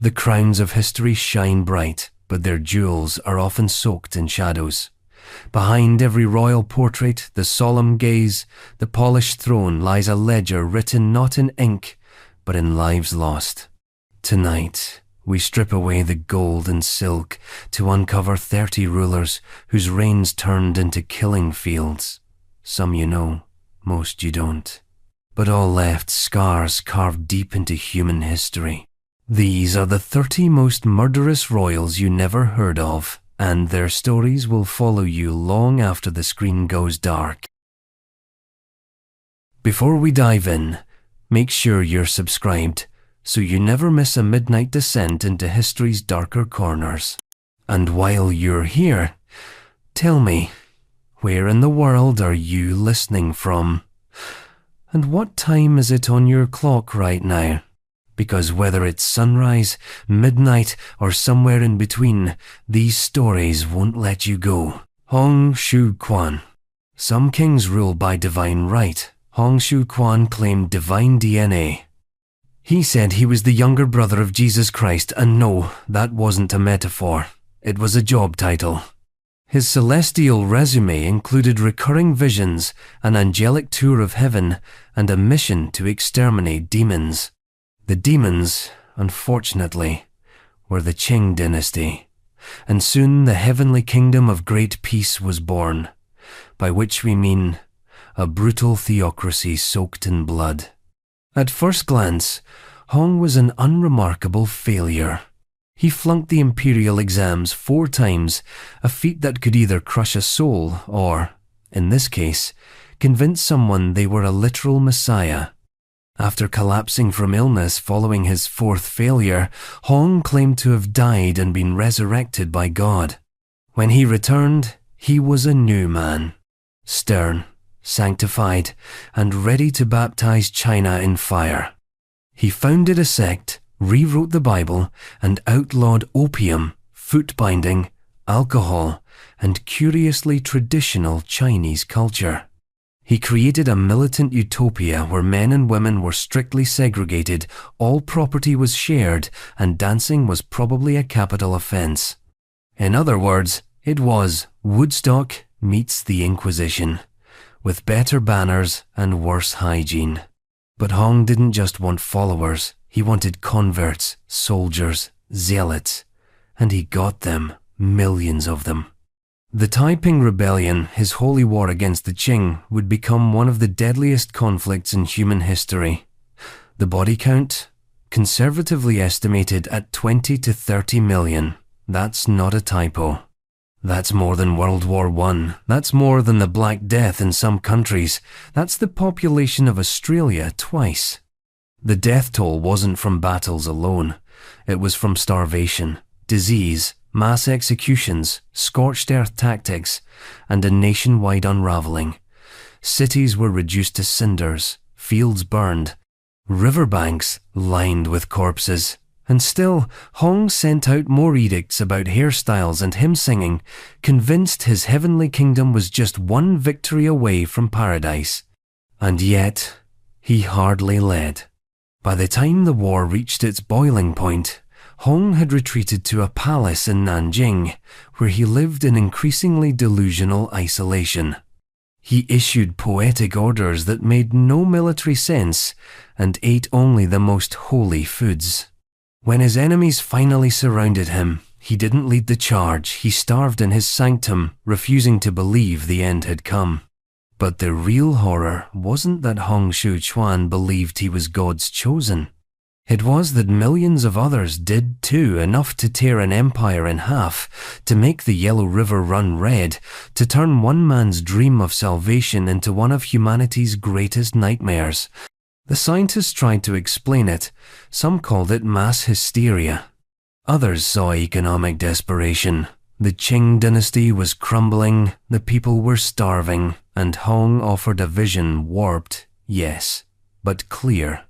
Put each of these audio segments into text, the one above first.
The crowns of history shine bright, but their jewels are often soaked in shadows. Behind every royal portrait, the solemn gaze, the polished throne lies a ledger written not in ink, but in lives lost. Tonight, we strip away the gold and silk to uncover 30 rulers whose reigns turned into killing fields. Some you know, most you don't. But all left scars carved deep into human history. These are the 30 most murderous royals you never heard of, and their stories will follow you long after the screen goes dark. Before we dive in, make sure you're subscribed so you never miss a midnight descent into history's darker corners. And while you're here, tell me, where in the world are you listening from? And what time is it on your clock right now? Because whether it's sunrise, midnight, or somewhere in between, these stories won't let you go. Hong Shu Quan. Some kings rule by divine right. Hong Shu Quan claimed divine DNA. He said he was the younger brother of Jesus Christ, and no, that wasn't a metaphor. It was a job title. His celestial resume included recurring visions, an angelic tour of heaven, and a mission to exterminate demons. The demons, unfortunately, were the Qing dynasty, and soon the heavenly kingdom of great peace was born, by which we mean a brutal theocracy soaked in blood. At first glance, Hong was an unremarkable failure. He flunked the imperial exams 4 times, a feat that could either crush a soul or, in this case, convince someone they were a literal messiah. After collapsing from illness following his 4th failure, Hong claimed to have died and been resurrected by God. When he returned, he was a new man, stern, sanctified, and ready to baptize China in fire. He founded a sect, rewrote the Bible, and outlawed opium, foot binding, alcohol, and curiously traditional Chinese culture. He created a militant utopia where men and women were strictly segregated, all property was shared, and dancing was probably a capital offense. In other words, it was Woodstock meets the Inquisition, with better banners and worse hygiene. But Hong didn't just want followers, he wanted converts, soldiers, zealots, and he got them, millions of them. The Taiping Rebellion, his holy war against the Qing, would become one of the deadliest conflicts in human history. The body count? Conservatively estimated at 20 to 30 million. That's not a typo. That's more than World War I. That's more than the Black Death in some countries. That's the population of Australia twice. The death toll wasn't from battles alone. It was from starvation, disease, mass executions, scorched earth tactics, and a nationwide unraveling. Cities were reduced to cinders, fields burned, riverbanks lined with corpses. And still, Hong sent out more edicts about hairstyles and hymn singing, convinced his heavenly kingdom was just one victory away from paradise. And yet, he hardly led. By the time the war reached its boiling point, Hong had retreated to a palace in Nanjing, where he lived in increasingly delusional isolation. He issued poetic orders that made no military sense and ate only the most holy foods. When his enemies finally surrounded him, he didn't lead the charge. He starved in his sanctum, refusing to believe the end had come. But the real horror wasn't that Hong Shu Quan believed he was God's chosen. It was that millions of others did too, enough to tear an empire in half, to make the Yellow River run red, to turn one man's dream of salvation into one of humanity's greatest nightmares. The scientists tried to explain it. Some called it mass hysteria. Others saw economic desperation. The Qing dynasty was crumbling, the people were starving, and Hong offered a vision warped, yes, but clear.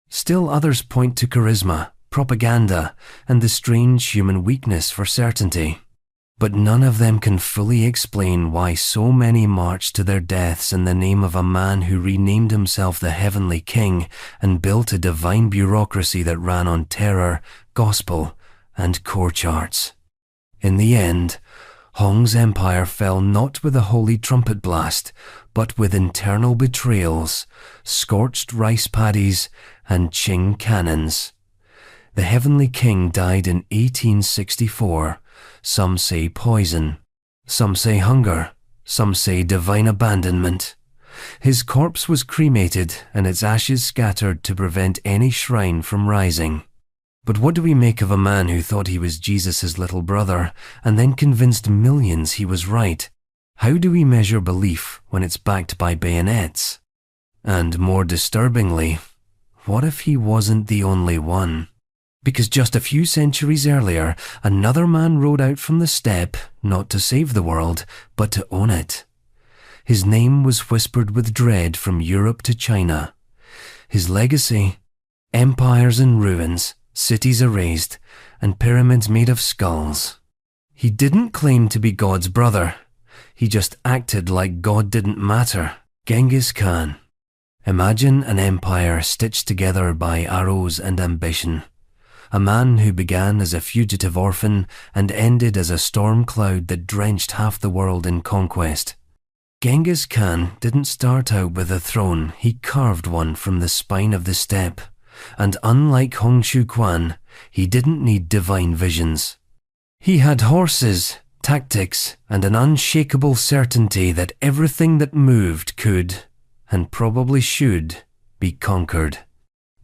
Still others point to charisma, propaganda, and the strange human weakness for certainty. But none of them can fully explain why so many marched to their deaths in the name of a man who renamed himself the Heavenly King and built a divine bureaucracy that ran on terror, gospel, and core charts. In the end, Hong's empire fell not with a holy trumpet blast, but with internal betrayals, scorched rice paddies, and Qing cannons. The Heavenly King died in 1864. Some say poison, some say hunger, some say divine abandonment. His corpse was cremated and its ashes scattered to prevent any shrine from rising. But what do we make of a man who thought he was Jesus' little brother and then convinced millions he was right? How do we measure belief when it's backed by bayonets? And more disturbingly, what if he wasn't the only one? Because just a few centuries earlier, another man rode out from the steppe, not to save the world, but to own it. His name was whispered with dread from Europe to China. His legacy? Empires in ruins, cities erased, and pyramids made of skulls. He didn't claim to be God's brother. He just acted like God didn't matter. Genghis Khan. Imagine an empire stitched together by arrows and ambition. A man who began as a fugitive orphan and ended as a storm cloud that drenched half the world in conquest. Genghis Khan didn't start out with a throne, he carved one from the spine of the steppe. And unlike Hong Shu Quan, he didn't need divine visions. He had horses, tactics, and an unshakable certainty that everything that moved could, and probably should, be conquered.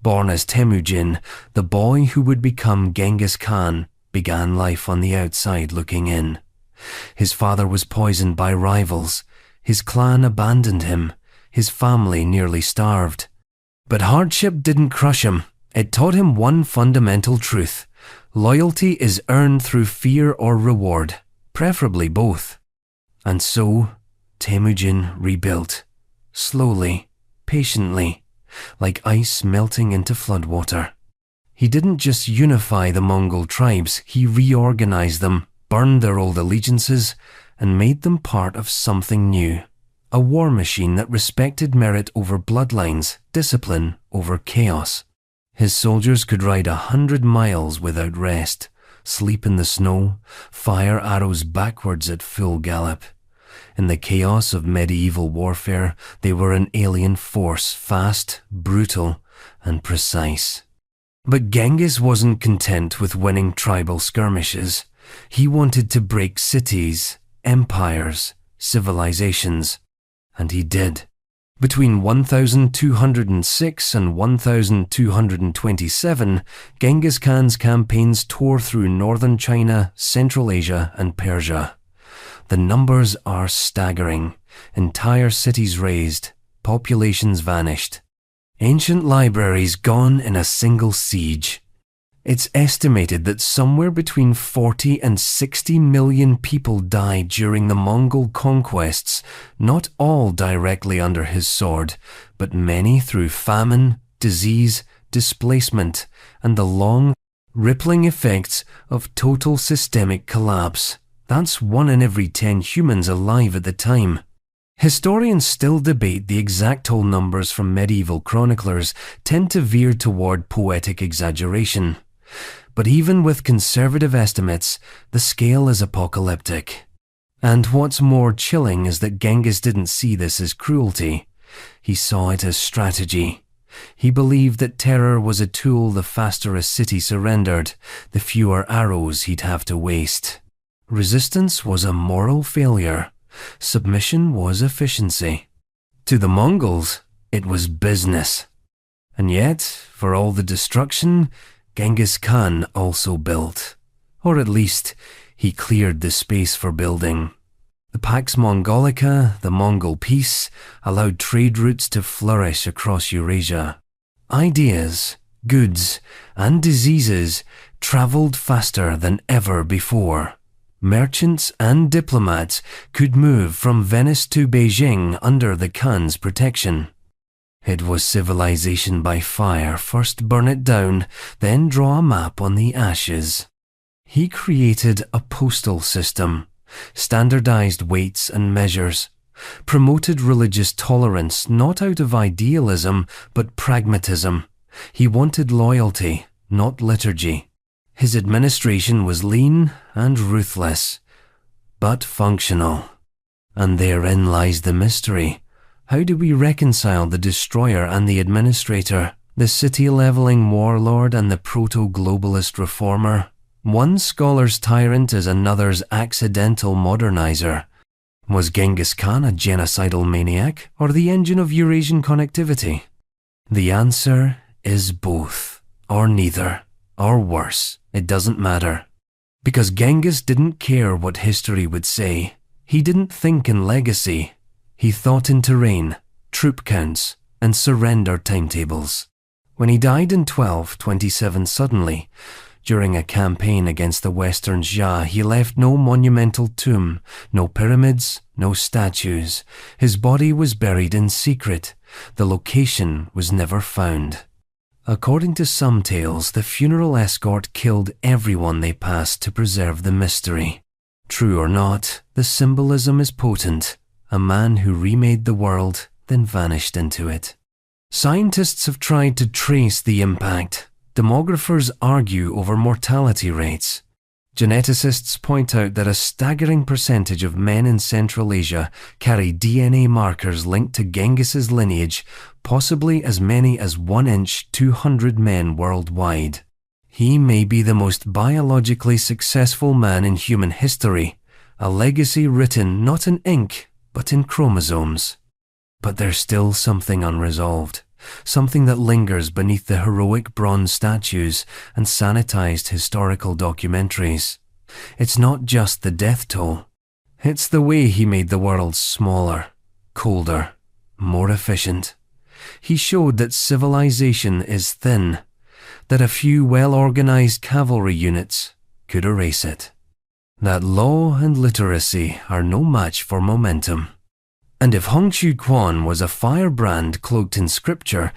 Born as Temujin, the boy who would become Genghis Khan began life on the outside looking in. His father was poisoned by rivals, his clan abandoned him, his family nearly starved. But hardship didn't crush him. It taught him one fundamental truth. Loyalty is earned through fear or reward, preferably both. And so, Temujin rebuilt. Slowly, patiently, like ice melting into floodwater. He didn't just unify the Mongol tribes, he reorganized them, burned their old allegiances, and made them part of something new. A war machine that respected merit over bloodlines, discipline over chaos. His soldiers could ride 100 miles without rest, sleep in the snow, fire arrows backwards at full gallop. In the chaos of medieval warfare, they were an alien force, fast, brutal, and precise. But Genghis wasn't content with winning tribal skirmishes. He wanted to break cities, empires, civilizations. And he did. Between 1206 and 1227, Genghis Khan's campaigns tore through northern China, Central Asia, and Persia. The numbers are staggering. Entire cities razed, populations vanished. Ancient libraries gone in a single siege. It's estimated that somewhere between 40 and 60 million people died during the Mongol conquests, not all directly under his sword, but many through famine, disease, displacement, and the long, rippling effects of total systemic collapse. That's 1 in every 10 humans alive at the time. Historians still debate the exact whole numbers from medieval chroniclers, tend to veer toward poetic exaggeration. But even with conservative estimates, the scale is apocalyptic. And what's more chilling is that Genghis didn't see this as cruelty. He saw it as strategy. He believed that terror was a tool the faster a city surrendered, the fewer arrows he'd have to waste. Resistance was a moral failure. Submission was efficiency. To the Mongols, it was business. And yet, for all the destruction, Genghis Khan also built. Or at least, he cleared the space for building. The Pax Mongolica, the Mongol peace, allowed trade routes to flourish across Eurasia. Ideas, goods, and diseases traveled faster than ever before. Merchants and diplomats could move from Venice to Beijing under the Khan's protection. It was civilization by fire, first burn it down, then draw a map on the ashes. He created a postal system, standardized weights and measures, promoted religious tolerance not out of idealism but pragmatism. He wanted loyalty, not liturgy. His administration was lean and ruthless, but functional. And therein lies the mystery. How do we reconcile the destroyer and the administrator, the city-leveling warlord and the proto-globalist reformer? One scholar's tyrant is another's accidental modernizer. Was Genghis Khan a genocidal maniac or the engine of Eurasian connectivity? The answer is both, or neither, or worse. It doesn't matter. Because Genghis didn't care what history would say. He didn't think in legacy. He thought in terrain, troop counts, and surrender timetables. When he died in 1227 suddenly, during a campaign against the Western Shah, he left no monumental tomb, no pyramids, no statues. His body was buried in secret. The location was never found. According to some tales, the funeral escort killed everyone they passed to preserve the mystery. True or not, the symbolism is potent. A man who remade the world, then vanished into it. Scientists have tried to trace the impact. Demographers argue over mortality rates. Geneticists point out that a staggering percentage of men in Central Asia carry DNA markers linked to Genghis's lineage, possibly as many as 1 inch 200 men worldwide. He may be the most biologically successful man in human history, a legacy written not in ink, but in chromosomes. But there's still something unresolved. Something that lingers beneath the heroic bronze statues and sanitized historical documentaries. It's not just the death toll. It's the way he made the world smaller, colder, more efficient. He showed that civilization is thin, that a few well-organized cavalry units could erase it. That law and literacy are no match for momentum. And if Hong Shu Quan was a firebrand cloaked in scripture,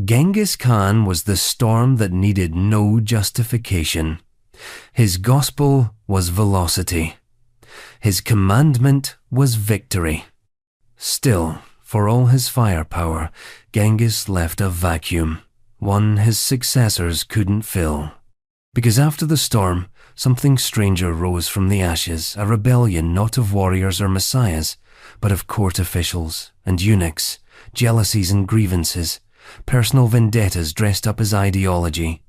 Genghis Khan was the storm that needed no justification. His gospel was velocity. His commandment was victory. Still, for all his firepower, Genghis left a vacuum, one his successors couldn't fill. Because after the storm, something stranger rose from the ashes, a rebellion not of warriors or messiahs, but of court officials and eunuchs, jealousies and grievances, personal vendettas dressed up as ideology.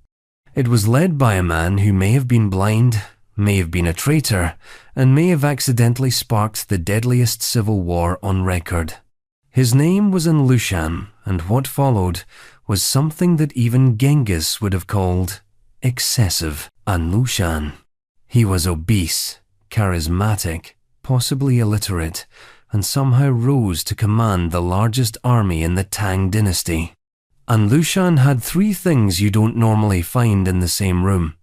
It was led by a man who may have been blind, may have been a traitor, and may have accidentally sparked the deadliest civil war on record. His name was An Lushan, and what followed was something that even Genghis would have called excessive. An Lushan. He was obese, charismatic, possibly illiterate, and somehow rose to command the largest army in the Tang dynasty. An Lushan had 3 things you don't normally find in the same room: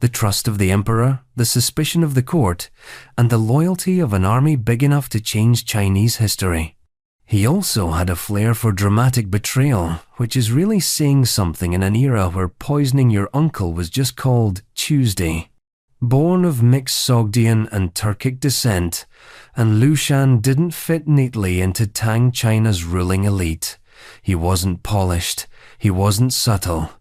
the trust of the emperor, the suspicion of the court, and the loyalty of an army big enough to change Chinese history. He also had a flair for dramatic betrayal, which is really saying something in an era where poisoning your uncle was just called Tuesday. Born of mixed Sogdian and Turkic descent, An Lushan didn't fit neatly into Tang China's ruling elite. He wasn't polished, he wasn't subtle,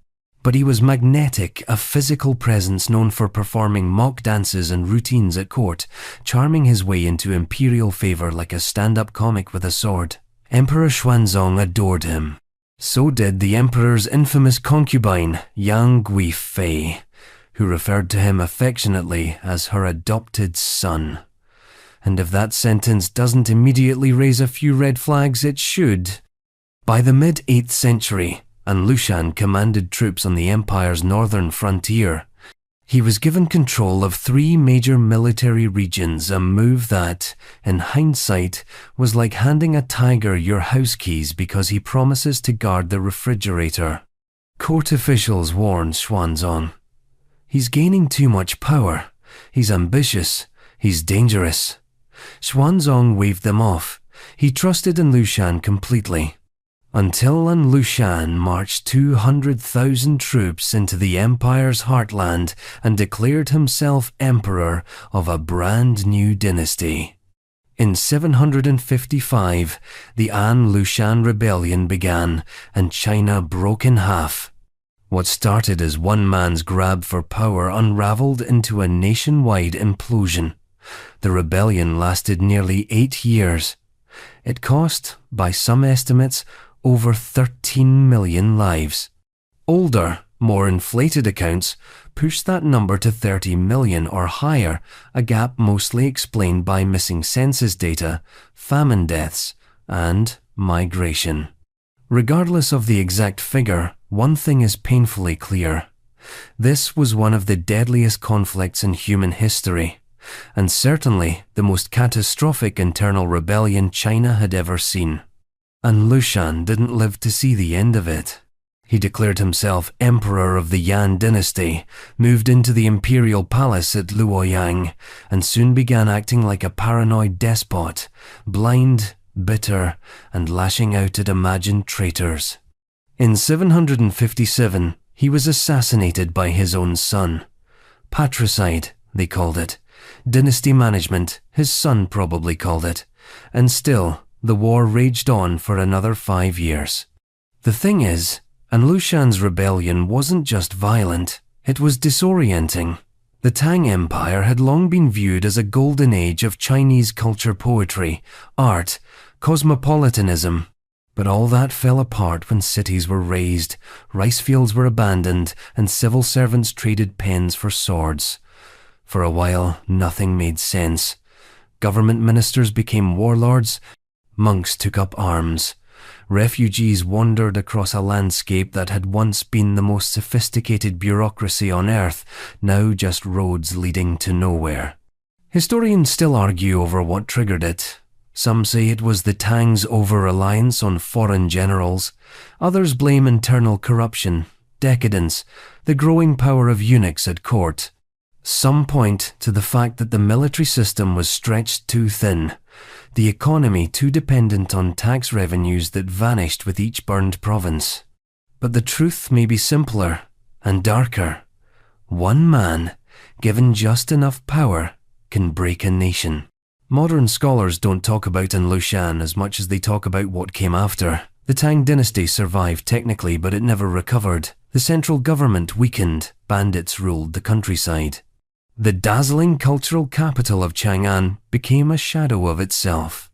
but he was magnetic, a physical presence known for performing mock dances and routines at court, charming his way into imperial favor like a stand-up comic with a sword. Emperor Xuanzong adored him. So did the emperor's infamous concubine, Yang Guifei, who referred to him affectionately as her adopted son. And if that sentence doesn't immediately raise a few red flags, it should. By the mid-8th century, An Lushan commanded troops on the empire's northern frontier. He was given control of 3 major military regions, a move that, in hindsight, was like handing a tiger your house keys because he promises to guard the refrigerator. Court officials warned Xuanzong. He's gaining too much power. He's ambitious. He's dangerous. Xuanzong waved them off. He trusted An Lushan completely. until An Lushan marched 200,000 troops into the empire's heartland and declared himself emperor of a brand new dynasty. In 755, the An Lushan rebellion began and China broke in half. What started as one man's grab for power unraveled into a nationwide implosion. The rebellion lasted nearly 8 years. It cost, by some estimates, over 13 million lives. Older, more inflated accounts push that number to 30 million or higher, a gap mostly explained by missing census data, famine deaths, and migration. Regardless of the exact figure, one thing is painfully clear. This was one of the deadliest conflicts in human history, and certainly the most catastrophic internal rebellion China had ever seen. An Lushan didn't live to see the end of it. He declared himself emperor of the Yan dynasty, moved into the imperial palace at Luoyang, and soon began acting like a paranoid despot, blind, bitter, and lashing out at imagined traitors. In 757, he was assassinated by his own son. Patricide, they called it. Dynasty management, his son probably called it. And still, the war raged on for another 5 years. The thing is, An Lushan's rebellion wasn't just violent, it was disorienting. The Tang Empire had long been viewed as a golden age of Chinese culture, poetry, art, cosmopolitanism. But all that fell apart when cities were razed, rice fields were abandoned, and civil servants traded pens for swords. For a while, nothing made sense. Government ministers became warlords, monks took up arms. Refugees wandered across a landscape that had once been the most sophisticated bureaucracy on earth, now just roads leading to nowhere. Historians still argue over what triggered it. Some say it was the Tang's over-reliance on foreign generals. Others blame internal corruption, decadence, the growing power of eunuchs at court. Some point to the fact that the military system was stretched too thin, the economy too dependent on tax revenues that vanished with each burned province. But the truth may be simpler and darker. One man, given just enough power, can break a nation. Modern scholars don't talk about An Lushan as much as they talk about what came after. The Tang dynasty survived technically, but it never recovered. The central government weakened, bandits ruled the countryside. The dazzling cultural capital of Chang'an became a shadow of itself.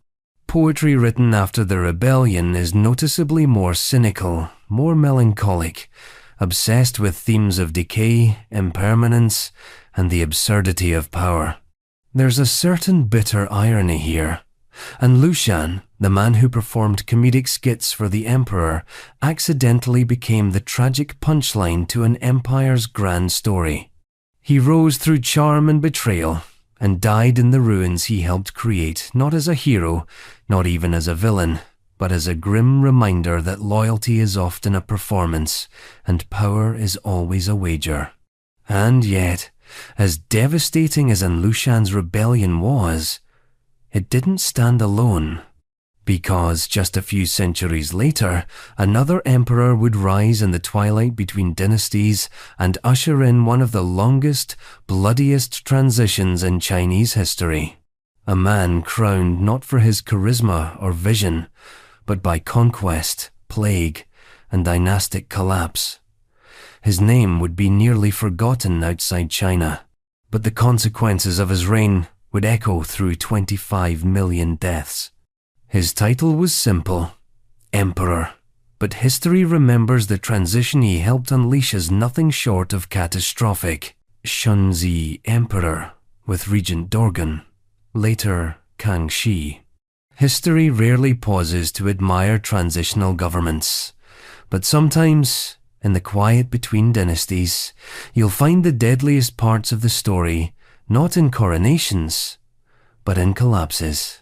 Poetry written after the rebellion is noticeably more cynical, more melancholic, obsessed with themes of decay, impermanence, and the absurdity of power. There's a certain bitter irony here. An Lushan, the man who performed comedic skits for the emperor, accidentally became the tragic punchline to an empire's grand story. He rose through charm and betrayal, and died in the ruins he helped create, not as a hero, not even as a villain, but as a grim reminder that loyalty is often a performance, and power is always a wager. And yet, as devastating as An Lushan's rebellion was, it didn't stand alone. Because just a few centuries later, another emperor would rise in the twilight between dynasties and usher in one of the longest, bloodiest transitions in Chinese history. A man crowned not for his charisma or vision, but by conquest, plague, and dynastic collapse. His name would be nearly forgotten outside China, but the consequences of his reign would echo through 25 million deaths. His title was simple, Emperor, but history remembers the transition he helped unleash as nothing short of catastrophic. Shunzi Emperor, with Regent Dorgan, later Kangxi. History rarely pauses to admire transitional governments, but sometimes, in the quiet between dynasties, you'll find the deadliest parts of the story not in coronations, but in collapses.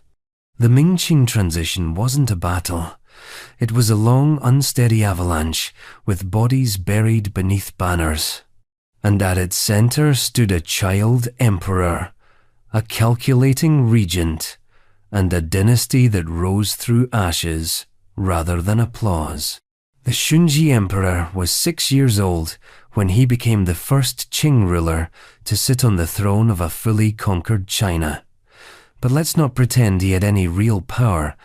The Ming-Qing transition wasn't a battle. It was a long, unsteady avalanche with bodies buried beneath banners. And at its center stood a child emperor, a calculating regent, and a dynasty that rose through ashes rather than applause. The Shunji Emperor was 6 years old when he became the first Qing ruler to sit on the throne of a fully conquered China. But let's not pretend he had any real power.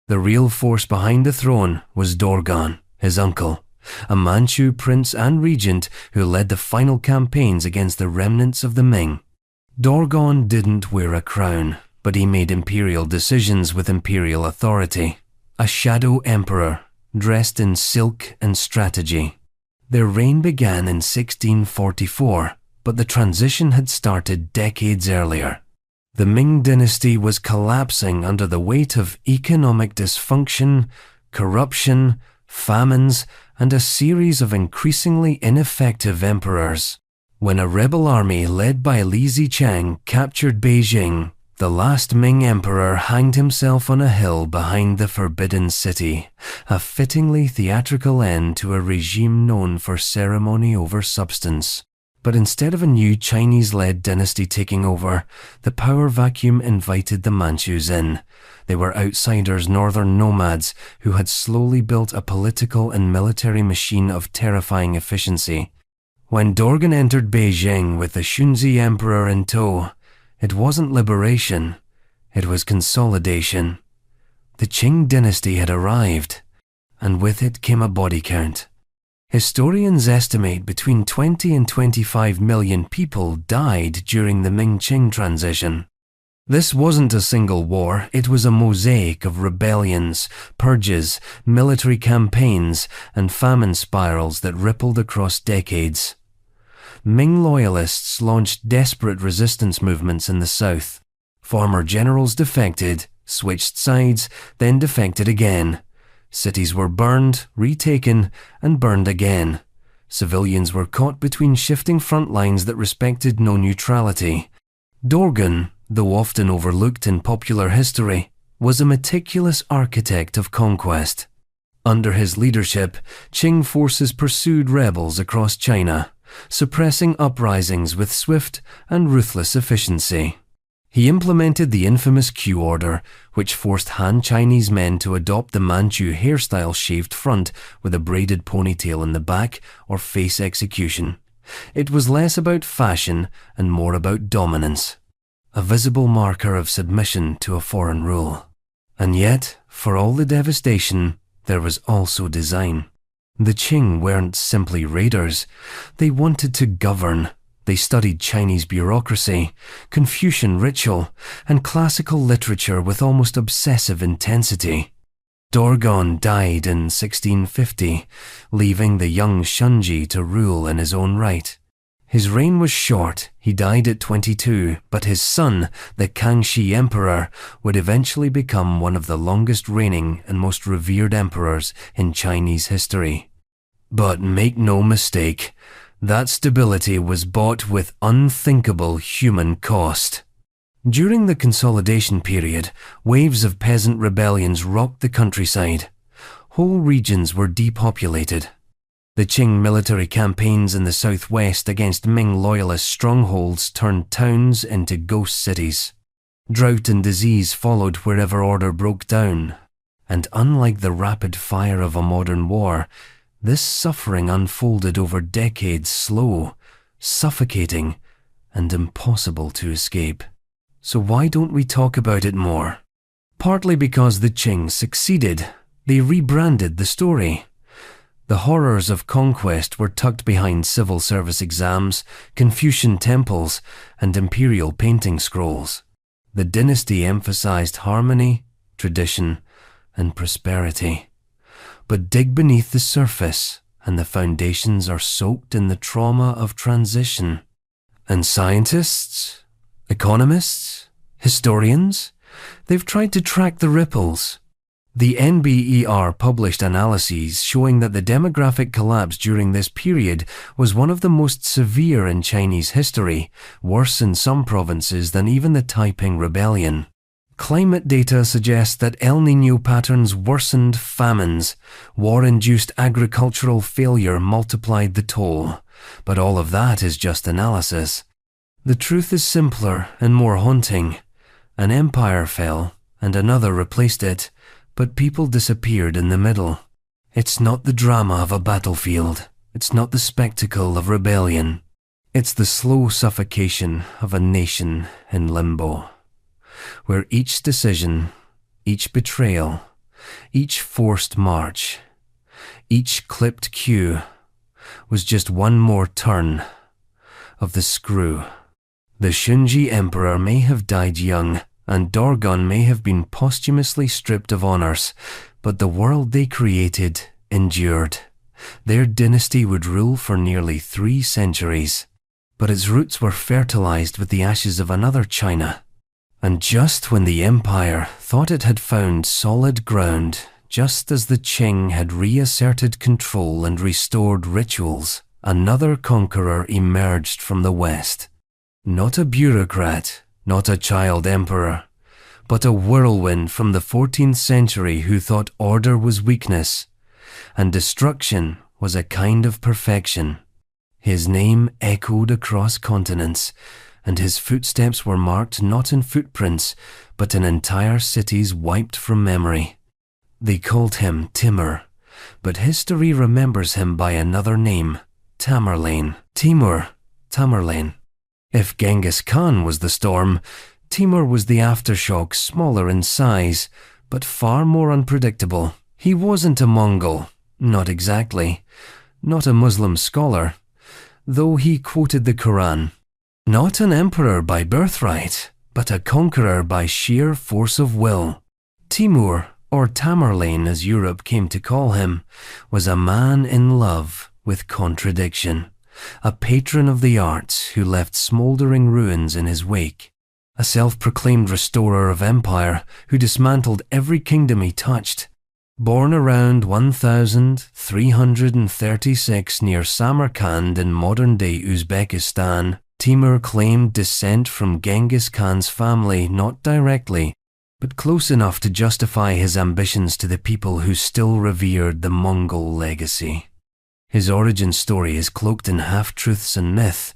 The real force behind the throne was Dorgan, his uncle, a Manchu prince and regent who led the final campaigns against the remnants of the Ming. Dorgan didn't wear a crown, but he made imperial decisions with imperial authority. A shadow emperor, dressed in silk and strategy. Their reign began in 1644, but the transition had started decades earlier. The Ming dynasty was collapsing under the weight of economic dysfunction, corruption, famines, and a series of increasingly ineffective emperors. When a rebel army led by Li Zicheng captured Beijing, the last Ming emperor hanged himself on a hill behind the Forbidden City, a fittingly theatrical end to a regime known for ceremony over substance. But instead of a new Chinese-led dynasty taking over, the power vacuum invited the Manchus in. They were outsiders, northern nomads, who had slowly built a political and military machine of terrifying efficiency. When Dorgan entered Beijing with the Shunji Emperor in tow, it wasn't liberation, it was consolidation. The Qing dynasty had arrived, and with it came a body count. Historians estimate between 20 and 25 million people died during the Ming-Qing transition. This wasn't a single war, it was a mosaic of rebellions, purges, military campaigns, and famine spirals that rippled across decades. Ming loyalists launched desperate resistance movements in the south. Former generals defected, switched sides, then defected again. Cities were burned, retaken, and burned again. Civilians were caught between shifting front lines that respected no neutrality. Dorgan, though often overlooked in popular history, was a meticulous architect of conquest. Under his leadership, Qing forces pursued rebels across China, suppressing uprisings with swift and ruthless efficiency. He implemented the infamous Q order, which forced Han Chinese men to adopt the Manchu hairstyle shaved front with a braided ponytail in the back or face execution. It was less about fashion and more about dominance, a visible marker of submission to a foreign rule. And yet, for all the devastation, there was also design. The Qing weren't simply raiders. They wanted to govern. They studied Chinese bureaucracy, Confucian ritual, and classical literature with almost obsessive intensity. Dorgan died in 1650, leaving the young Shunji to rule in his own right. His reign was short, he died at 22, but his son, the Kangxi Emperor, would eventually become one of the longest reigning and most revered emperors in Chinese history. But make no mistake, that stability was bought with unthinkable human cost. During the consolidation period, waves of peasant rebellions rocked the countryside. Whole regions were depopulated. The Qing military campaigns in the southwest against Ming loyalist strongholds turned towns into ghost cities. Drought and disease followed wherever order broke down. And unlike the rapid fire of a modern war, this suffering unfolded over decades, slow, suffocating, and impossible to escape. So why don't we talk about it more? Partly because the Qing succeeded. They rebranded the story. The horrors of conquest were tucked behind civil service exams, Confucian temples, and imperial painting scrolls. The dynasty emphasized harmony, tradition, and prosperity. But dig beneath the surface, and the foundations are soaked in the trauma of transition. And scientists, economists, historians, they've tried to track the ripples. The NBER published analyses showing that the demographic collapse during this period was one of the most severe in Chinese history, worse in some provinces than even the Taiping Rebellion. Climate data suggests that El Niño patterns worsened famines, war-induced agricultural failure multiplied the toll, but all of that is just analysis. The truth is simpler and more haunting. An empire fell, and another replaced it, but people disappeared in the middle. It's not the drama of a battlefield. It's not the spectacle of rebellion. It's the slow suffocation of a nation in limbo, where each decision, each betrayal, each forced march, each clipped cue was just one more turn of the screw. The Shunji Emperor may have died young, and Dorgon may have been posthumously stripped of honors, but the world they created endured. Their dynasty would rule for nearly 3 centuries, but its roots were fertilized with the ashes of another China. And just when the empire thought it had found solid ground, just as the Qing had reasserted control and restored rituals, another conqueror emerged from the west. Not a bureaucrat, not a child emperor, but a whirlwind from the 14th century who thought order was weakness, and destruction was a kind of perfection. His name echoed across continents, and his footsteps were marked not in footprints, but in entire cities wiped from memory. They called him Timur, but history remembers him by another name, Tamerlane. Tamerlane. If Genghis Khan was the storm, Timur was the aftershock, smaller in size, but far more unpredictable. He wasn't a Mongol, not exactly, not a Muslim scholar, though he quoted the Quran. Not an emperor by birthright, but a conqueror by sheer force of will. Timur, or Tamerlane as Europe came to call him, was a man in love with contradiction, a patron of the arts who left smouldering ruins in his wake, a self-proclaimed restorer of empire who dismantled every kingdom he touched. Born around 1336 near Samarkand in modern-day Uzbekistan, Timur claimed descent from Genghis Khan's family not directly, but close enough to justify his ambitions to the people who still revered the Mongol legacy. His origin story is cloaked in half-truths and myth.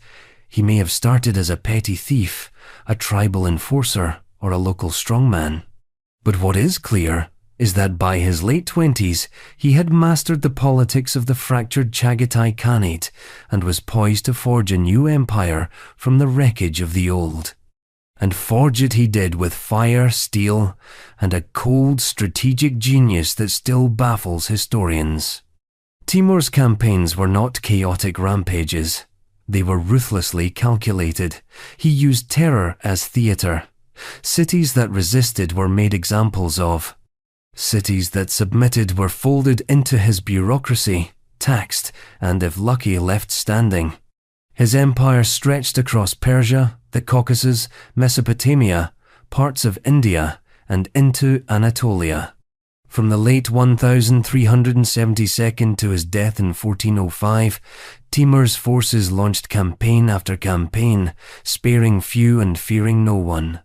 He may have started as a petty thief, a tribal enforcer, or a local strongman. But what is clear is that by his late 20s, he had mastered the politics of the fractured Chagatai Khanate and was poised to forge a new empire from the wreckage of the old. And forge it he did with fire, steel, and a cold, strategic genius that still baffles historians. Timur's campaigns were not chaotic rampages. They were ruthlessly calculated. He used terror as theatre. Cities that resisted were made examples of. Cities that submitted were folded into his bureaucracy, taxed, and if lucky left standing. His empire stretched across Persia, the Caucasus, Mesopotamia, parts of India, and into Anatolia. From the late 1372 to his death in 1405, Timur's forces launched campaign after campaign, sparing few and fearing no one.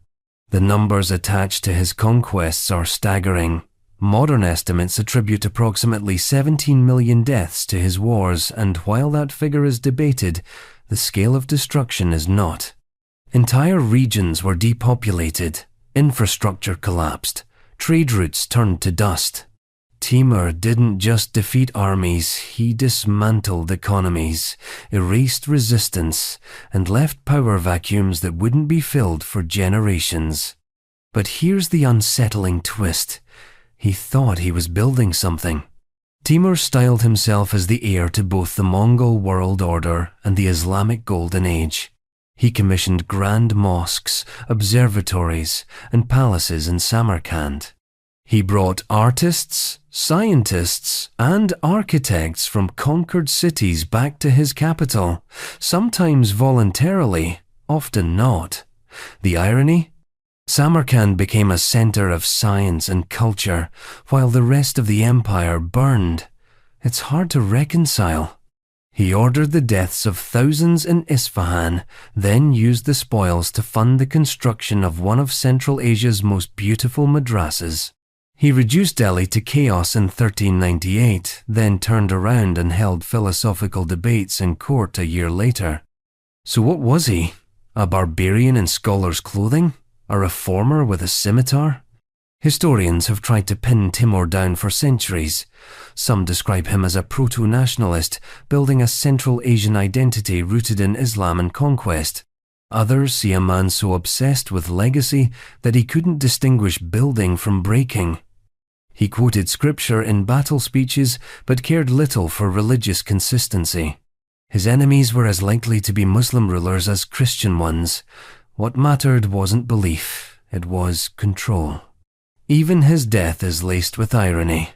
The numbers attached to his conquests are staggering. Modern estimates attribute approximately 17 million deaths to his wars, and while that figure is debated, the scale of destruction is not. Entire regions were depopulated, infrastructure collapsed, trade routes turned to dust. Timur didn't just defeat armies, he dismantled economies, erased resistance, and left power vacuums that wouldn't be filled for generations. But here's the unsettling twist. He thought he was building something. Timur styled himself as the heir to both the Mongol world order and the Islamic Golden Age. He commissioned grand mosques, observatories, and palaces in Samarkand. He brought artists, scientists, and architects from conquered cities back to his capital, sometimes voluntarily, often not. The irony? Samarkand became a center of science and culture, while the rest of the empire burned. It's hard to reconcile. He ordered the deaths of thousands in Isfahan, then used the spoils to fund the construction of one of Central Asia's most beautiful madrasas. He reduced Delhi to chaos in 1398, then turned around and held philosophical debates in court a year later. So what was he? A barbarian in scholar's clothing? A reformer with a scimitar? Historians have tried to pin Timur down for centuries. Some describe him as a proto-nationalist, building a Central Asian identity rooted in Islam and conquest. Others see a man so obsessed with legacy that he couldn't distinguish building from breaking. He quoted scripture in battle speeches, but cared little for religious consistency. His enemies were as likely to be Muslim rulers as Christian ones. What mattered wasn't belief, it was control. Even his death is laced with irony.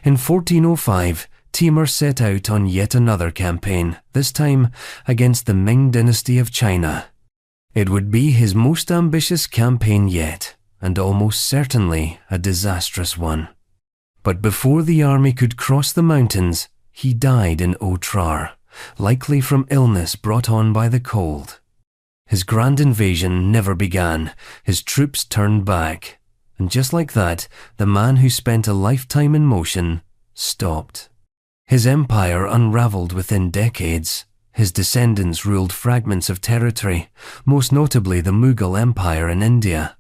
In 1405, Timur set out on yet another campaign, this time against the Ming dynasty of China. It would be his most ambitious campaign yet, and almost certainly a disastrous one. But before the army could cross the mountains, he died in Otrar, likely from illness brought on by the cold. His grand invasion never began, his troops turned back. And just like that, the man who spent a lifetime in motion stopped. His empire unraveled within decades. His descendants ruled fragments of territory, most notably the Mughal Empire in India.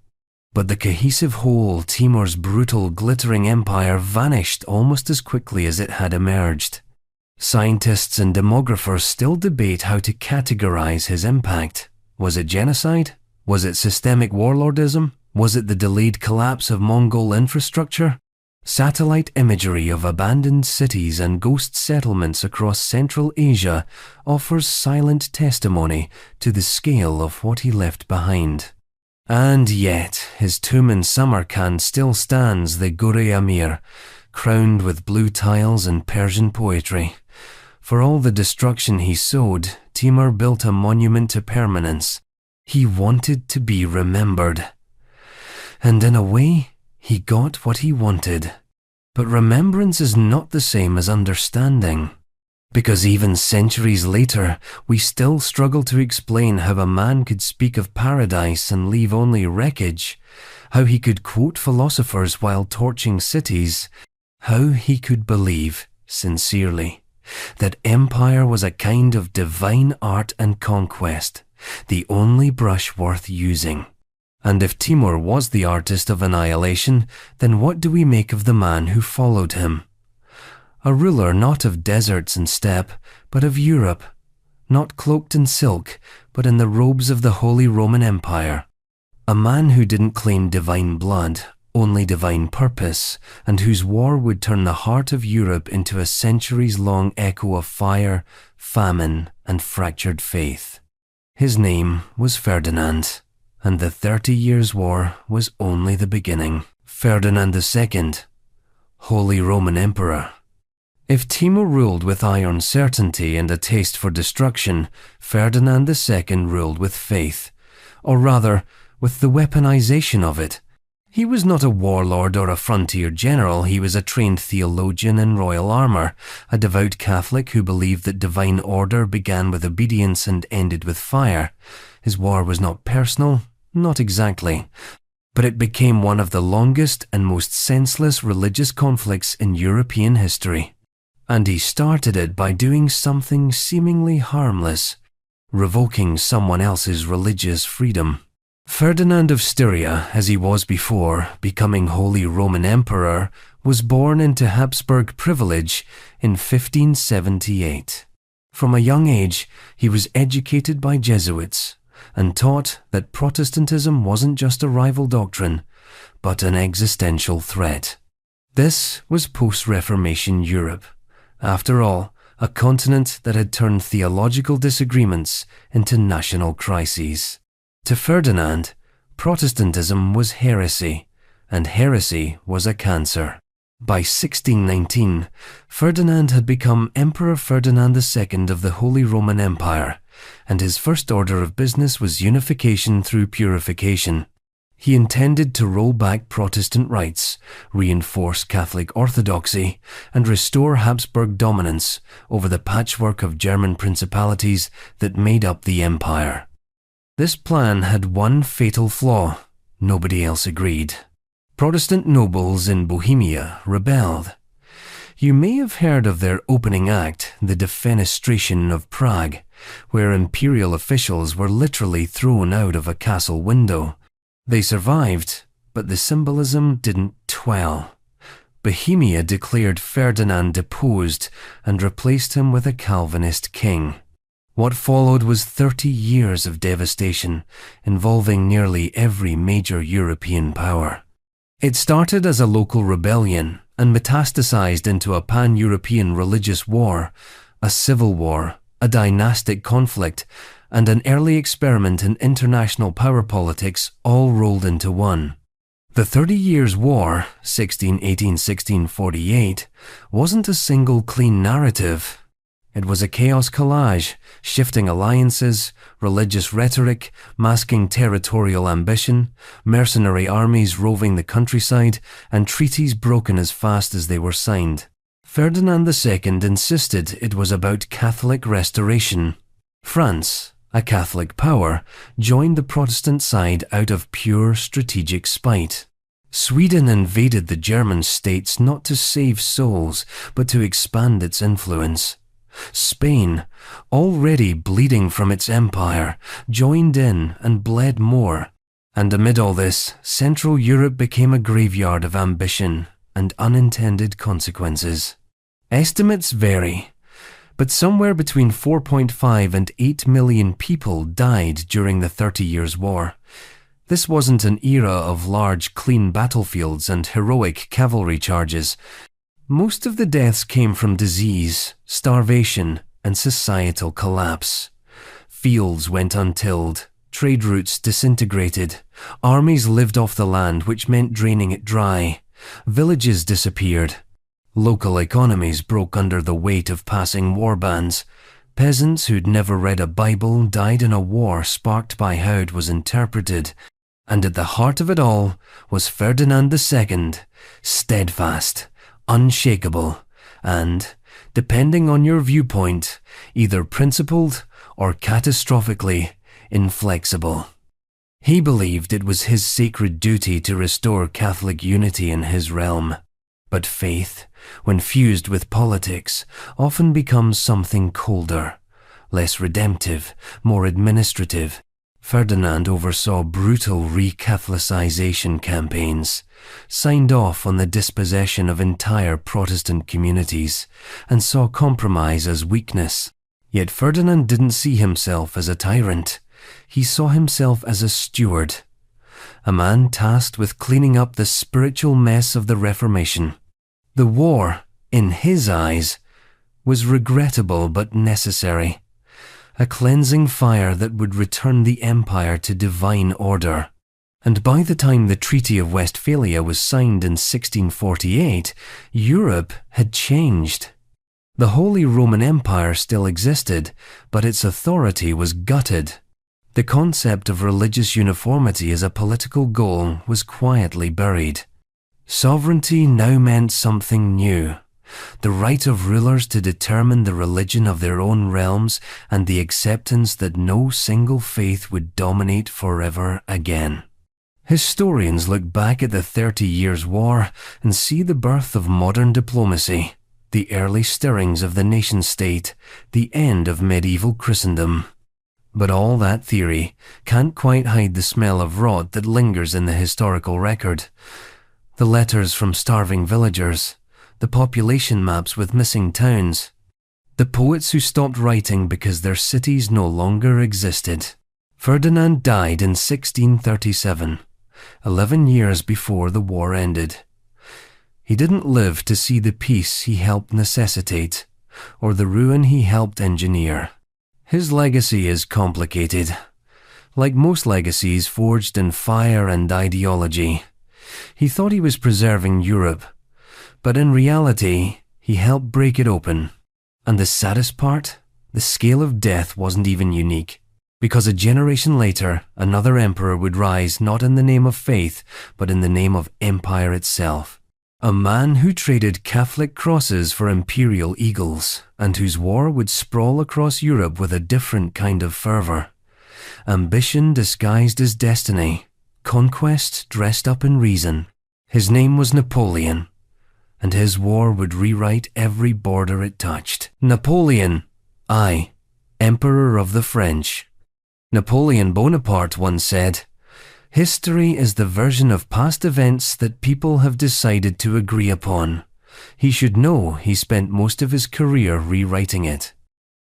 But the cohesive whole, Timur's brutal, glittering empire vanished almost as quickly as it had emerged. Scientists and demographers still debate how to categorize his impact. Was it genocide? Was it systemic warlordism? Was it the delayed collapse of Mongol infrastructure? Satellite imagery of abandoned cities and ghost settlements across Central Asia offers silent testimony to the scale of what he left behind. And yet, his tomb in Samarkand still stands, the Gur-e-Amir, crowned with blue tiles and Persian poetry. For all the destruction he sowed, Timur built a monument to permanence. He wanted to be remembered. And in a way, he got what he wanted. But remembrance is not the same as understanding. Because even centuries later, we still struggle to explain how a man could speak of paradise and leave only wreckage, how he could quote philosophers while torching cities, how he could believe, sincerely, that empire was a kind of divine art and conquest, the only brush worth using. And if Timur was the artist of annihilation, then what do we make of the man who followed him? A ruler not of deserts and steppe, but of Europe, not cloaked in silk, but in the robes of the Holy Roman Empire. A man who didn't claim divine blood, only divine purpose, and whose war would turn the heart of Europe into a centuries-long echo of fire, famine, and fractured faith. His name was Ferdinand. And the 30 Years' War was only the beginning. Ferdinand II, Holy Roman Emperor. If Timur ruled with iron certainty and a taste for destruction, Ferdinand II ruled with faith, or rather, with the weaponization of it. He was not a warlord or a frontier general, he was a trained theologian in royal armour, a devout Catholic who believed that divine order began with obedience and ended with fire. His war was not personal, not exactly, but it became one of the longest and most senseless religious conflicts in European history. And he started it by doing something seemingly harmless, revoking someone else's religious freedom. Ferdinand of Styria, as he was before, becoming Holy Roman Emperor, was born into Habsburg privilege in 1578. From a young age, he was educated by Jesuits, and taught that Protestantism wasn't just a rival doctrine, but an existential threat. This was post-Reformation Europe. After all, a continent that had turned theological disagreements into national crises. To Ferdinand, Protestantism was heresy, and heresy was a cancer. By 1619, Ferdinand had become Emperor Ferdinand II of the Holy Roman Empire, and his first order of business was unification through purification. He intended to roll back Protestant rights, reinforce Catholic orthodoxy, and restore Habsburg dominance over the patchwork of German principalities that made up the empire. This plan had one fatal flaw: nobody else agreed. Protestant nobles in Bohemia rebelled. You may have heard of their opening act, the Defenestration of Prague, where imperial officials were literally thrown out of a castle window. They survived, but the symbolism didn't twell. Bohemia declared Ferdinand deposed and replaced him with a Calvinist king. What followed was 30 years of devastation, involving nearly every major European power. It started as a local rebellion and metastasized into a pan-European religious war, a civil war, a dynastic conflict, and an early experiment in international power politics all rolled into one. The 30 Years' War, 1618–1648, wasn't a single clean narrative. It was a chaos collage, shifting alliances, religious rhetoric, masking territorial ambition, mercenary armies roving the countryside, and treaties broken as fast as they were signed. Ferdinand II insisted it was about Catholic restoration. France, a Catholic power, joined the Protestant side out of pure strategic spite. Sweden invaded the German states not to save souls, but to expand its influence. Spain, already bleeding from its empire, joined in and bled more. And amid all this, Central Europe became a graveyard of ambition and unintended consequences. Estimates vary, but somewhere between 4.5 and 8 million people died during the 30 Years' War. This wasn't an era of large, clean battlefields and heroic cavalry charges. Most of the deaths came from disease, starvation, and societal collapse. Fields went untilled, trade routes disintegrated, armies lived off the land, which meant draining it dry, villages disappeared, local economies broke under the weight of passing war bans, peasants who'd never read a Bible died in a war sparked by how it was interpreted, and at the heart of it all was Ferdinand II, steadfast, unshakable, and, depending on your viewpoint, either principled or catastrophically inflexible. He believed it was his sacred duty to restore Catholic unity in his realm. But faith, when fused with politics, often becomes something colder, less redemptive, more administrative. Ferdinand oversaw brutal re-Catholicization campaigns, signed off on the dispossession of entire Protestant communities, and saw compromise as weakness. Yet Ferdinand didn't see himself as a tyrant. He saw himself as a steward, a man tasked with cleaning up the spiritual mess of the Reformation. The war, in his eyes, was regrettable but necessary. A cleansing fire that would return the empire to divine order. And by the time the Treaty of Westphalia was signed in 1648, Europe had changed. The Holy Roman Empire still existed, but its authority was gutted. The concept of religious uniformity as a political goal was quietly buried. Sovereignty now meant something new. The right of rulers to determine the religion of their own realms and the acceptance that no single faith would dominate forever again. Historians look back at the 30 Years' War and see the birth of modern diplomacy, the early stirrings of the nation-state, the end of medieval Christendom. But all that theory can't quite hide the smell of rot that lingers in the historical record. The letters from starving villagers, the population maps with missing towns, the poets who stopped writing because their cities no longer existed. Ferdinand died in 1637, 11 years before the war ended. He didn't live to see the peace he helped necessitate, or the ruin he helped engineer. His legacy is complicated. Like most legacies forged in fire and ideology, he thought he was preserving Europe, but in reality, he helped break it open. And the saddest part? The scale of death wasn't even unique, because a generation later, another emperor would rise not in the name of faith, but in the name of empire itself. A man who traded Catholic crosses for imperial eagles, and whose war would sprawl across Europe with a different kind of fervor. Ambition disguised as destiny, conquest dressed up in reason. His name was Napoleon, and his war would rewrite every border it touched. Napoleon, Emperor of the French. Napoleon Bonaparte once said, History is the version of past events that people have decided to agree upon. He should know he spent most of his career rewriting it.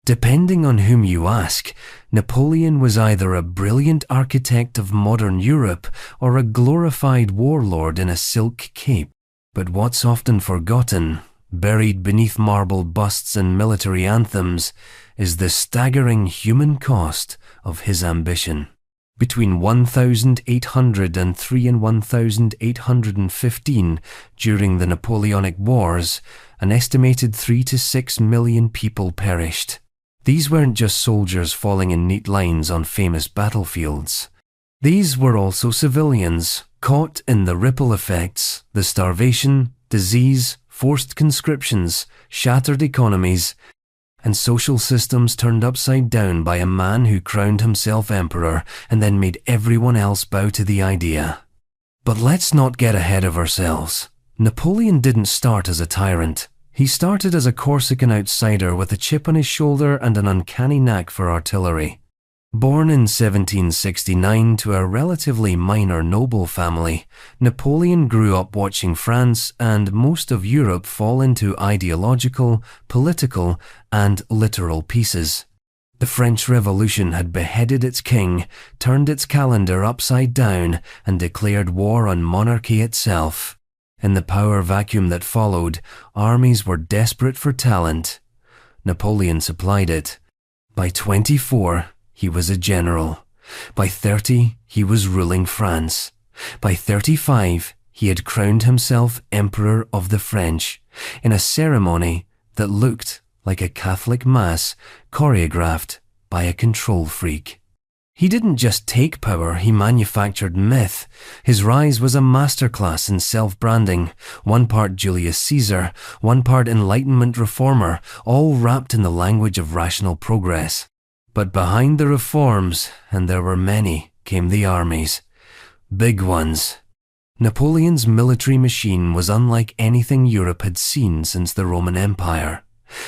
Depending on whom you ask, Napoleon was either a brilliant architect of modern Europe or a glorified warlord in a silk cape. But what's often forgotten, buried beneath marble busts and military anthems, is the staggering human cost of his ambition. Between 1803 and 1815, during the Napoleonic Wars, an estimated 3 to 6 million people perished. These weren't just soldiers falling in neat lines on famous battlefields. These were also civilians, caught in the ripple effects, the starvation, disease, forced conscriptions, shattered economies, and social systems turned upside down by a man who crowned himself emperor and then made everyone else bow to the idea. But let's not get ahead of ourselves. Napoleon didn't start as a tyrant. He started as a Corsican outsider with a chip on his shoulder and an uncanny knack for artillery. Born in 1769 to a relatively minor noble family, Napoleon grew up watching France and most of Europe fall into ideological, political, and literal pieces. The French Revolution had beheaded its king, turned its calendar upside down, and declared war on monarchy itself. In the power vacuum that followed, armies were desperate for talent. Napoleon supplied it. By 24, he was a general. By 30, he was ruling France. By 35, he had crowned himself Emperor of the French, in a ceremony that looked like a Catholic mass choreographed by a control freak. He didn't just take power, he manufactured myth. His rise was a masterclass in self-branding, one part Julius Caesar, one part Enlightenment reformer, all wrapped in the language of rational progress. But behind the reforms, and there were many, came the armies. Big ones. Napoleon's military machine was unlike anything Europe had seen since the Roman Empire.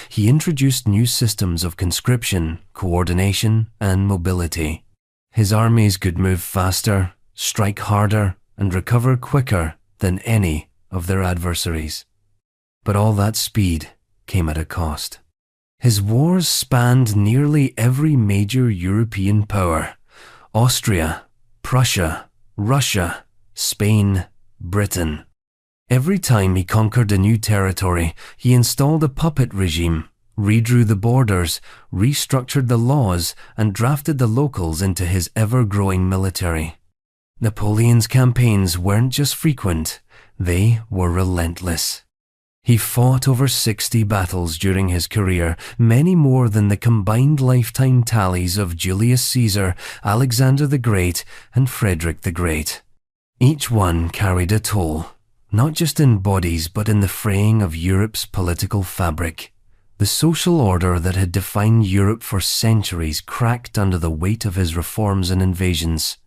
He introduced new systems of conscription, coordination, and mobility. His armies could move faster, strike harder, and recover quicker than any of their adversaries. But all that speed came at a cost. His wars spanned nearly every major European power: Austria, Prussia, Russia, Spain, Britain. Every time he conquered a new territory, he installed a puppet regime, redrew the borders, restructured the laws, and drafted the locals into his ever-growing military. Napoleon's campaigns weren't just frequent, they were relentless. He fought over 60 battles during his career, many more than the combined lifetime tallies of Julius Caesar, Alexander the Great, and Frederick the Great. Each one carried a toll, not just in bodies but in the fraying of Europe's political fabric. The social order that had defined Europe for centuries cracked under the weight of his reforms and invasions.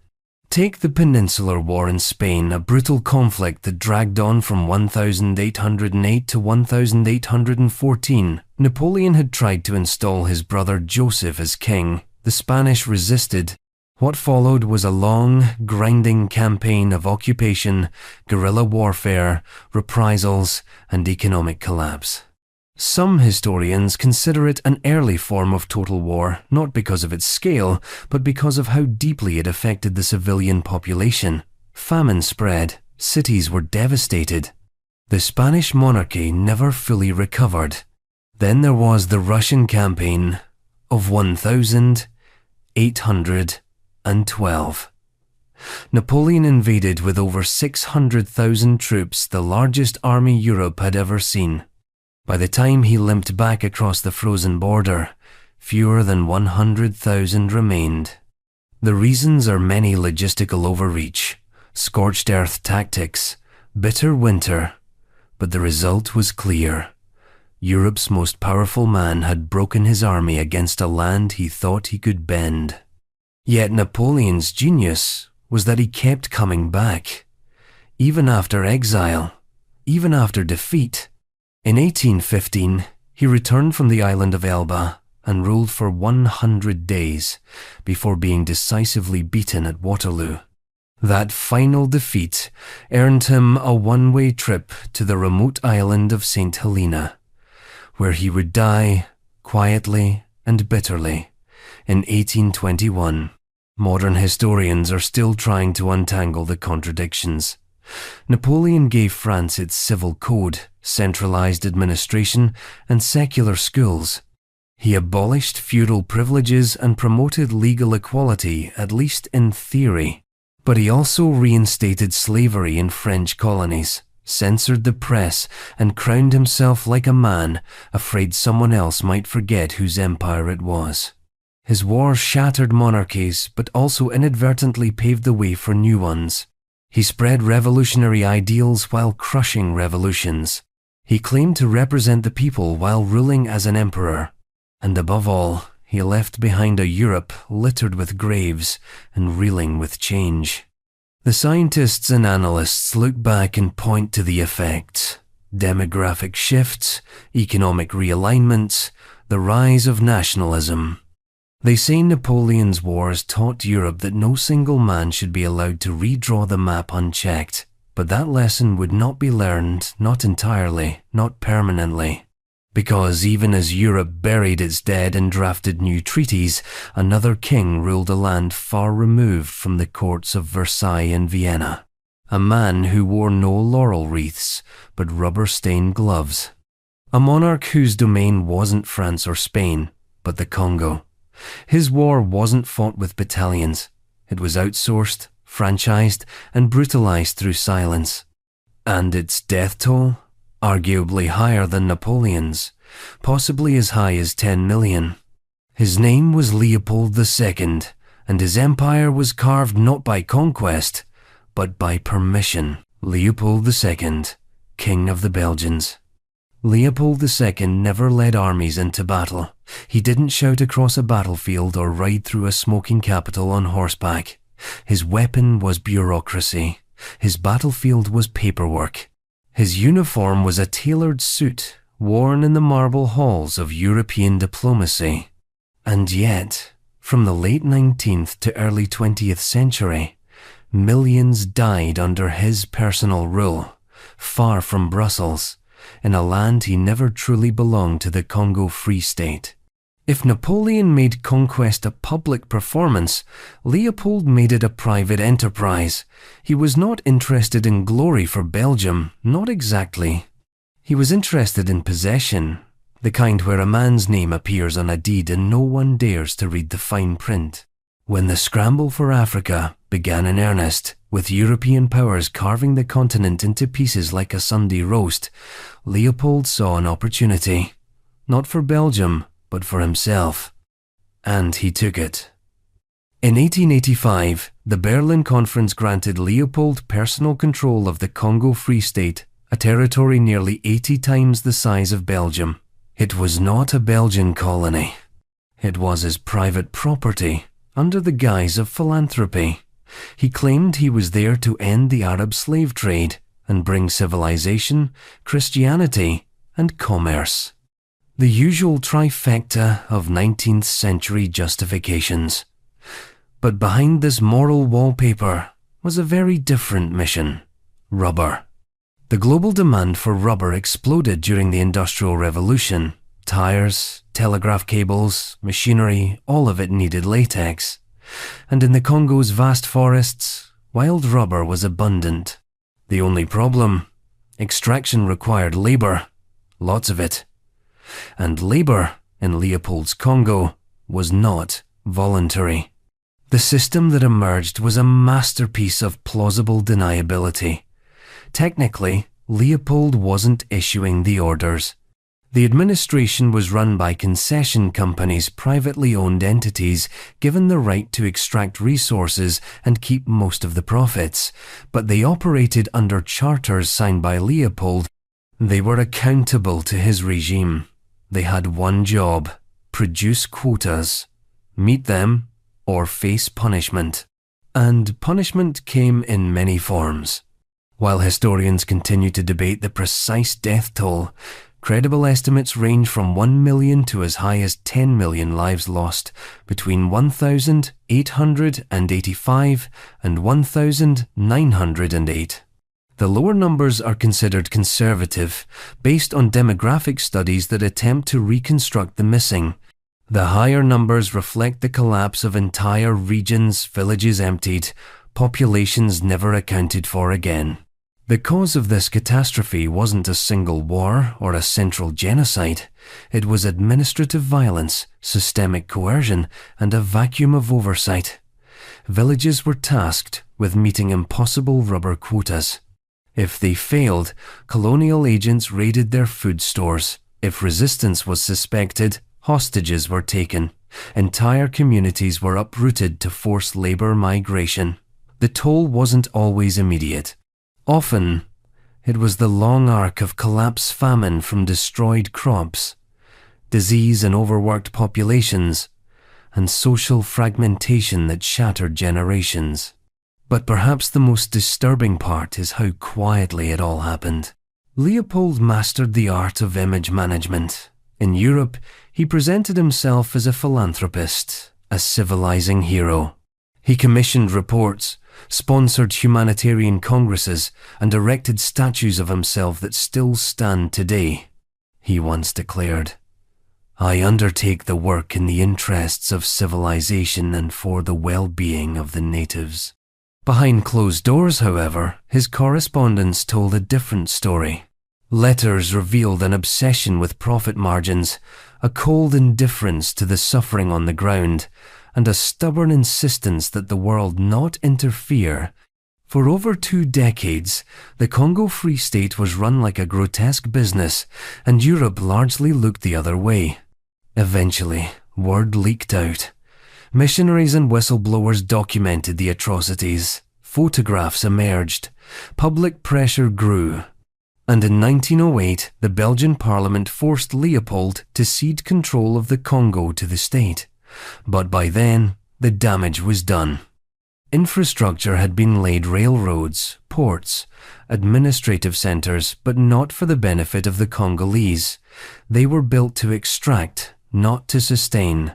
Take the Peninsular War in Spain, a brutal conflict that dragged on from 1808 to 1814. Napoleon had tried to install his brother Joseph as king. The Spanish resisted. What followed was a long, grinding campaign of occupation, guerrilla warfare, reprisals, and economic collapse. Some historians consider it an early form of total war, not because of its scale, but because of how deeply it affected the civilian population. Famine spread, cities were devastated. The Spanish monarchy never fully recovered. Then there was the Russian campaign of 1812. Napoleon invaded with over 600,000 troops, the largest army Europe had ever seen. By the time he limped back across the frozen border, fewer than 100,000 remained. The reasons are many: logistical overreach, scorched earth tactics, bitter winter, but the result was clear. Europe's most powerful man had broken his army against a land he thought he could bend. Yet Napoleon's genius was that he kept coming back, even after exile, even after defeat. In 1815, he returned from the island of Elba and ruled for 100 days before being decisively beaten at Waterloo. That final defeat earned him a one-way trip to the remote island of St. Helena, where he would die quietly and bitterly in 1821. Modern historians are still trying to untangle the contradictions. Napoleon gave France its civil code, centralized administration, and secular schools. He abolished feudal privileges and promoted legal equality, at least in theory. But he also reinstated slavery in French colonies, censored the press, and crowned himself like a man, afraid someone else might forget whose empire it was. His wars shattered monarchies, but also inadvertently paved the way for new ones. He spread revolutionary ideals while crushing revolutions. He claimed to represent the people while ruling as an emperor. And above all, he left behind a Europe littered with graves and reeling with change. The scientists and analysts look back and point to the effects: demographic shifts, economic realignments, the rise of nationalism. They say Napoleon's wars taught Europe that no single man should be allowed to redraw the map unchecked, but that lesson would not be learned, not entirely, not permanently. Because even as Europe buried its dead and drafted new treaties, another king ruled a land far removed from the courts of Versailles and Vienna. A man who wore no laurel wreaths, but rubber-stained gloves. A monarch whose domain wasn't France or Spain, but the Congo. His war wasn't fought with battalions. It was outsourced, franchised, and brutalized through silence. And its death toll? Arguably higher than Napoleon's, possibly as high as 10 million. His name was Leopold II, and his empire was carved not by conquest, but by permission. Leopold II, King of the Belgians. Leopold II never led armies into battle. He didn't shout across a battlefield or ride through a smoking capital on horseback. His weapon was bureaucracy. His battlefield was paperwork. His uniform was a tailored suit worn in the marble halls of European diplomacy. And yet, from the late 19th to early 20th century, millions died under his personal rule, far from Brussels, in a land he never truly belonged to, the Congo Free State. If Napoleon made conquest a public performance, Leopold made it a private enterprise. He was not interested in glory for Belgium, not exactly. He was interested in possession, the kind where a man's name appears on a deed and no one dares to read the fine print. When the scramble for Africa began in earnest, with European powers carving the continent into pieces like a Sunday roast, Leopold saw an opportunity, not for Belgium, but for himself. And he took it. In 1885, the Berlin Conference granted Leopold personal control of the Congo Free State, a territory nearly 80 times the size of Belgium. It was not a Belgian colony. It was his private property, under the guise of philanthropy. He claimed he was there to end the Arab slave trade and bring civilization, Christianity, and commerce. The usual trifecta of 19th century justifications. But behind this moral wallpaper was a very different mission: rubber. The global demand for rubber exploded during the Industrial Revolution. Tires, telegraph cables, machinery, all of it needed latex. And in the Congo's vast forests, wild rubber was abundant. The only problem: extraction required labor, lots of it. And labor in Leopold's Congo was not voluntary. The system that emerged was a masterpiece of plausible deniability. Technically, Leopold wasn't issuing the orders. The administration was run by concession companies, privately owned entities given the right to extract resources and keep most of the profits, but they operated under charters signed by Leopold. They were accountable to his regime. They had one job: produce quotas, meet them, or face punishment. And punishment came in many forms. While historians continue to debate the precise death toll, Credible estimates range from 1 million to as high as 10 million lives lost between 1,885 and 1,908. The lower numbers are considered conservative, based on demographic studies that attempt to reconstruct the missing. The higher numbers reflect the collapse of entire regions, villages emptied, populations never accounted for again. The cause of this catastrophe wasn't a single war or a central genocide. It was administrative violence, systemic coercion, and a vacuum of oversight. Villages were tasked with meeting impossible rubber quotas. If they failed, colonial agents raided their food stores. If resistance was suspected, hostages were taken. Entire communities were uprooted to force labor migration. The toll wasn't always immediate. Often, it was the long arc of collapse, famine from destroyed crops, disease and overworked populations, and social fragmentation that shattered generations. But perhaps the most disturbing part is how quietly it all happened. Leopold mastered the art of image management. In Europe, he presented himself as a philanthropist, a civilizing hero. He commissioned reports, sponsored humanitarian congresses, and erected statues of himself that still stand today. He once declared, "I undertake the work in the interests of civilization and for the well-being of the natives." Behind closed doors, however, his correspondence told a different story. Letters revealed an obsession with profit margins, a cold indifference to the suffering on the ground, and a stubborn insistence that the world not interfere. For over 2 decades, the Congo Free State was run like a grotesque business, and Europe largely looked the other way. Eventually, word leaked out. Missionaries and whistleblowers documented the atrocities. Photographs emerged. Public pressure grew. And in 1908, the Belgian Parliament forced Leopold to cede control of the Congo to the state. But by then, the damage was done. Infrastructure had been laid: railroads, ports, administrative centers, but not for the benefit of the Congolese. They were built to extract, not to sustain.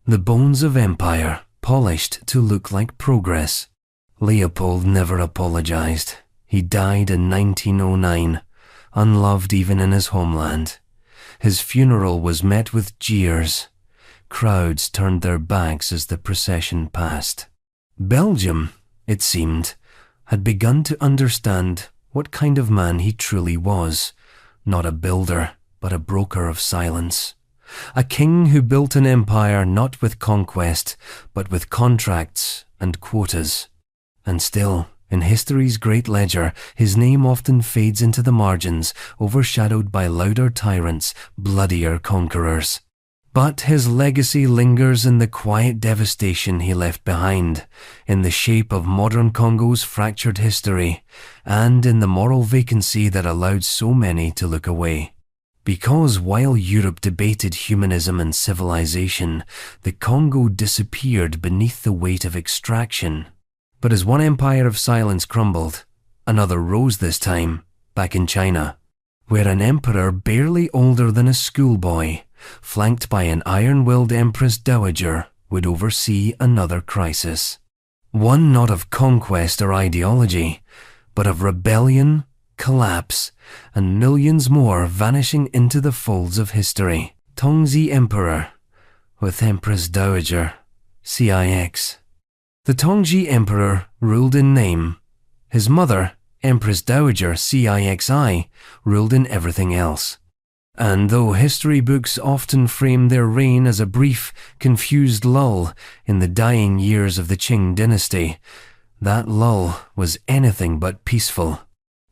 The bones of empire, polished to look like progress. Leopold never apologized. He died in 1909, unloved even in his homeland. His funeral was met with jeers. Crowds turned their backs as the procession passed. Belgium, it seemed, had begun to understand what kind of man he truly was. Not a builder, but a broker of silence. A king who built an empire not with conquest, but with contracts and quotas. And still, in history's great ledger, his name often fades into the margins, overshadowed by louder tyrants, bloodier conquerors. But his legacy lingers in the quiet devastation he left behind, in the shape of modern Congo's fractured history, and in the moral vacancy that allowed so many to look away. Because while Europe debated humanism and civilization, the Congo disappeared beneath the weight of extraction. But as one empire of silence crumbled, another rose this time, back in China, where an emperor barely older than a schoolboy, flanked by an iron-willed Empress Dowager, would oversee another crisis. One not of conquest or ideology, but of rebellion, collapse, and millions more vanishing into the folds of history. Tongzi Emperor, with Empress Dowager, CIX. The Tongji Emperor ruled in name. His mother, Empress Dowager CIXI, ruled in everything else. And though history books often frame their reign as a brief, confused lull in the dying years of the Qing dynasty, that lull was anything but peaceful.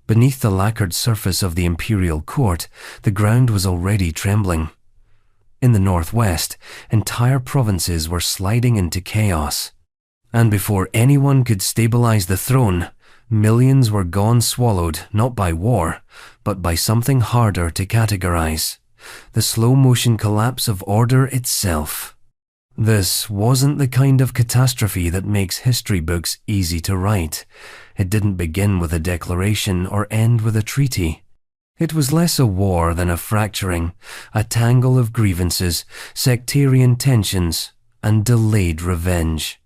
Beneath the lacquered surface of the imperial court, the ground was already trembling. In the northwest, entire provinces were sliding into chaos. And before anyone could stabilize the throne, millions were gone swallowed not by war, but by something harder to categorize: the slow-motion collapse of order itself. This wasn't the kind of catastrophe that makes history books easy to write. It didn't begin with a declaration or end with a treaty. It was less a war than a fracturing, a tangle of grievances, sectarian tensions, and delayed revenge.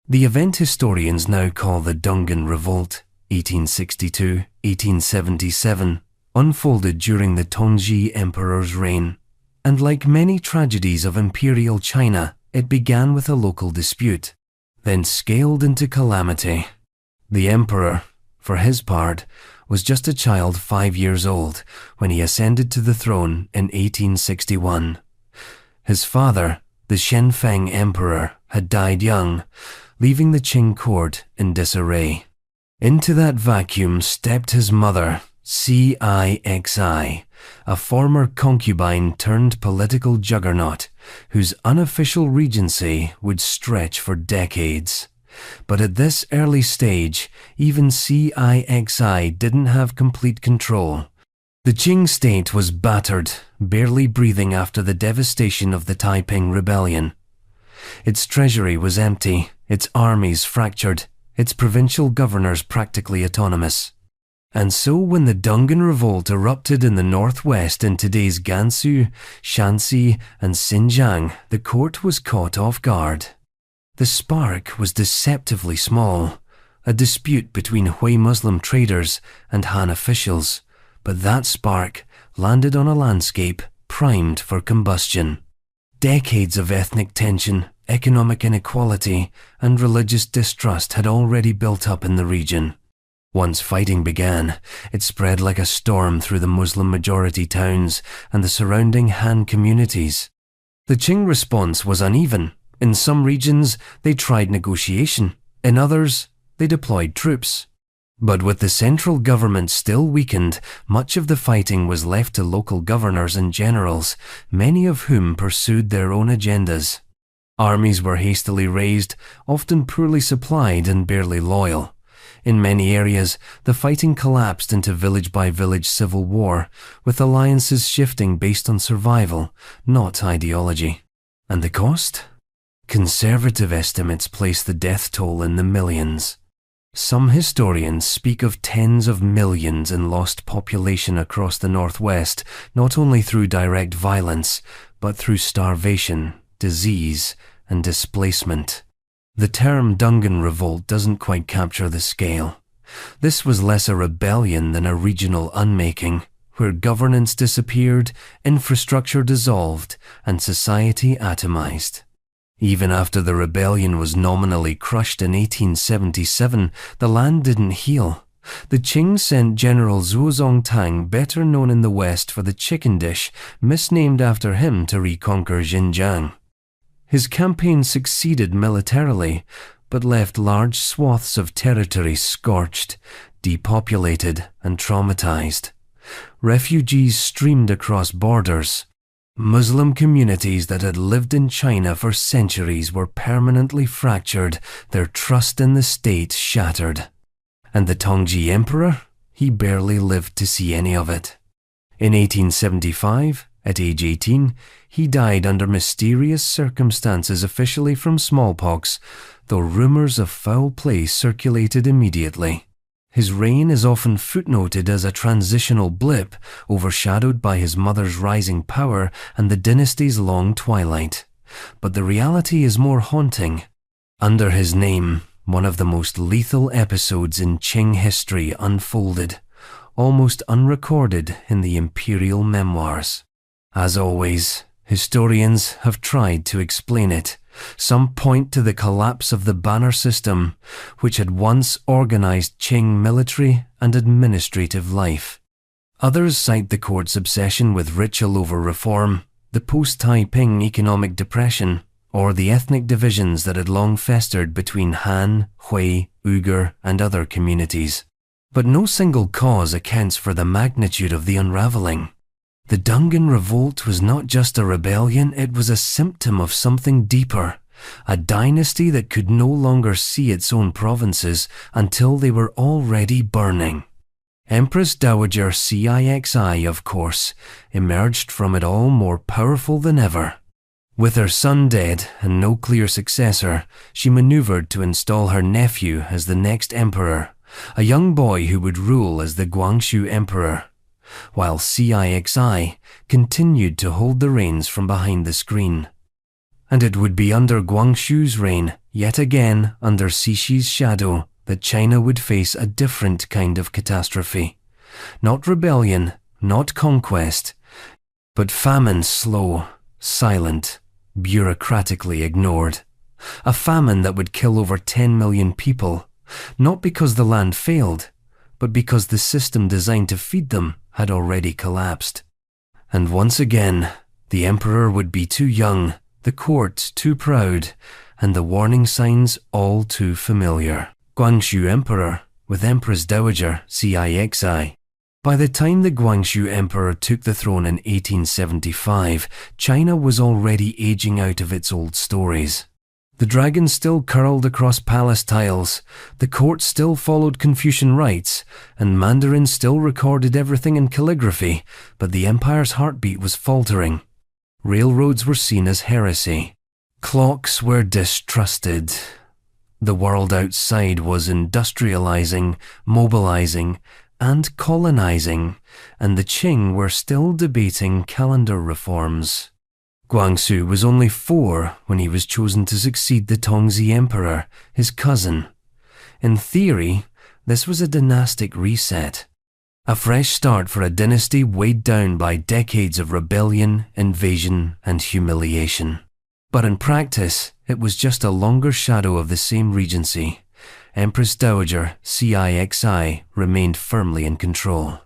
The event historians now call the Dungan Revolt, 1862-1877, unfolded during the Tongji Emperor's reign, and like many tragedies of imperial China, it began with a local dispute, then scaled into calamity. The emperor, for his part, was just a child 5 years old when he ascended to the throne in 1861. His father, the Shenfeng Emperor, had died young, leaving the Qing court in disarray. Into that vacuum stepped his mother, Cixi, a former concubine turned political juggernaut, whose unofficial regency would stretch for decades. But at this early stage, even Cixi didn't have complete control. The Qing state was battered, barely breathing after the devastation of the Taiping Rebellion. Its treasury was empty, its armies fractured, its provincial governors practically autonomous. And so when the Dungan Revolt erupted in the northwest in today's Gansu, Shanxi, and Xinjiang, the court was caught off guard. The spark was deceptively small, a dispute between Hui Muslim traders and Han officials, but that spark landed on a landscape primed for combustion. Decades of ethnic tension, economic inequality, and religious distrust had already built up in the region. Once fighting began, it spread like a storm through the Muslim-majority towns and the surrounding Han communities. The Qing response was uneven. In some regions, they tried negotiation. In others, they deployed troops. But with the central government still weakened, much of the fighting was left to local governors and generals, many of whom pursued their own agendas. Armies were hastily raised, often poorly supplied and barely loyal. In many areas, the fighting collapsed into village-by-village civil war, with alliances shifting based on survival, not ideology. And the cost? Conservative estimates place the death toll in the millions. Some historians speak of tens of millions in lost population across the Northwest, not only through direct violence, but through starvation, disease, and displacement. The term Dungan Revolt doesn't quite capture the scale. This was less a rebellion than a regional unmaking, where governance disappeared, infrastructure dissolved, and society atomized. Even after the rebellion was nominally crushed in 1877, the land didn't heal. The Qing sent General Zhuozong Tang, better known in the West for the chicken dish, misnamed after him, to reconquer Xinjiang. His campaign succeeded militarily, but left large swaths of territory scorched, depopulated, and traumatized. Refugees streamed across borders. Muslim communities that had lived in China for centuries were permanently fractured, their trust in the state shattered. And the Tongji Emperor? He barely lived to see any of it. In 1875, at age 18, he died under mysterious circumstances, officially from smallpox, though rumors of foul play circulated immediately. His reign is often footnoted as a transitional blip, overshadowed by his mother's rising power and the dynasty's long twilight. But the reality is more haunting. Under his name, one of the most lethal episodes in Qing history unfolded, almost unrecorded in the imperial memoirs. As always, historians have tried to explain it. Some point to the collapse of the banner system, which had once organized Qing military and administrative life. Others cite the court's obsession with ritual over reform, the post-Taiping economic depression, or the ethnic divisions that had long festered between Han, Hui, Uyghur, and other communities. But no single cause accounts for the magnitude of the unraveling. The Dungan Revolt was not just a rebellion, it was a symptom of something deeper, a dynasty that could no longer see its own provinces until they were already burning. Empress Dowager Cixi, of course, emerged from it all more powerful than ever. With her son dead and no clear successor, she maneuvered to install her nephew as the next emperor, a young boy who would rule as the Guangxu Emperor. while CIXI continued to hold the reins from behind the screen. And it would be under Guangxu's reign, yet again under Cixi's shadow, that China would face a different kind of catastrophe. Not rebellion, not conquest, but famine, slow, silent, bureaucratically ignored. A famine that would kill over 10 million people, not because the land failed, but because the system designed to feed them had already collapsed. And once again, the emperor would be too young, the court too proud, and the warning signs all too familiar. Guangxu Emperor with Empress Dowager CIXI. By the time the Guangxu Emperor took the throne in 1875, China was already aging out of its old stories. The dragon still curled across palace tiles, the court still followed Confucian rites, and Mandarin still recorded everything in calligraphy, but the empire's heartbeat was faltering. Railroads were seen as heresy. Clocks were distrusted. The world outside was industrializing, mobilizing, and colonizing, and the Qing were still debating calendar reforms. Guangxu was only 4 when he was chosen to succeed the Tongzi Emperor, his cousin. In theory, this was a dynastic reset. A fresh start for a dynasty weighed down by decades of rebellion, invasion, and humiliation. But in practice, it was just a longer shadow of the same regency. Empress Dowager CIXI remained firmly in control.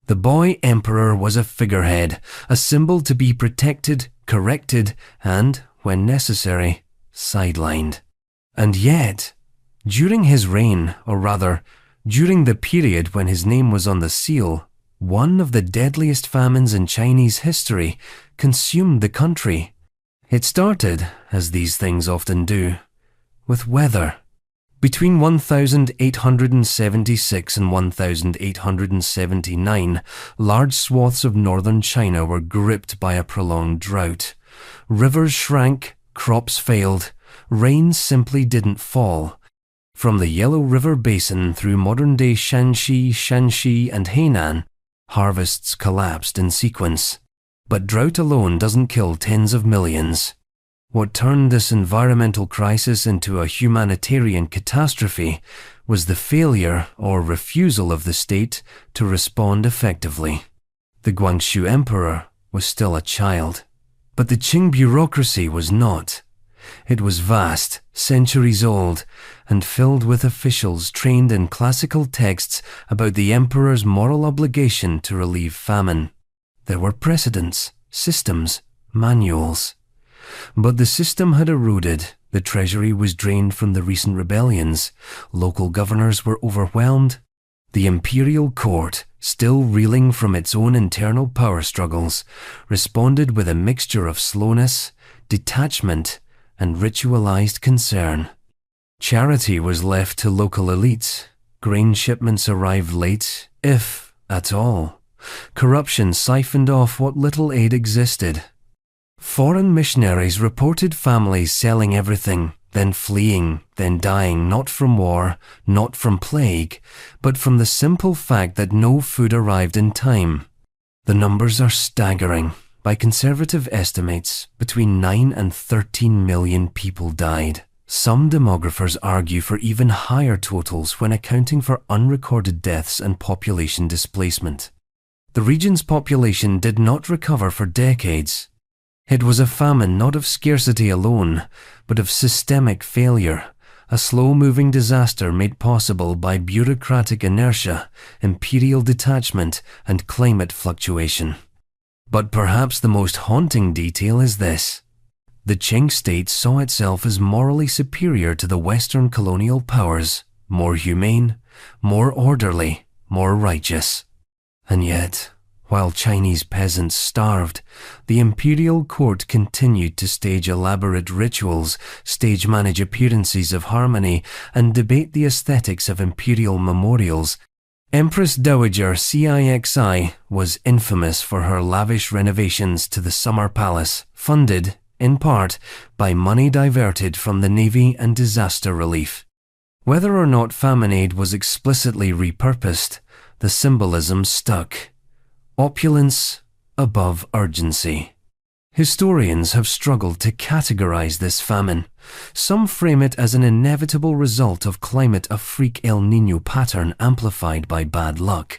The boy emperor was a figurehead, a symbol to be protected, corrected, and, when necessary, sidelined. And yet, during his reign, or rather, during the period when his name was on the seal, one of the deadliest famines in Chinese history consumed the country. It started, as these things often do, with weather. Between 1876 and 1879, large swaths of northern China were gripped by a prolonged drought. Rivers shrank, crops failed, rain simply didn't fall. From the Yellow River Basin through modern-day Shanxi, and Hainan, harvests collapsed in sequence. But drought alone doesn't kill tens of millions. What turned this environmental crisis into a humanitarian catastrophe was the failure or refusal of the state to respond effectively. The Guangxu Emperor was still a child, but the Qing bureaucracy was not. It was vast, centuries old, and filled with officials trained in classical texts about the emperor's moral obligation to relieve famine. There were precedents, systems, manuals. But the system had eroded, the treasury was drained from the recent rebellions, local governors were overwhelmed. The imperial court, still reeling from its own internal power struggles, responded with a mixture of slowness, detachment, and ritualized concern. Charity was left to local elites. Grain shipments arrived late, if at all. Corruption siphoned off what little aid existed. Foreign missionaries reported families selling everything, then fleeing, then dying not from war, not from plague, but from the simple fact that no food arrived in time. The numbers are staggering. By conservative estimates, between 9 and 13 million people died. Some demographers argue for even higher totals when accounting for unrecorded deaths and population displacement. The region's population did not recover for decades. It was a famine not of scarcity alone, but of systemic failure, a slow-moving disaster made possible by bureaucratic inertia, imperial detachment, and climate fluctuation. But perhaps the most haunting detail is this. The Qing state saw itself as morally superior to the Western colonial powers, more humane, more orderly, more righteous. And yet, while Chinese peasants starved, the imperial court continued to stage elaborate rituals, stage-manage appearances of harmony, and debate the aesthetics of imperial memorials. Empress Dowager CIXI was infamous for her lavish renovations to the summer palace, funded, in part, by money diverted from the navy and disaster relief. Whether or not famine aid was explicitly repurposed, the symbolism stuck. Opulence above urgency. Historians have struggled to categorize this famine. Some frame it as an inevitable result of climate, a freak El Niño pattern amplified by bad luck.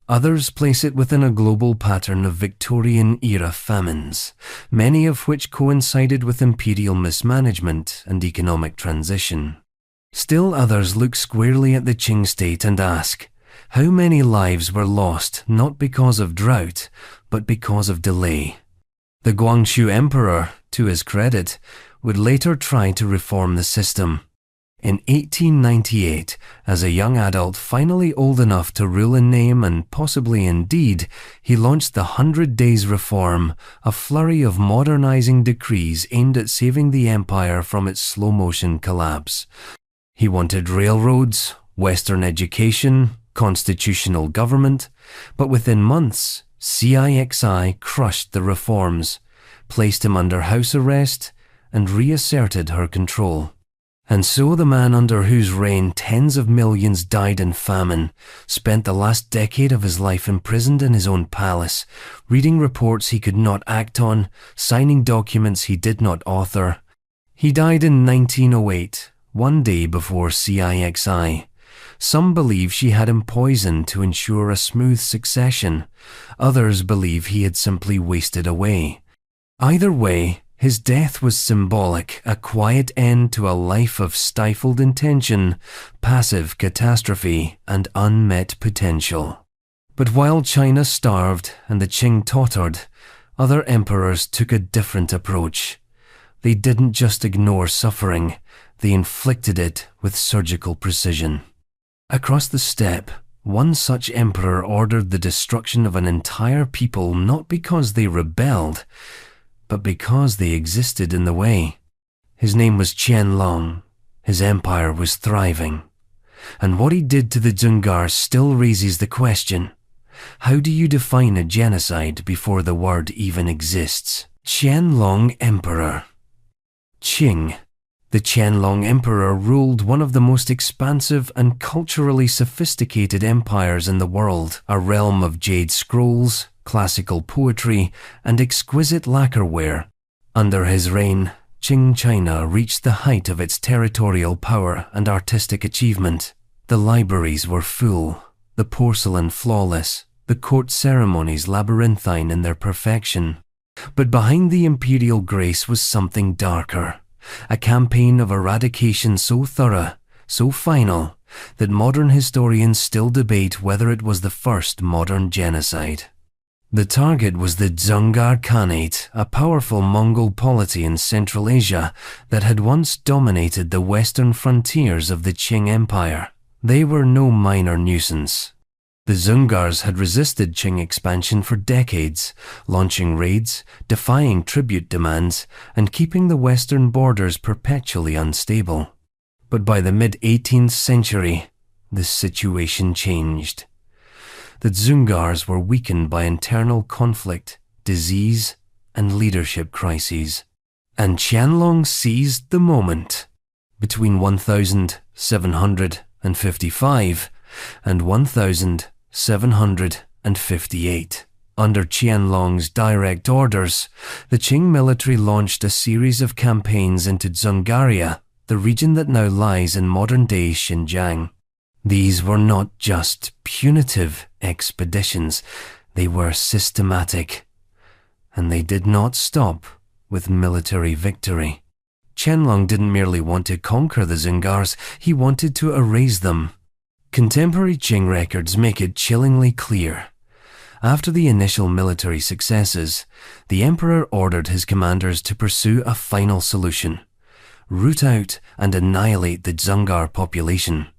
Others place it within a global pattern of Victorian-era famines, many of which coincided with imperial mismanagement and economic transition. Still others look squarely at the Qing state and ask, how many lives were lost not because of drought, but because of delay? The Guangxu emperor, to his credit, would later try to reform the system. In 1898, as a young adult finally old enough to rule in name and possibly in deed, he launched the 100 Days Reform, a flurry of modernizing decrees aimed at saving the empire from its slow-motion collapse. He wanted railroads, Western education, constitutional government, but within months, CIXI crushed the reforms, placed him under house arrest, and reasserted her control. And so the man under whose reign tens of millions died in famine spent the last decade of his life imprisoned in his own palace, reading reports he could not act on, signing documents he did not author. He died in 1908, one day before CIXI. Some believe she had him poisoned to ensure a smooth succession. Others believe he had simply wasted away. Either way, his death was symbolic, a quiet end to a life of stifled intention, passive catastrophe, and unmet potential. But while China starved and the Qing tottered, other emperors took a different approach. They didn't just ignore suffering, they inflicted it with surgical precision. Across the steppe, one such emperor ordered the destruction of an entire people not because they rebelled, but because they existed in the way. His name was Qianlong. His empire was thriving. And what he did to the Dzungars still raises the question, how do you define a genocide before the word even exists? Qianlong Emperor. Qing. The Qianlong Emperor ruled one of the most expansive and culturally sophisticated empires in the world, a realm of jade scrolls, classical poetry, and exquisite lacquerware. Under his reign, Qing China reached the height of its territorial power and artistic achievement. The libraries were full, the porcelain flawless, the court ceremonies labyrinthine in their perfection. But behind the imperial grace was something darker. A campaign of eradication so thorough, so final, that modern historians still debate whether it was the first modern genocide. The target was the Dzungar Khanate, a powerful Mongol polity in Central Asia that had once dominated the western frontiers of the Qing Empire. They were no minor nuisance. The Dzungars had resisted Qing expansion for decades, launching raids, defying tribute demands, and keeping the western borders perpetually unstable. But by the mid-18th century, the situation changed. The Dzungars were weakened by internal conflict, disease, and leadership crises. And Qianlong seized the moment. Between 1755 and 1758. Under Qianlong's direct orders, the Qing military launched a series of campaigns into Dzungaria, the region that now lies in modern-day Xinjiang. These were not just punitive expeditions, they were systematic. And they did not stop with military victory. Qianlong didn't merely want to conquer the Dzungars, he wanted to erase them. Contemporary Qing records make it chillingly clear. After the initial military successes, the emperor ordered his commanders to pursue a final solution: root out and annihilate the Dzungar population.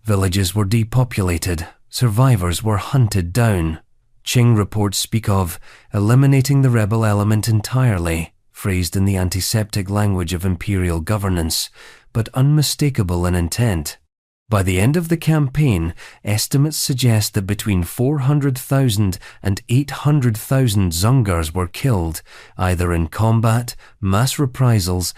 Villages were depopulated, survivors were hunted down. Qing reports speak of eliminating the rebel element entirely, phrased in the antiseptic language of imperial governance, but unmistakable in intent. By the end of the campaign, estimates suggest that between 400,000 and 800,000 Dzungars were killed, either in combat, mass reprisals,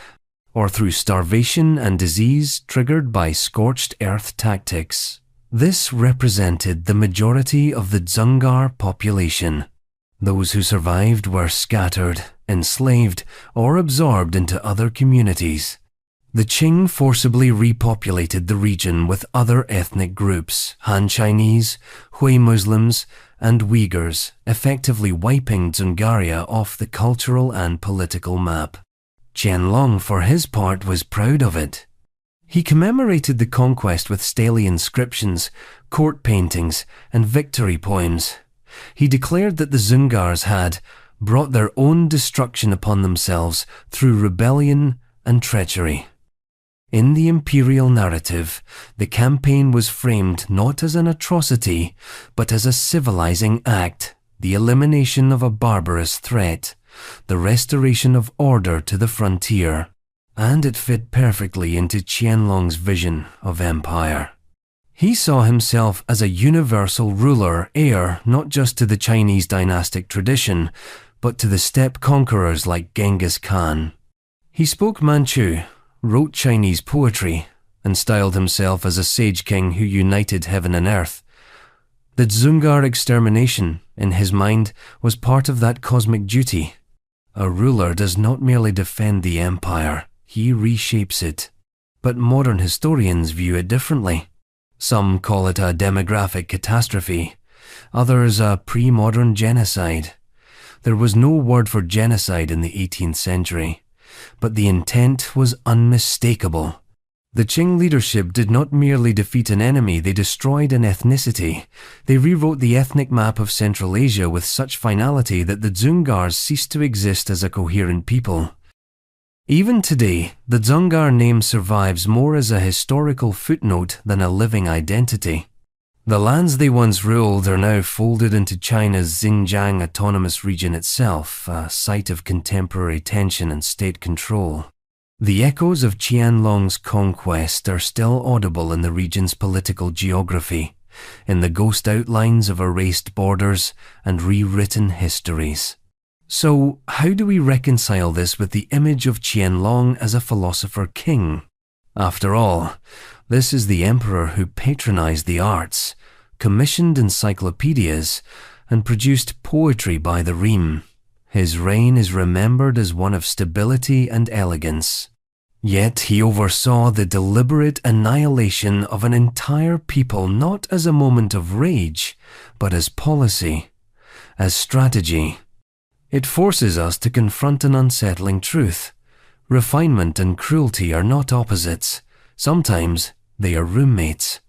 or through starvation and disease triggered by scorched earth tactics. This represented the majority of the Dzungar population. Those who survived were scattered, enslaved, or absorbed into other communities. The Qing forcibly repopulated the region with other ethnic groups, Han Chinese, Hui Muslims, and Uyghurs, effectively wiping Dzungaria off the cultural and political map. Qianlong, for his part, was proud of it. He commemorated the conquest with stele inscriptions, court paintings, and victory poems. He declared that the Dzungars had brought their own destruction upon themselves through rebellion and treachery. In the imperial narrative, the campaign was framed not as an atrocity, but as a civilizing act, the elimination of a barbarous threat, the restoration of order to the frontier, and it fit perfectly into Qianlong's vision of empire. He saw himself as a universal ruler, heir not just to the Chinese dynastic tradition, but to the steppe conquerors like Genghis Khan. He spoke Manchu, wrote Chinese poetry, and styled himself as a sage king who united heaven and earth. The Dzungar extermination, in his mind, was part of that cosmic duty. A ruler does not merely defend the empire, he reshapes it. But modern historians view it differently. Some call it a demographic catastrophe, others a pre-modern genocide. There was no word for genocide in the 18th century, but the intent was unmistakable. The Qing leadership did not merely defeat an enemy, they destroyed an ethnicity. They rewrote the ethnic map of Central Asia with such finality that the Dzungars ceased to exist as a coherent people. Even today, the Dzungar name survives more as a historical footnote than a living identity. The lands they once ruled are now folded into China's Xinjiang Autonomous Region itself, a site of contemporary tension and state control. The echoes of Qianlong's conquest are still audible in the region's political geography, in the ghost outlines of erased borders and rewritten histories. So, how do we reconcile this with the image of Qianlong as a philosopher king? After all, this is the emperor who patronized the arts, commissioned encyclopedias, and produced poetry by the ream. His reign is remembered as one of stability and elegance. Yet he oversaw the deliberate annihilation of an entire people not as a moment of rage, but as policy, as strategy. It forces us to confront an unsettling truth. Refinement and cruelty are not opposites. Sometimes they are roommates.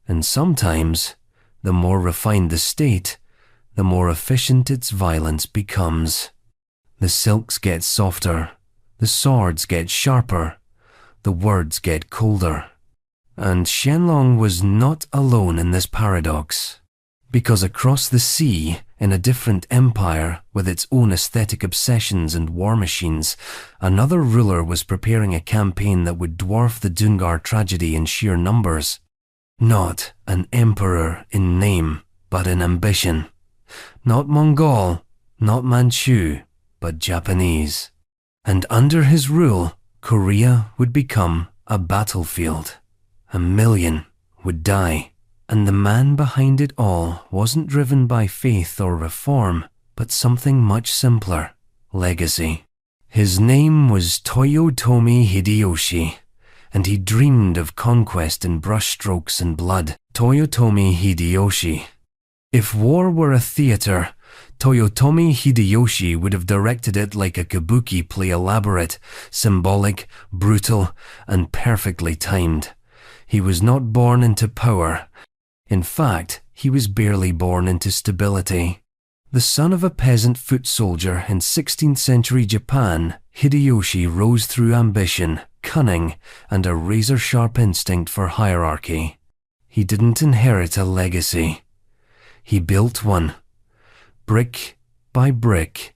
And sometimes, the more refined the state, the more efficient its violence becomes. The silks get softer, the swords get sharper, the words get colder. And Qianlong was not alone in this paradox. Because across the sea, in a different empire with its own aesthetic obsessions and war machines, another ruler was preparing a campaign that would dwarf the Dzungar tragedy in sheer numbers. Not an emperor in name, but in ambition. Not Mongol, not Manchu, but Japanese. And under his rule, Korea would become a battlefield. 1 million would die. And the man behind it all wasn't driven by faith or reform, but something much simpler: legacy. His name was Toyotomi Hideyoshi, and he dreamed of conquest in brushstrokes and blood. Toyotomi Hideyoshi. If war were a theater, Toyotomi Hideyoshi would have directed it like a kabuki play, elaborate, symbolic, brutal, and perfectly timed. He was not born into power. In fact, he was barely born into stability. The son of a peasant foot soldier in 16th century Japan, Hideyoshi rose through ambition, cunning, and a razor-sharp instinct for hierarchy. He didn't inherit a legacy. He built one, brick by brick,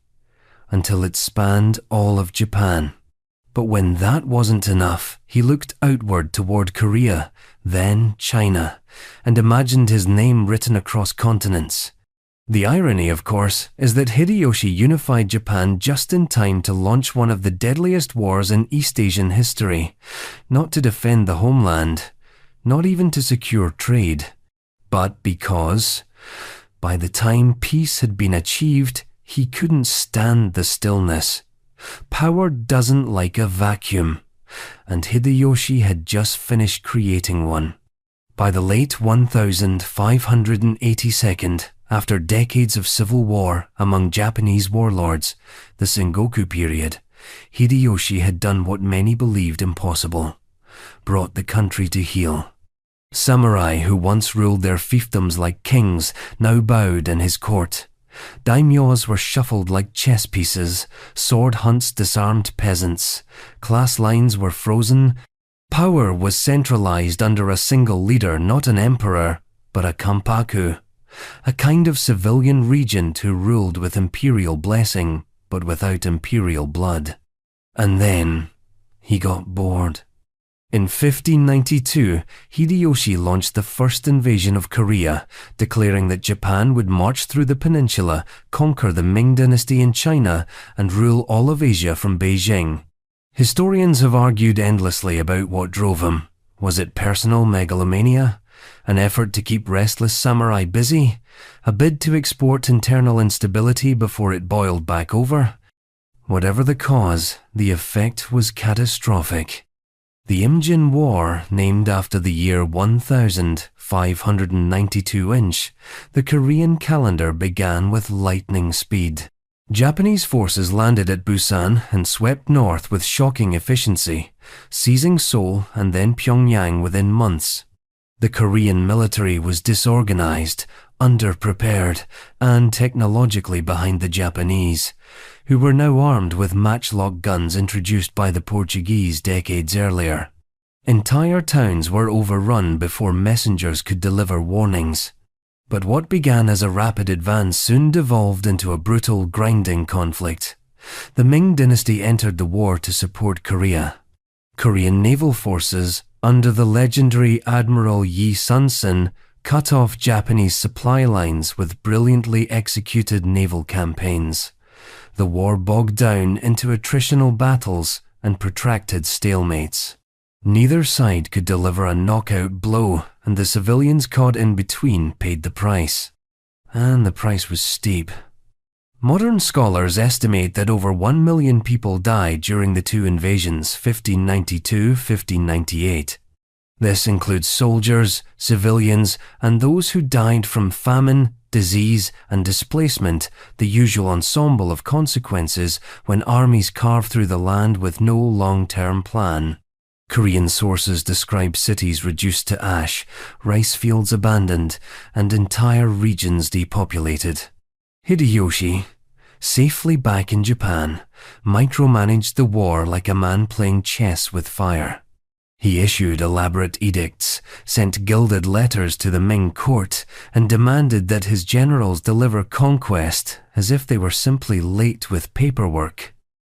until it spanned all of Japan. But when that wasn't enough, he looked outward toward Korea, then China, and imagined his name written across continents. The irony, of course, is that Hideyoshi unified Japan just in time to launch one of the deadliest wars in East Asian history, not to defend the homeland, not even to secure trade, but because, by the time peace had been achieved, he couldn't stand the stillness. Power doesn't like a vacuum, and Hideyoshi had just finished creating one. By the late 1582, after decades of civil war among Japanese warlords, the Sengoku period, Hideyoshi had done what many believed impossible: brought the country to heel. Samurai who once ruled their fiefdoms like kings now bowed in his court. Daimyos were shuffled like chess pieces, sword hunts disarmed peasants, class lines were frozen. Power was centralized under a single leader, not an emperor, but a kampaku, a kind of civilian regent who ruled with imperial blessing, but without imperial blood. And then he got bored. In 1592, Hideyoshi launched the first invasion of Korea, declaring that Japan would march through the peninsula, conquer the Ming dynasty in China, and rule all of Asia from Beijing. Historians have argued endlessly about what drove him. Was it personal megalomania? An effort to keep restless samurai busy? A bid to export internal instability before it boiled back over? Whatever the cause, the effect was catastrophic. The Imjin War, named after the year 1592, the Korean calendar began with lightning speed. Japanese forces landed at Busan and swept north with shocking efficiency, seizing Seoul and then Pyongyang within months. The Korean military was disorganized, underprepared, and technologically behind the Japanese, who were now armed with matchlock guns introduced by the Portuguese decades earlier. Entire towns were overrun before messengers could deliver warnings. But what began as a rapid advance soon devolved into a brutal, grinding conflict. The Ming dynasty entered the war to support Korea. Korean naval forces, under the legendary Admiral Yi Sun-sin, cut off Japanese supply lines with brilliantly executed naval campaigns. The war bogged down into attritional battles and protracted stalemates. Neither side could deliver a knockout blow, and the civilians caught in between paid the price. And the price was steep. Modern scholars estimate that over 1 million people died during the two invasions, 1592-1598. This includes soldiers, civilians, and those who died from famine, disease, and displacement, the usual ensemble of consequences when armies carve through the land with no long-term plan. Korean sources describe cities reduced to ash, rice fields abandoned, and entire regions depopulated. Hideyoshi, safely back in Japan, micromanaged the war like a man playing chess with fire. He issued elaborate edicts, sent gilded letters to the Ming court, and demanded that his generals deliver conquest as if they were simply late with paperwork.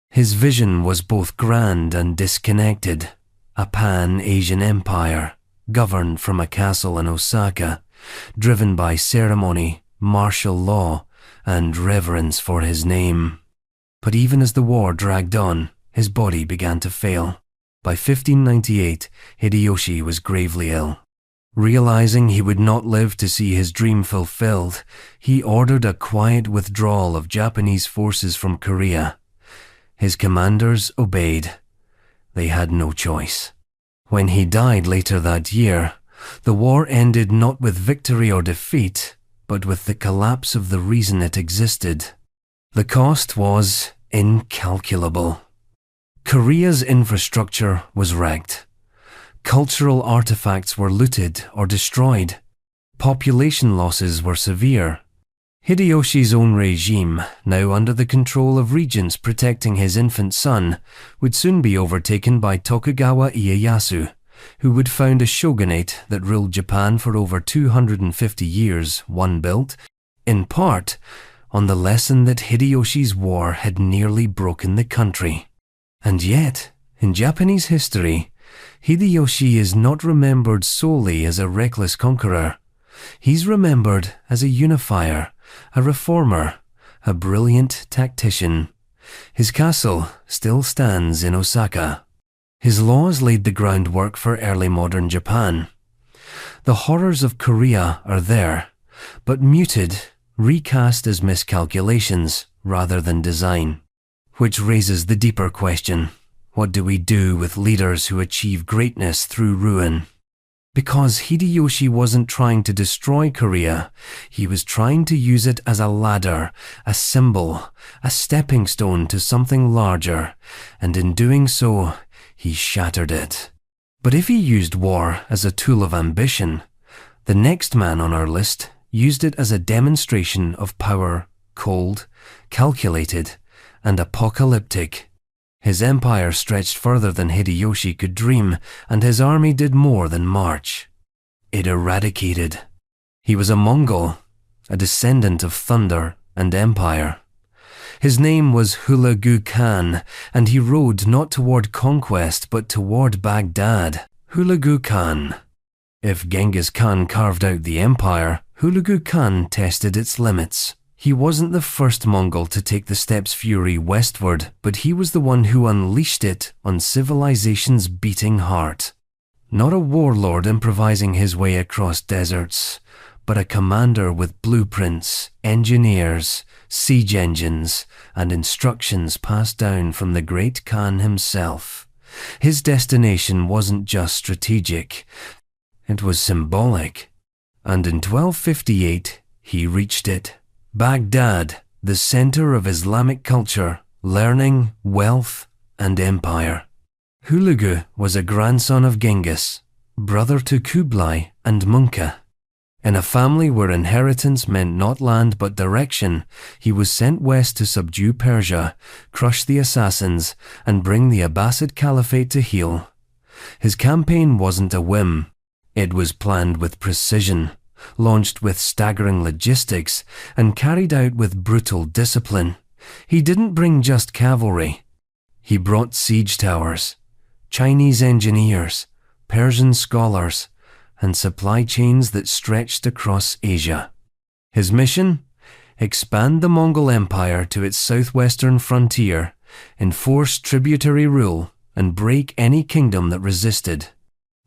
His vision was both grand and disconnected. A pan-Asian empire, governed from a castle in Osaka, driven by ceremony, martial law, and reverence for his name. But even as the war dragged on, his body began to fail. By 1598, Hideyoshi was gravely ill. Realizing he would not live to see his dream fulfilled, he ordered a quiet withdrawal of Japanese forces from Korea. His commanders obeyed. They had no choice. When he died later that year, the war ended not with victory or defeat, but with the collapse of the reason it existed. The cost was incalculable. Korea's infrastructure was wrecked. Cultural artifacts were looted or destroyed. Population losses were severe. Hideyoshi's own regime, now under the control of regents protecting his infant son, would soon be overtaken by Tokugawa Ieyasu, who would found a shogunate that ruled Japan for over 250 years, one built, in part, on the lesson that Hideyoshi's war had nearly broken the country. And yet, in Japanese history, Hideyoshi is not remembered solely as a reckless conqueror. He's remembered as a unifier, a reformer, a brilliant tactician. His castle still stands in Osaka. His laws laid the groundwork for early modern Japan. The horrors of Korea are there, but muted, recast as miscalculations rather than design. Which raises the deeper question: what do we do with leaders who achieve greatness through ruin? Because Hideyoshi wasn't trying to destroy Korea, he was trying to use it as a ladder, a symbol, a stepping stone to something larger, and in doing so, he shattered it. But if he used war as a tool of ambition, the next man on our list used it as a demonstration of power, cold, calculated, and apocalyptic. His empire stretched further than Hideyoshi could dream, and his army did more than march. It eradicated. He was a Mongol, a descendant of thunder and empire. His name was Hulagu Khan, and he rode not toward conquest but toward Baghdad. Hulagu Khan. If Genghis Khan carved out the empire, Hulagu Khan tested its limits. He wasn't the first Mongol to take the steppe's fury westward, but he was the one who unleashed it on civilization's beating heart. Not a warlord improvising his way across deserts, but a commander with blueprints, engineers, siege engines, and instructions passed down from the great Khan himself. His destination wasn't just strategic, it was symbolic. And in 1258, he reached it. Baghdad, the center of Islamic culture, learning, wealth, and empire. Hulagu was a grandson of Genghis, brother to Kublai and Munka. In a family where inheritance meant not land but direction, he was sent west to subdue Persia, crush the assassins, and bring the Abbasid Caliphate to heel. His campaign wasn't a whim. It was planned with precision, launched with staggering logistics, and carried out with brutal discipline. He didn't bring just cavalry. He brought siege towers, Chinese engineers, Persian scholars, and supply chains that stretched across Asia. His mission? Expand the Mongol Empire to its southwestern frontier, enforce tributary rule, and break any kingdom that resisted.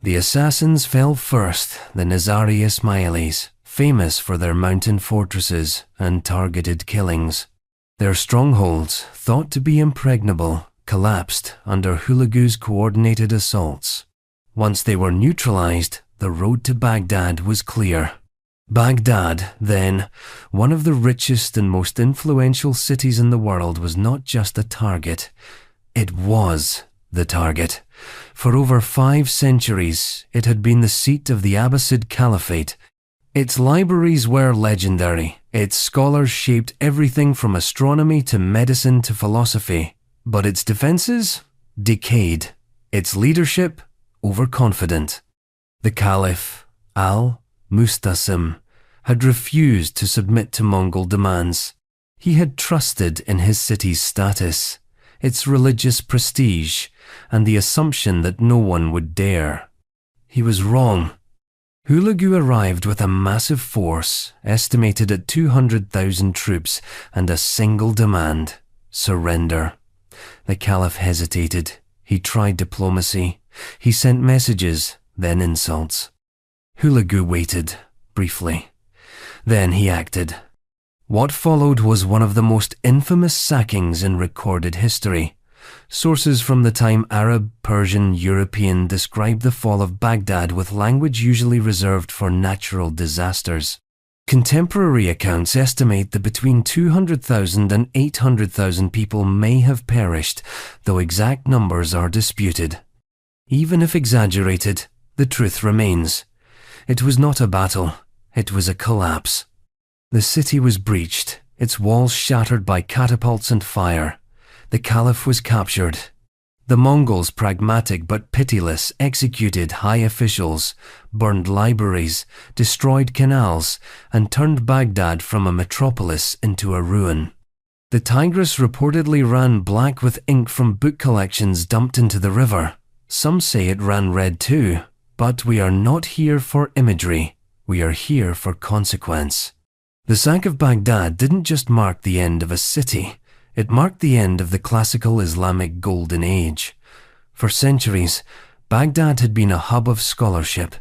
The assassins fell first, the Nizari Ismailis, famous for their mountain fortresses and targeted killings. Their strongholds, thought to be impregnable, collapsed under Hulagu's coordinated assaults. Once they were neutralized, the road to Baghdad was clear. Baghdad, then, one of the richest and most influential cities in the world, was not just a target, it was the target. For over 5 centuries, it had been the seat of the Abbasid Caliphate. Its libraries were legendary. Its scholars shaped everything from astronomy to medicine to philosophy. But its defenses? Decayed. Its leadership? Overconfident. The Caliph, Al-Mustasim, had refused to submit to Mongol demands. He had trusted in his city's status, its religious prestige, and the assumption that no one would dare. He was wrong. Hulagu arrived with a massive force, estimated at 200,000 troops, and a single demand: surrender. The Caliph hesitated. He tried diplomacy. He sent messages, then insults. Hulagu waited, briefly. Then he acted. What followed was one of the most infamous sackings in recorded history. Sources from the time Arab, Persian, European describe the fall of Baghdad with language usually reserved for natural disasters. Contemporary accounts estimate that between 200,000 and 800,000 people may have perished, though exact numbers are disputed. Even if exaggerated, the truth remains. It was not a battle, it was a collapse. The city was breached, its walls shattered by catapults and fire. The Caliph was captured. The Mongols, pragmatic but pitiless, executed high officials, burned libraries, destroyed canals, and turned Baghdad from a metropolis into a ruin. The Tigris reportedly ran black with ink from book collections dumped into the river. Some say it ran red too, but we are not here for imagery, we are here for consequence. The sack of Baghdad didn't just mark the end of a city, it marked the end of the classical Islamic Golden Age. For centuries, Baghdad had been a hub of scholarship,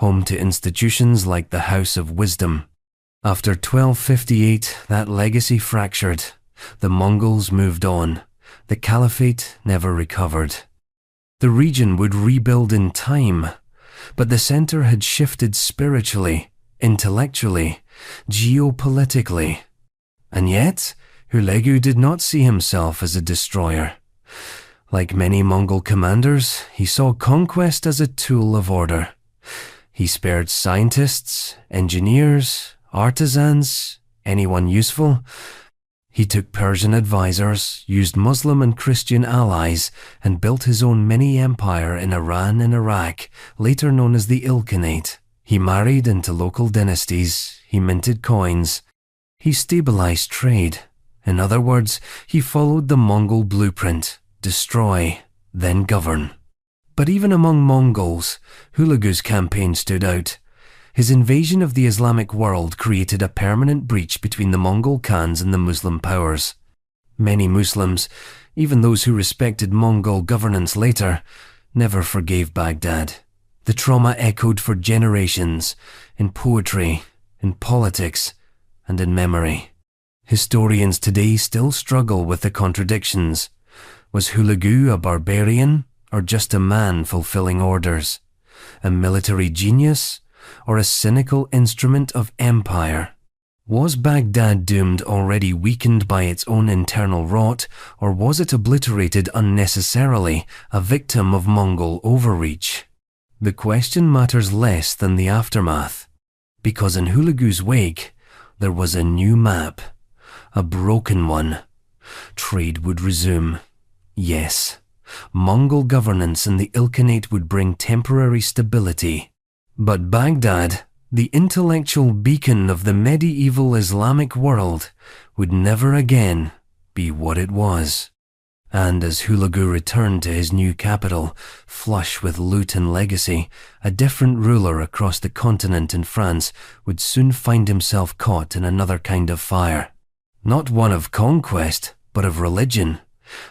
home to institutions like the House of Wisdom. After 1258, that legacy fractured. The Mongols moved on. The caliphate never recovered. The region would rebuild in time, but the center had shifted spiritually, intellectually, geopolitically. And yet, Hulagu did not see himself as a destroyer. Like many Mongol commanders, he saw conquest as a tool of order. He spared scientists, engineers, artisans, anyone useful. He took Persian advisors, used Muslim and Christian allies, and built his own mini-empire in Iran and Iraq, later known as the Ilkhanate. He married into local dynasties, he minted coins, he stabilized trade. In other words, he followed the Mongol blueprint: destroy, then govern. But even among Mongols, Hulagu's campaign stood out. His invasion of the Islamic world created a permanent breach between the Mongol Khans and the Muslim powers. Many Muslims, even those who respected Mongol governance later, never forgave Baghdad. The trauma echoed for generations, in poetry, in politics, and in memory. Historians today still struggle with the contradictions. Was Hulagu a barbarian, or just a man fulfilling orders? A military genius, or a cynical instrument of empire? Was Baghdad doomed already weakened by its own internal rot, or was it obliterated unnecessarily, a victim of Mongol overreach? The question matters less than the aftermath, because in Hulagu's wake, there was a new map, a broken one. Trade would resume. Yes, Mongol governance in the Ilkhanate would bring temporary stability. But Baghdad, the intellectual beacon of the medieval Islamic world, would never again be what it was. And as Hulagu returned to his new capital, flush with loot and legacy, a different ruler across the continent in France would soon find himself caught in another kind of fire. Not one of conquest, but of religion.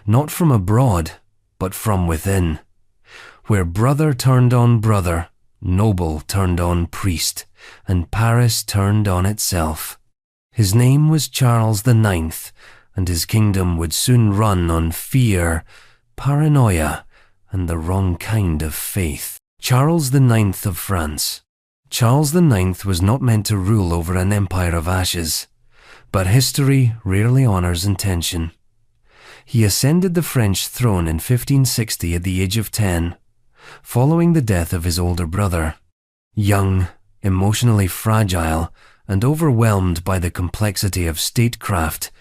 Not from abroad, but from within. Where brother turned on brother, noble turned on priest, and Paris turned on itself. His name was Charles IX, and his kingdom would soon run on fear, paranoia, and the wrong kind of faith. Charles IX of France. Charles IX was not meant to rule over an empire of ashes, but history rarely honors intention. He ascended the French throne in 1560 at the age of 10, following the death of his older brother. Young, emotionally fragile, and overwhelmed by the complexity of statecraft,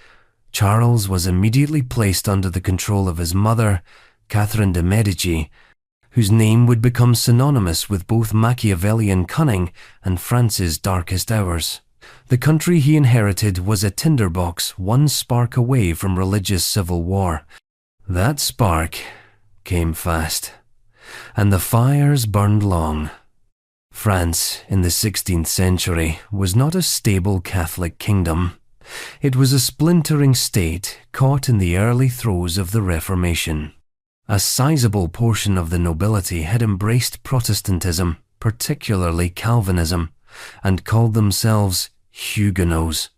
Charles was immediately placed under the control of his mother, Catherine de' Medici, whose name would become synonymous with both Machiavellian cunning and France's darkest hours. The country he inherited was a tinderbox one spark away from religious civil war. That spark came fast, and the fires burned long. France, in the 16th century, was not a stable Catholic kingdom. It was a splintering state caught in the early throes of the Reformation. A sizable portion of the nobility had embraced Protestantism, particularly Calvinism, and called themselves Huguenots.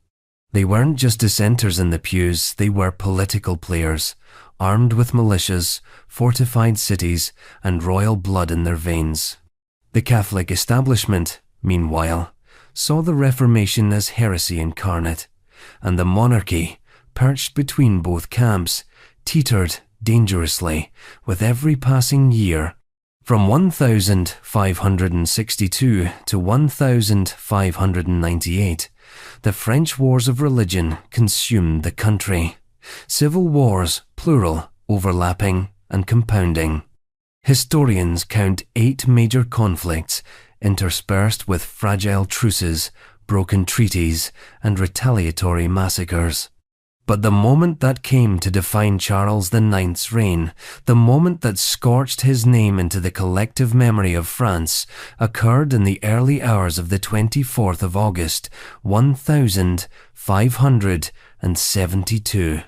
They weren't just dissenters in the pews, they were political players, armed with militias, fortified cities, and royal blood in their veins. The Catholic establishment, meanwhile, saw the Reformation as heresy incarnate, and the monarchy, perched between both camps, teetered dangerously with every passing year. From 1562 to 1598, the French wars of religion consumed the country. Civil wars, plural, overlapping and compounding. Historians count 8 major conflicts interspersed with fragile truces, broken treaties, and retaliatory massacres. But the moment that came to define Charles IX's reign, the moment that scorched his name into the collective memory of France, occurred in the early hours of the 24th of August, 1572.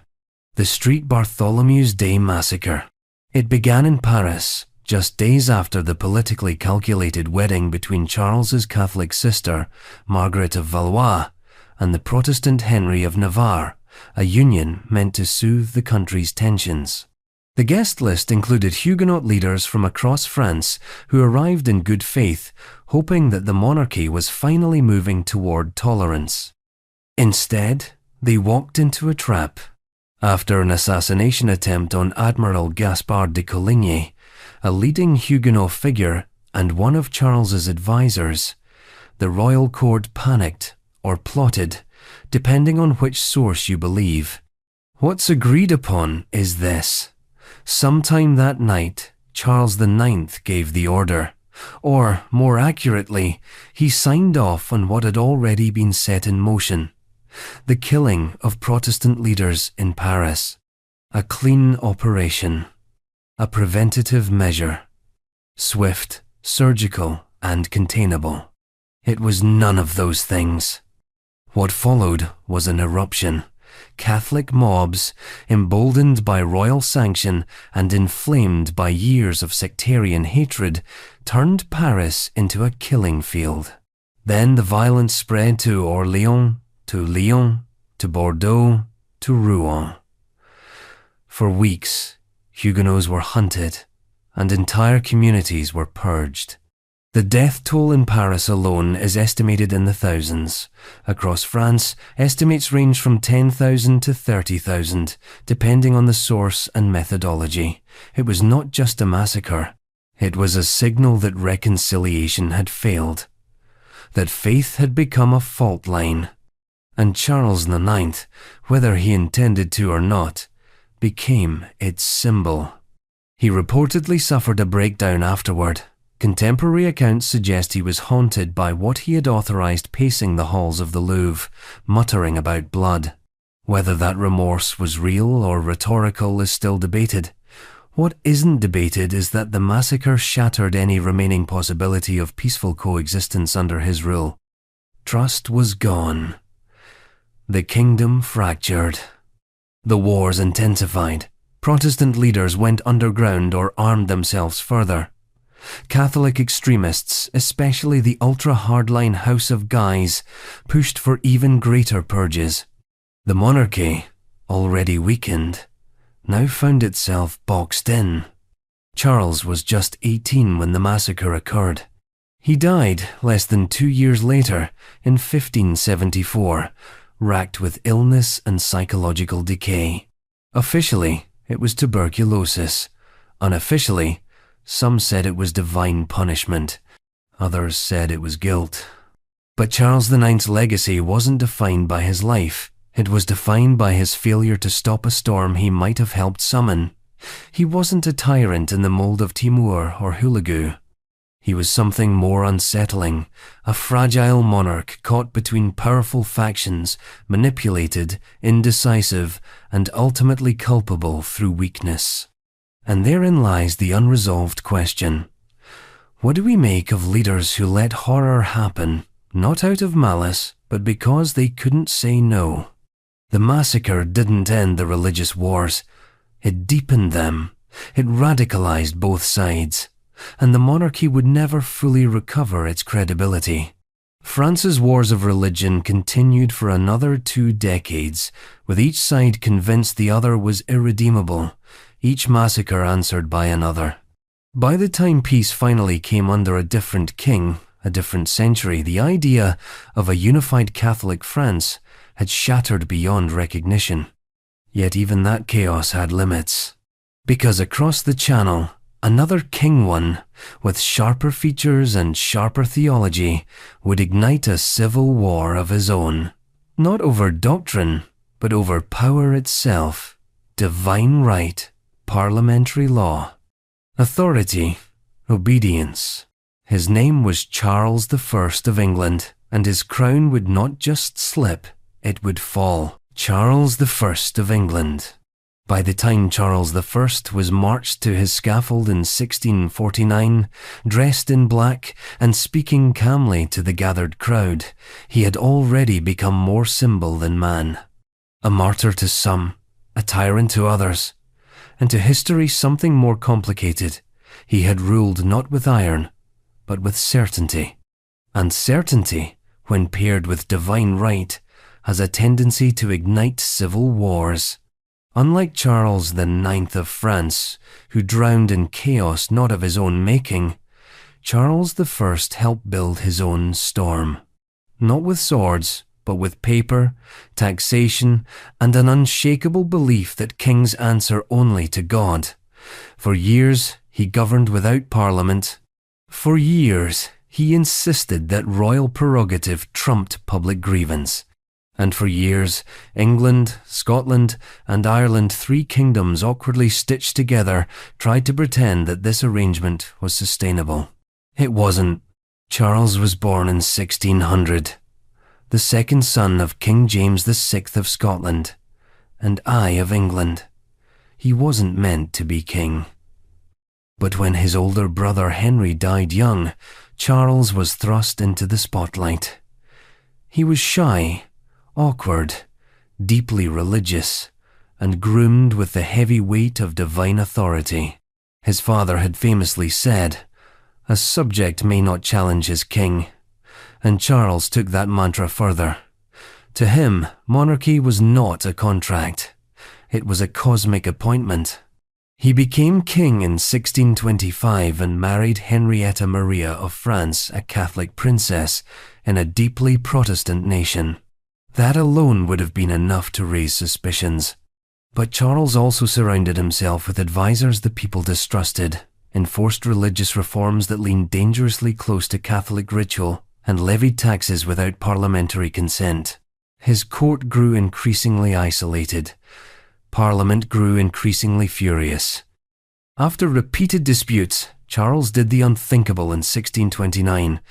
The Street Bartholomew's Day Massacre. It began in Paris, just days after the politically calculated wedding between Charles's Catholic sister, Margaret of Valois, and the Protestant Henry of Navarre, a union meant to soothe the country's tensions. The guest list included Huguenot leaders from across France who arrived in good faith, hoping that the monarchy was finally moving toward tolerance. Instead, they walked into a trap. After an assassination attempt on Admiral Gaspard de Coligny, a leading Huguenot figure and one of Charles's advisors, the royal court panicked or plotted, depending on which source you believe. What's agreed upon is this. Sometime that night, Charles IX gave the order, or, more accurately, he signed off on what had already been set in motion: the killing of Protestant leaders in Paris. A clean operation. A preventative measure. Swift, surgical, and containable. It was none of those things. What followed was an eruption. Catholic mobs, emboldened by royal sanction and inflamed by years of sectarian hatred, turned Paris into a killing field. Then the violence spread to Orléans, to Lyon, to Bordeaux, to Rouen. For weeks, Huguenots were hunted, and entire communities were purged. The death toll in Paris alone is estimated in the thousands. Across France, estimates range from 10,000 to 30,000, depending on the source and methodology. It was not just a massacre. It was a signal that reconciliation had failed, that faith had become a fault line. And Charles IX, whether he intended to or not, became its symbol. He reportedly suffered a breakdown afterward. Contemporary accounts suggest he was haunted by what he had authorized pacing the halls of the Louvre, muttering about blood. Whether that remorse was real or rhetorical is still debated. What isn't debated is that the massacre shattered any remaining possibility of peaceful coexistence under his rule. Trust was gone. The kingdom fractured. The wars intensified. Protestant leaders went underground or armed themselves further. Catholic extremists, especially the ultra-hardline House of Guise, pushed for even greater purges. The monarchy, already weakened, now found itself boxed in. Charles was just 18 when the massacre occurred. He died less than 2 years later, in 1574, racked with illness and psychological decay. Officially, it was tuberculosis. Unofficially, some said it was divine punishment. Others said it was guilt. But Charles IX's legacy wasn't defined by his life. It was defined by his failure to stop a storm he might have helped summon. He wasn't a tyrant in the mold of Timur or Hulagu. He was something more unsettling, a fragile monarch caught between powerful factions, manipulated, indecisive, and ultimately culpable through weakness. And therein lies the unresolved question. What do we make of leaders who let horror happen, not out of malice, but because they couldn't say no? The massacre didn't end the religious wars. It deepened them. It radicalized both sides. And the monarchy would never fully recover its credibility. France's wars of religion continued for another 2 decades, with each side convinced the other was irredeemable, each massacre answered by another. By the time peace finally came under a different king, a different century, the idea of a unified Catholic France had shattered beyond recognition. Yet even that chaos had limits. Because across the Channel, another king one, with sharper features and sharper theology, would ignite a civil war of his own. Not over doctrine, but over power itself, divine right, parliamentary law, authority, obedience. His name was Charles I of England, and his crown would not just slip, it would fall. Charles I of England. By the time Charles I was marched to his scaffold in 1649, dressed in black and speaking calmly to the gathered crowd, he had already become more symbol than man. A martyr to some, a tyrant to others, and to history something more complicated. He had ruled not with iron, but with certainty. And certainty, when paired with divine right, has a tendency to ignite civil wars. Unlike Charles IX of France, who drowned in chaos not of his own making, Charles I helped build his own storm. Not with swords, but with paper, taxation, and an unshakable belief that kings answer only to God. For years, he governed without parliament. For years, he insisted that royal prerogative trumped public grievance. And for years, England, Scotland, and Ireland, three kingdoms awkwardly stitched together, tried to pretend that this arrangement was sustainable. It wasn't. Charles was born in 1600, the second son of King James VI of Scotland, and I of England. He wasn't meant to be king. But when his older brother Henry died young, Charles was thrust into the spotlight. He was shy, awkward, deeply religious, and groomed with the heavy weight of divine authority. His father had famously said, "A subject may not challenge his king," and Charles took that mantra further. To him, monarchy was not a contract. It was a cosmic appointment. He became king in 1625 and married Henrietta Maria of France, a Catholic princess, in a deeply Protestant nation. That alone would have been enough to raise suspicions. But Charles also surrounded himself with advisors the people distrusted, enforced religious reforms that leaned dangerously close to Catholic ritual, and levied taxes without parliamentary consent. His court grew increasingly isolated. Parliament grew increasingly furious. After repeated disputes, Charles did the unthinkable in 1629.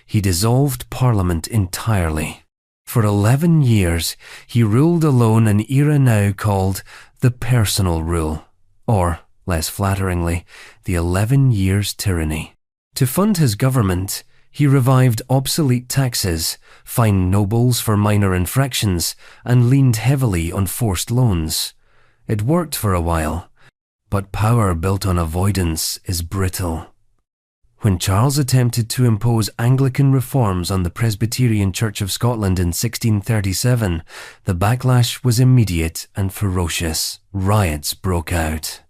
He dissolved Parliament entirely. For 11 years, he ruled alone an era now called the personal rule, or, less flatteringly, the 11 years' tyranny. To fund his government, he revived obsolete taxes, fined nobles for minor infractions, and leaned heavily on forced loans. It worked for a while, but power built on avoidance is brittle. When Charles attempted to impose Anglican reforms on the Presbyterian Church of Scotland in 1637, the backlash was immediate and ferocious. Riots broke out.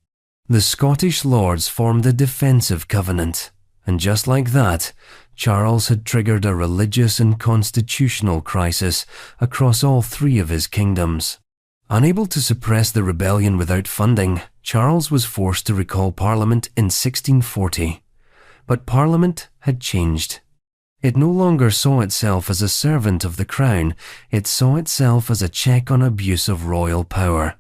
The Scottish lords formed a defensive covenant, and just like that, Charles had triggered a religious and constitutional crisis across all three of his kingdoms. Unable to suppress the rebellion without funding, Charles was forced to recall Parliament in 1640. But Parliament had changed. It no longer saw itself as a servant of the crown, it saw itself as a check on abuse of royal power.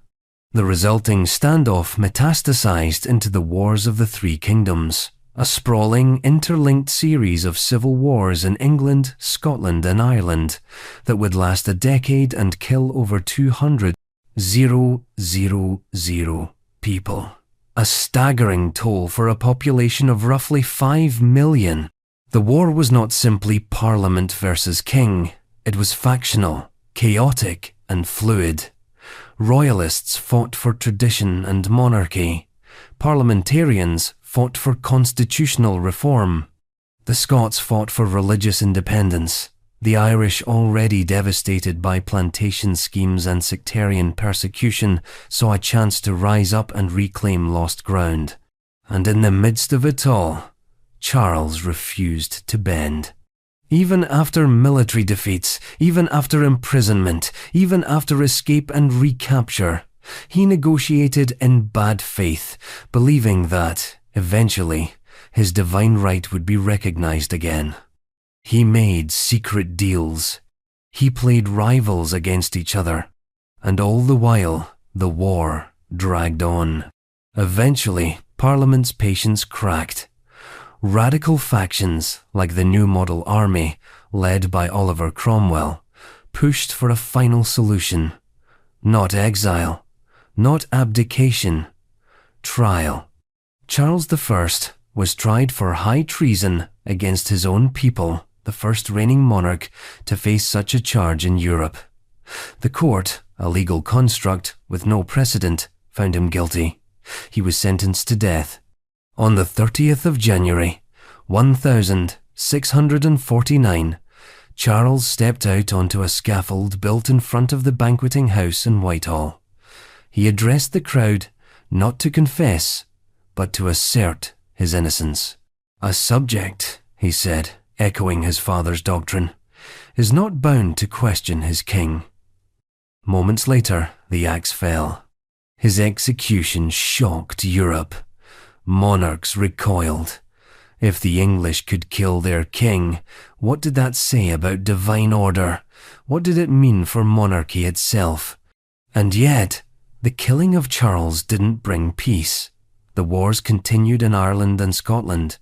The resulting standoff metastasized into the Wars of the Three Kingdoms, a sprawling, interlinked series of civil wars in England, Scotland, and Ireland that would last a decade and kill over 200,000 people. A staggering toll for a population of roughly 5 million. The war was not simply Parliament versus King. It was factional, chaotic, and fluid. Royalists fought for tradition and monarchy. Parliamentarians fought for constitutional reform. The Scots fought for religious independence. The Irish, already devastated by plantation schemes and sectarian persecution, saw a chance to rise up and reclaim lost ground. And in the midst of it all, Charles refused to bend. Even after military defeats, even after imprisonment, even after escape and recapture, he negotiated in bad faith, believing that, eventually, his divine right would be recognized again. He made secret deals. He played rivals against each other. And all the while, the war dragged on. Eventually, Parliament's patience cracked. Radical factions, like the New Model Army, led by Oliver Cromwell, pushed for a final solution. Not exile, not abdication, trial. Charles I was tried for high treason against his own people, the first reigning monarch to face such a charge in Europe. The court, a legal construct with no precedent, found him guilty. He was sentenced to death. On the 30th of January, 1649, Charles stepped out onto a scaffold built in front of the banqueting house in Whitehall. He addressed the crowd not to confess, but to assert his innocence. "A subject," he said, echoing his father's doctrine, "is not bound to question his king." Moments later, the axe fell. His execution shocked Europe. Monarchs recoiled. If the English could kill their king, what did that say about divine order? What did it mean for monarchy itself? And yet, the killing of Charles didn't bring peace. The wars continued in Ireland and Scotland.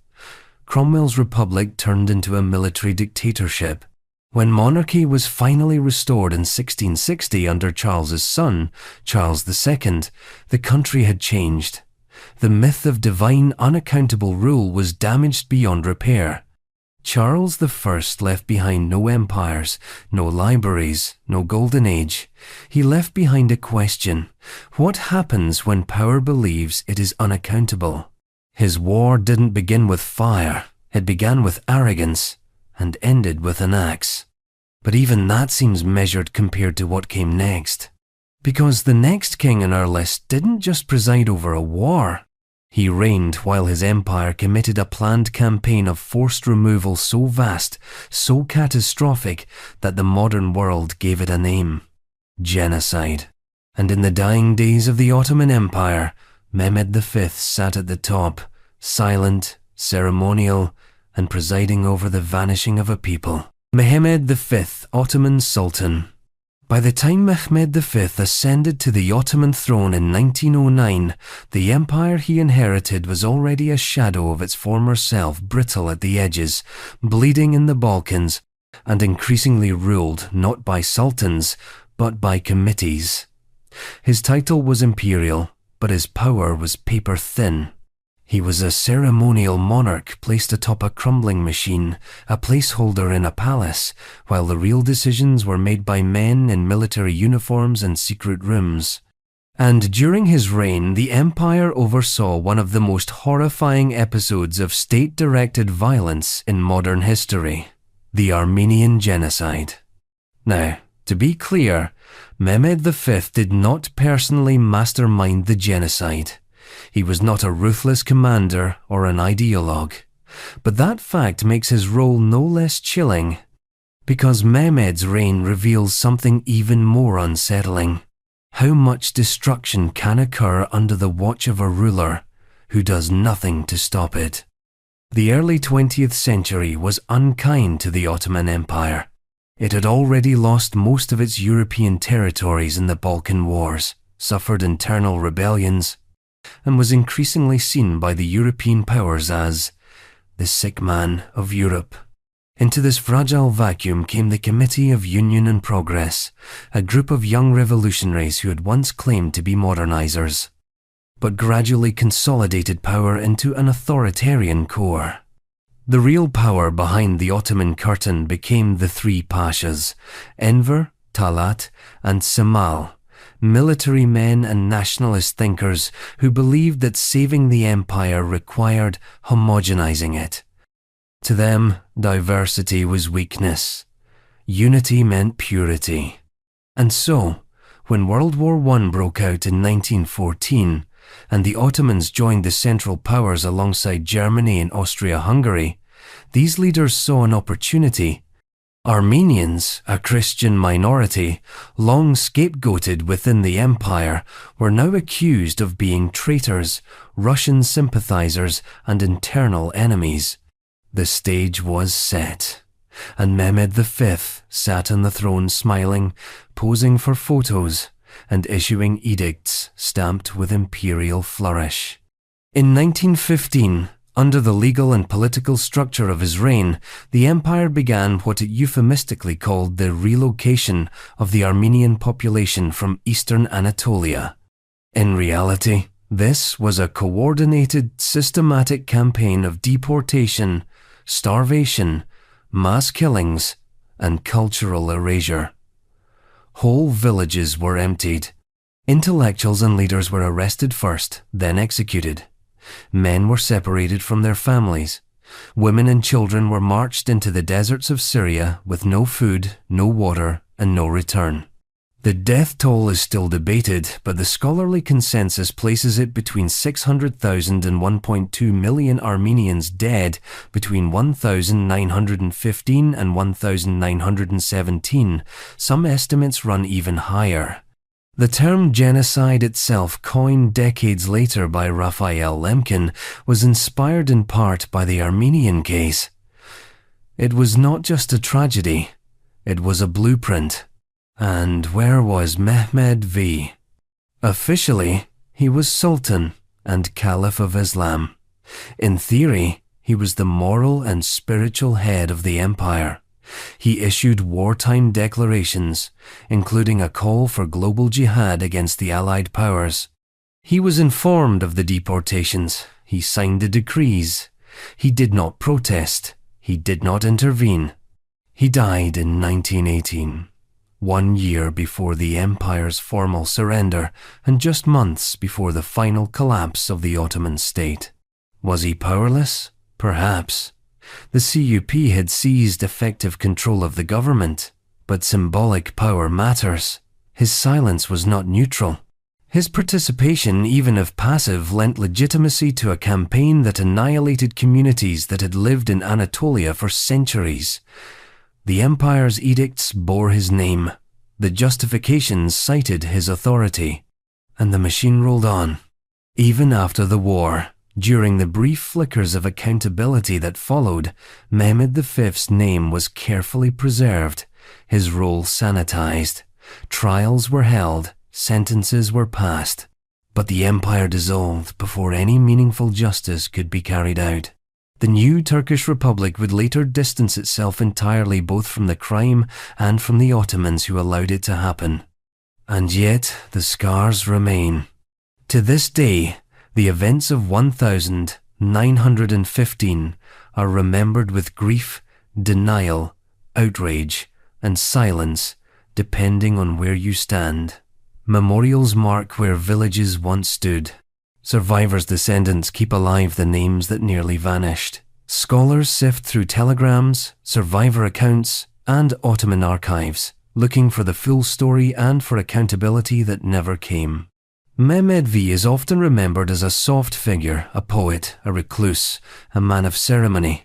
Cromwell's republic turned into a military dictatorship. When monarchy was finally restored in 1660 under Charles's son, Charles II, the country had changed. The myth of divine unaccountable rule was damaged beyond repair. Charles I left behind no empires, no libraries, no golden age. He left behind a question: what happens when power believes it is unaccountable? His war didn't begin with fire, it began with arrogance and ended with an axe. But even that seems measured compared to what came next. Because the next king on our list didn't just preside over a war. He reigned while his empire committed a planned campaign of forced removal so vast, so catastrophic, that the modern world gave it a name: genocide. And in the dying days of the Ottoman Empire, Mehmed V sat at the top, silent, ceremonial, and presiding over the vanishing of a people. Mehmed V, Ottoman Sultan. By the time Mehmed V ascended to the Ottoman throne in 1909, the empire he inherited was already a shadow of its former self, brittle at the edges, bleeding in the Balkans, and increasingly ruled not by sultans, but by committees. His title was imperial, but his power was paper thin. He was a ceremonial monarch placed atop a crumbling machine, a placeholder in a palace, while the real decisions were made by men in military uniforms and secret rooms. And during his reign, the empire oversaw one of the most horrifying episodes of state-directed violence in modern history: the Armenian Genocide. Now, to be clear, Mehmed V did not personally mastermind the genocide. He was not a ruthless commander or an ideologue. But that fact makes his role no less chilling, because Mehmed's reign reveals something even more unsettling: how much destruction can occur under the watch of a ruler who does nothing to stop it. The early 20th century was unkind to the Ottoman Empire. It had already lost most of its European territories in the Balkan Wars, suffered internal rebellions, and was increasingly seen by the European powers as the sick man of Europe. Into this fragile vacuum came the Committee of Union and Progress, a group of young revolutionaries who had once claimed to be modernizers, but gradually consolidated power into an authoritarian core. The real power behind the Ottoman curtain became the three pashas, Enver, Talat, and Cemal, military men and nationalist thinkers who believed that saving the empire required homogenizing it. To them, diversity was weakness. Unity meant purity. And so, when World War I broke out in 1914, and the Ottomans joined the Central Powers alongside Germany and Austria-Hungary, these leaders saw an opportunity. Armenians, a Christian minority, long scapegoated within the empire, were now accused of being traitors, Russian sympathizers, and internal enemies. The stage was set, and Mehmed V sat on the throne smiling, posing for photos, and issuing edicts stamped with imperial flourish. In 1915, under the legal and political structure of his reign, the empire began what it euphemistically called the relocation of the Armenian population from eastern Anatolia. In reality, this was a coordinated, systematic campaign of deportation, starvation, mass killings, and cultural erasure. Whole villages were emptied. Intellectuals and leaders were arrested first, then executed. Men were separated from their families. Women and children were marched into the deserts of Syria with no food, no water, and no return. The death toll is still debated, but the scholarly consensus places it between 600,000 and 1.2 million Armenians dead between 1915 and 1917. Some estimates run even higher. The term genocide itself, coined decades later by Raphael Lemkin, was inspired in part by the Armenian case. It was not just a tragedy, it was a blueprint. And where was Mehmed V? Officially, he was Sultan and Caliph of Islam. In theory, he was the moral and spiritual head of the empire. He issued wartime declarations, including a call for global jihad against the Allied powers. He was informed of the deportations. He signed the decrees. He did not protest. He did not intervene. He died in 1918. 1 year before the empire's formal surrender and just months before the final collapse of the Ottoman state. Was he powerless? Perhaps. The CUP had seized effective control of the government, but symbolic power matters. His silence was not neutral. His participation, even if passive, lent legitimacy to a campaign that annihilated communities that had lived in Anatolia for centuries. The empire's edicts bore his name. The justifications cited his authority. And the machine rolled on. Even after the war, during the brief flickers of accountability that followed, Mehmed V's name was carefully preserved, his role sanitized. Trials were held, sentences were passed. But the empire dissolved before any meaningful justice could be carried out. The new Turkish Republic would later distance itself entirely both from the crime and from the Ottomans who allowed it to happen. And yet the scars remain. To this day, the events of 1915 are remembered with grief, denial, outrage, and silence, depending on where you stand. Memorials mark where villages once stood. Survivors' descendants keep alive the names that nearly vanished. Scholars sift through telegrams, survivor accounts, and Ottoman archives, looking for the full story and for accountability that never came. Mehmed V is often remembered as a soft figure, a poet, a recluse, a man of ceremony.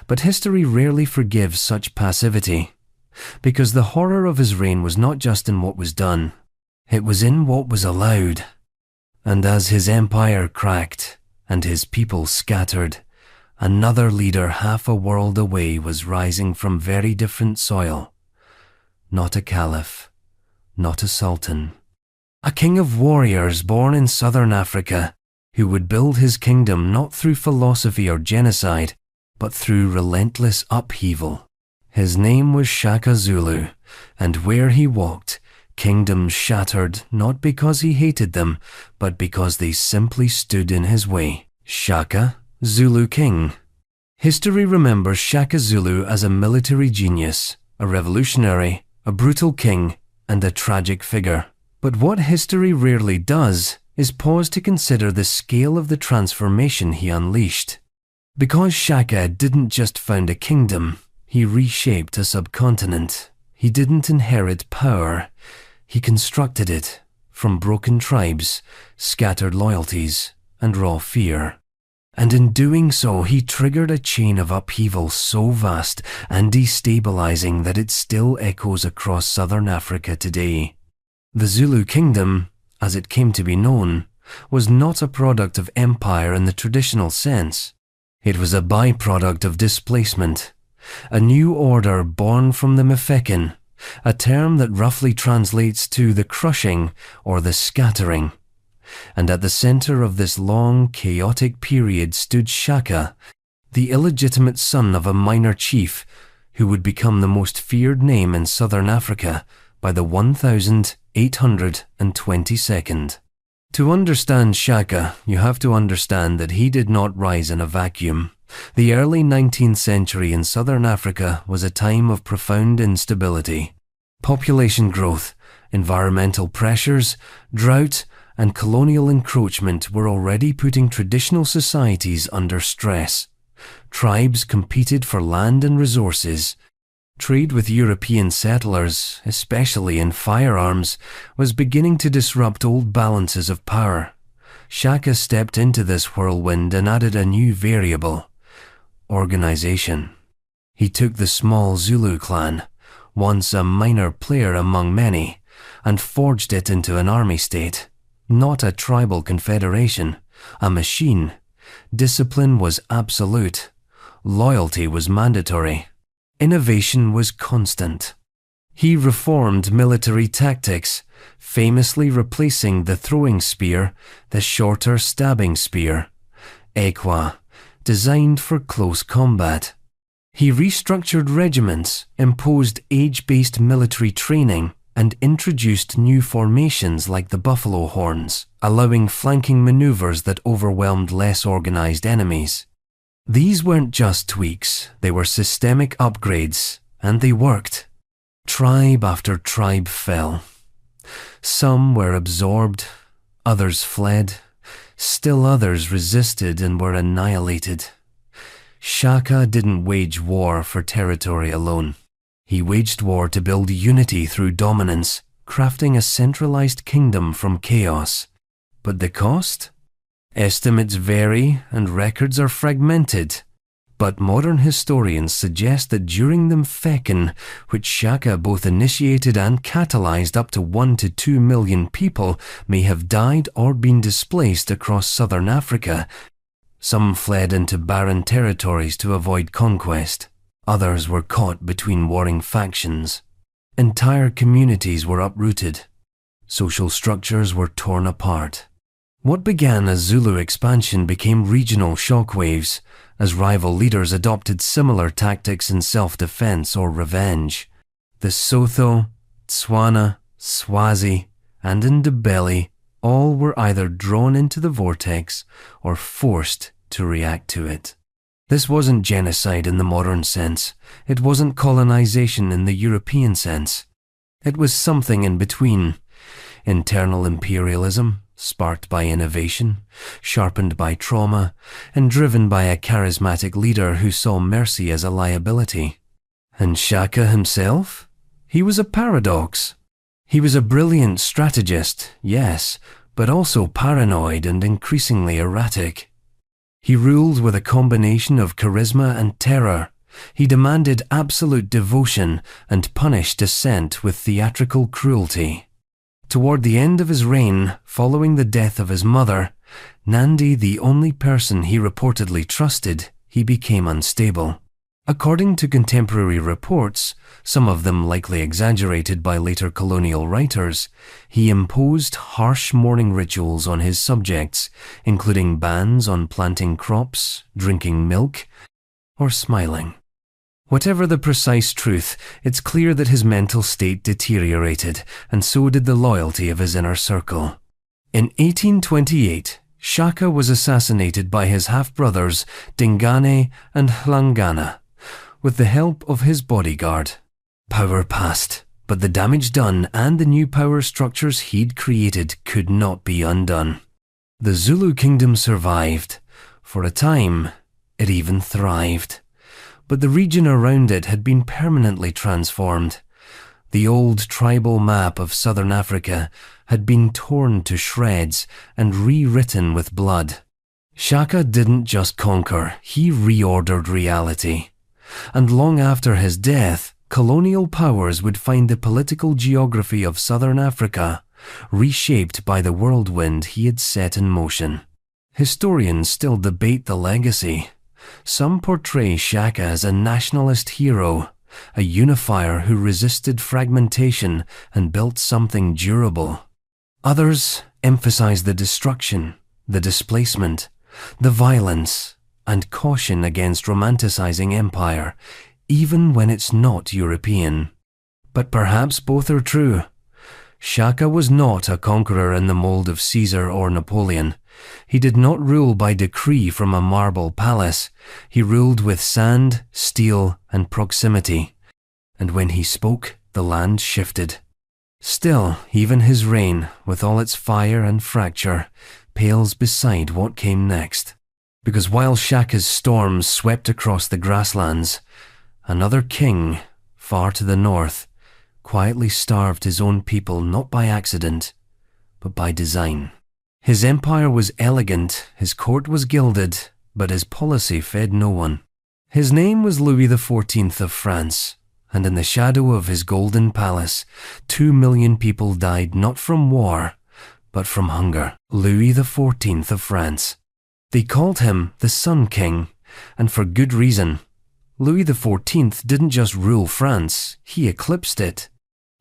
But history rarely forgives such passivity, because the horror of his reign was not just in what was done, it was in what was allowed. And as his empire cracked and his people scattered, another leader half a world away was rising from very different soil. Not a caliph, not a sultan. A king of warriors born in southern Africa, who would build his kingdom not through philosophy or genocide, but through relentless upheaval. His name was Shaka Zulu, and where he walked, kingdoms shattered not because he hated them, but because they simply stood in his way. Shaka, Zulu king. History remembers Shaka Zulu as a military genius, a revolutionary, a brutal king, and a tragic figure. But what history rarely does is pause to consider the scale of the transformation he unleashed. Because Shaka didn't just found a kingdom, he reshaped a subcontinent. He didn't inherit power. He constructed it from broken tribes, scattered loyalties, and raw fear. And in doing so, he triggered a chain of upheaval so vast and destabilizing that it still echoes across southern Africa today. The Zulu kingdom, as it came to be known, was not a product of empire in the traditional sense. It was a byproduct of displacement, a new order born from the Mfekin, a term that roughly translates to the crushing or the scattering. And at the center of this long, chaotic period stood Shaka, the illegitimate son of a minor chief who would become the most feared name in southern Africa by the 1822nd. To understand Shaka, you have to understand that he did not rise in a vacuum. The early 19th century in southern Africa was a time of profound instability. Population growth, environmental pressures, drought, and colonial encroachment were already putting traditional societies under stress. Tribes competed for land and resources. Trade with European settlers, especially in firearms, was beginning to disrupt old balances of power. Shaka stepped into this whirlwind and added a new variable: organization. He took the small Zulu clan, once a minor player among many, and forged it into an army state. Not a tribal confederation, a machine. Discipline was absolute. Loyalty was mandatory. Innovation was constant. He reformed military tactics, famously replacing the throwing spear, the shorter stabbing spear, ekwa, designed for close combat. He restructured regiments, imposed age-based military training, and introduced new formations like the buffalo horns, allowing flanking maneuvers that overwhelmed less organized enemies. These weren't just tweaks, they were systemic upgrades, and they worked. Tribe after tribe fell. Some were absorbed, others fled, still others resisted and were annihilated. Shaka didn't wage war for territory alone. He waged war to build unity through dominance, crafting a centralized kingdom from chaos. But the cost? Estimates vary and records are fragmented. But modern historians suggest that during the Mfekin, which Shaka both initiated and catalyzed, up to 1 to 2 million people may have died or been displaced across southern Africa. Some fled into barren territories to avoid conquest. Others were caught between warring factions. Entire communities were uprooted. Social structures were torn apart. What began as Zulu expansion became regional shockwaves, as rival leaders adopted similar tactics in self-defense or revenge. The Sotho, Tswana, Swazi, and Ndebele all were either drawn into the vortex or forced to react to it. This wasn't genocide in the modern sense. It wasn't colonization in the European sense. It was something in between. Internal imperialism, sparked by innovation, sharpened by trauma, and driven by a charismatic leader who saw mercy as a liability. And Shaka himself? He was a paradox. He was a brilliant strategist, yes, but also paranoid and increasingly erratic. He ruled with a combination of charisma and terror. He demanded absolute devotion and punished dissent with theatrical cruelty. Toward the end of his reign, following the death of his mother, Nandi, the only person he reportedly trusted, he became unstable. According to contemporary reports, some of them likely exaggerated by later colonial writers, he imposed harsh mourning rituals on his subjects, including bans on planting crops, drinking milk, or smiling. Whatever the precise truth, it's clear that his mental state deteriorated, and so did the loyalty of his inner circle. In 1828, Shaka was assassinated by his half-brothers Dingane and Hlangana, with the help of his bodyguard. Power passed, but the damage done and the new power structures he'd created could not be undone. The Zulu kingdom survived. For a time, it even thrived. But the region around it had been permanently transformed. The old tribal map of southern Africa had been torn to shreds and rewritten with blood. Shaka didn't just conquer, he reordered reality. And long after his death, colonial powers would find the political geography of southern Africa reshaped by the whirlwind he had set in motion. Historians still debate the legacy. Some portray Shaka as a nationalist hero, a unifier who resisted fragmentation and built something durable. Others emphasize the destruction, the displacement, the violence, and caution against romanticizing empire, even when it's not European. But perhaps both are true. Shaka was not a conqueror in the mold of Caesar or Napoleon. He did not rule by decree from a marble palace. He ruled with sand, steel, and proximity. And when he spoke, the land shifted. Still, even his reign, with all its fire and fracture, pales beside what came next. Because while Shaka's storms swept across the grasslands, another king, far to the north, quietly starved his own people not by accident, but by design. His empire was elegant, his court was gilded, but his policy fed no one. His name was Louis XIV of France, and in the shadow of his golden palace, 2 million people died not from war, but from hunger. Louis XIV of France. They called him the Sun King, and for good reason. Louis XIV didn't just rule France, he eclipsed it.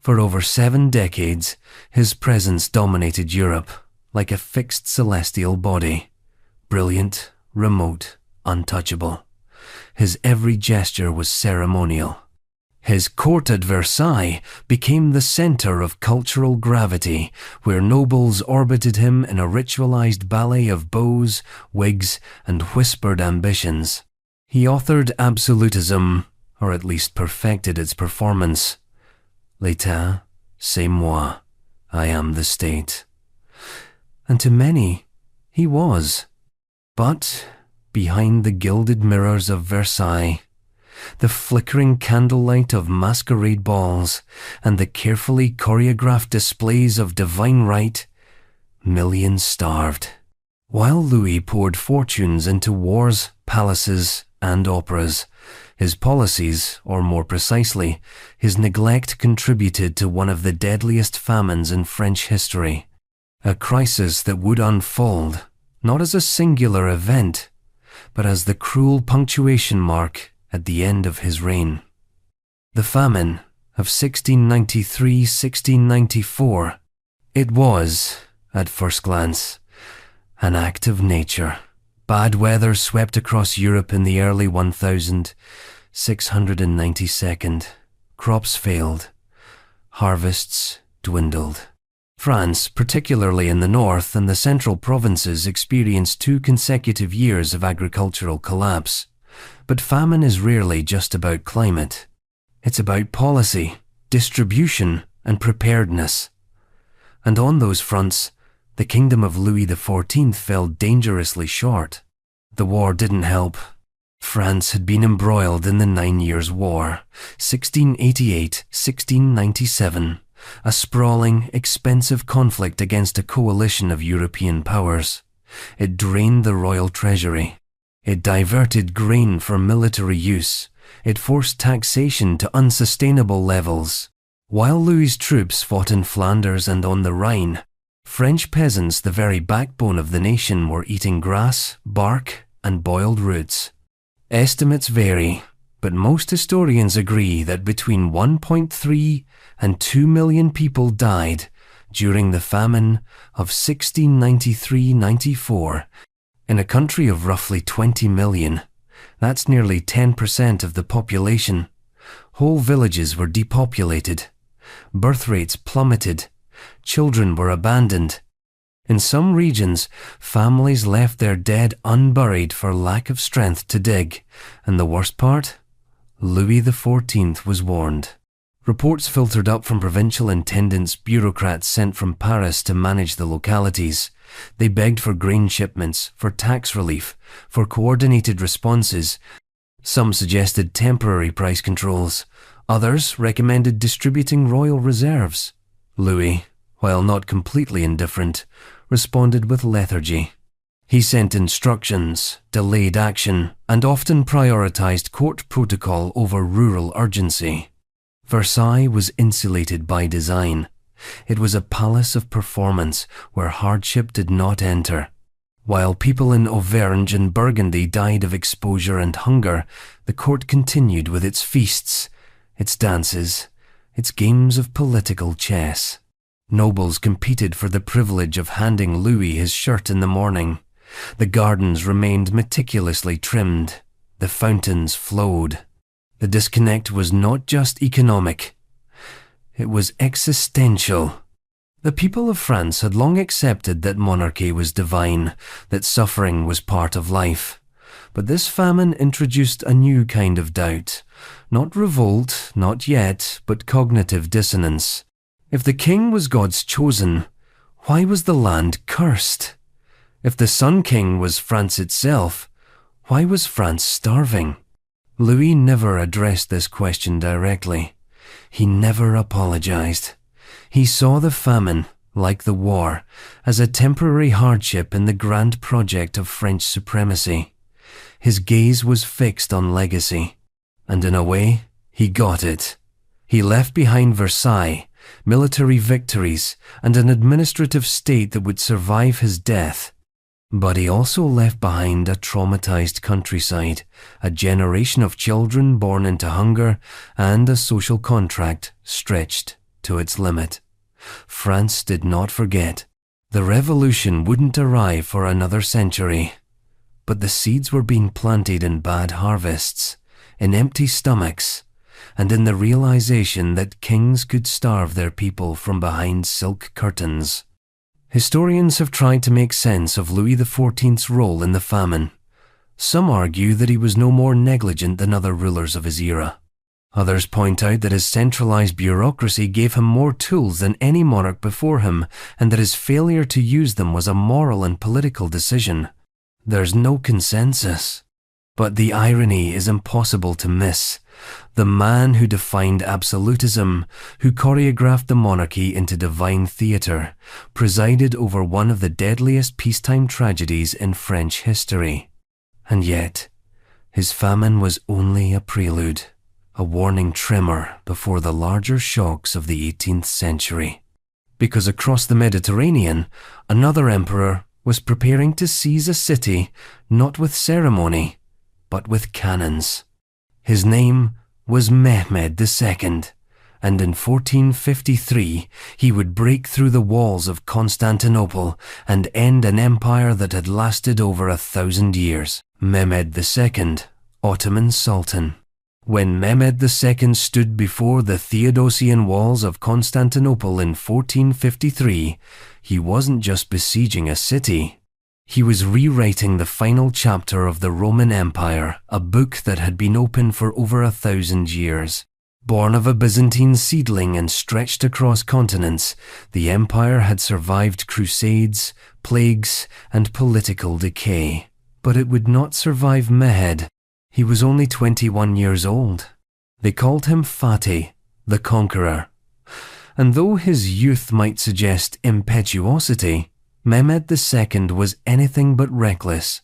For over 7 decades, his presence dominated Europe, like a fixed celestial body. Brilliant, remote, untouchable. His every gesture was ceremonial. His court at Versailles became the center of cultural gravity, where nobles orbited him in a ritualized ballet of bows, wigs, and whispered ambitions. He authored absolutism, or at least perfected its performance. L'État, c'est moi. I am the state. And to many, he was. But behind the gilded mirrors of Versailles, the flickering candlelight of masquerade balls, and the carefully choreographed displays of divine right, millions starved. While Louis poured fortunes into wars, palaces, and operas, his policies, or more precisely, his neglect contributed to one of the deadliest famines in French history. A crisis that would unfold, not as a singular event, but as the cruel punctuation mark at the end of his reign. The famine of 1693-1694. It was, at first glance, an act of nature. Bad weather swept across Europe in the early 1692. Crops failed. Harvests dwindled. France, particularly in the north and the central provinces, experienced 2 consecutive years of agricultural collapse. But famine is rarely just about climate. It's about policy, distribution, and preparedness. And on those fronts, the kingdom of Louis XIV fell dangerously short. The war didn't help. France had been embroiled in the 9 Years' War, 1688-1697, a sprawling, expensive conflict against a coalition of European powers. It drained the royal treasury. It diverted grain for military use. It forced taxation to unsustainable levels. While Louis's troops fought in Flanders and on the Rhine, French peasants, the very backbone of the nation, were eating grass, bark, and boiled roots. Estimates vary, but most historians agree that between 1.3 and 2 million people died during the famine of 1693-94 in a country of roughly 20 million. That's nearly 10% of the population. Whole villages were depopulated. Birth rates plummeted. Children were abandoned. In some regions, families left their dead unburied for lack of strength to dig. And the worst part? Louis XIV was warned. Reports filtered up from provincial intendants, bureaucrats sent from Paris to manage the localities. They begged for grain shipments, for tax relief, for coordinated responses. Some suggested temporary price controls. Others recommended distributing royal reserves. Louis, while not completely indifferent, responded with lethargy. He sent instructions, delayed action, and often prioritized court protocol over rural urgency. Versailles was insulated by design. It was a palace of performance where hardship did not enter. While people in Auvergne and Burgundy died of exposure and hunger, the court continued with its feasts, its dances, its games of political chess. Nobles competed for the privilege of handing Louis his shirt in the morning. The gardens remained meticulously trimmed. The fountains flowed. The disconnect was not just economic. It was existential. The people of France had long accepted that monarchy was divine, that suffering was part of life. But this famine introduced a new kind of doubt. Not revolt, not yet, but cognitive dissonance. If the king was God's chosen, why was the land cursed? If the Sun King was France itself, why was France starving? Louis never addressed this question directly. He never apologized. He saw the famine, like the war, as a temporary hardship in the grand project of French supremacy. His gaze was fixed on legacy, and in a way, he got it. He left behind Versailles, military victories, and an administrative state that would survive his death. But he also left behind a traumatized countryside, a generation of children born into hunger, and a social contract stretched to its limit. France did not forget. The revolution wouldn't arrive for another century. But the seeds were being planted in bad harvests, in empty stomachs, and in the realization that kings could starve their people from behind silk curtains. Historians have tried to make sense of Louis XIV's role in the famine. Some argue that he was no more negligent than other rulers of his era. Others point out that his centralized bureaucracy gave him more tools than any monarch before him, and that his failure to use them was a moral and political decision. There's no consensus. But the irony is impossible to miss. The man who defined absolutism, who choreographed the monarchy into divine theatre, presided over one of the deadliest peacetime tragedies in French history. And yet, his famine was only a prelude, a warning tremor before the larger shocks of the 18th century. Because across the Mediterranean, another emperor was preparing to seize a city, not with ceremony, but with cannons. His name was Mehmed II, and in 1453 he would break through the walls of Constantinople and end an empire that had lasted over 1,000 years. Mehmed II, Ottoman Sultan. When Mehmed II stood before the Theodosian walls of Constantinople in 1453, he wasn't just besieging a city. He was rewriting the final chapter of the Roman Empire, a book that had been open for over 1,000 years. Born of a Byzantine seedling and stretched across continents, the empire had survived crusades, plagues, and political decay. But it would not survive Mehmed. He was only 21 years old. They called him Fatih, the Conqueror. And though his youth might suggest impetuosity, Mehmed II was anything but reckless.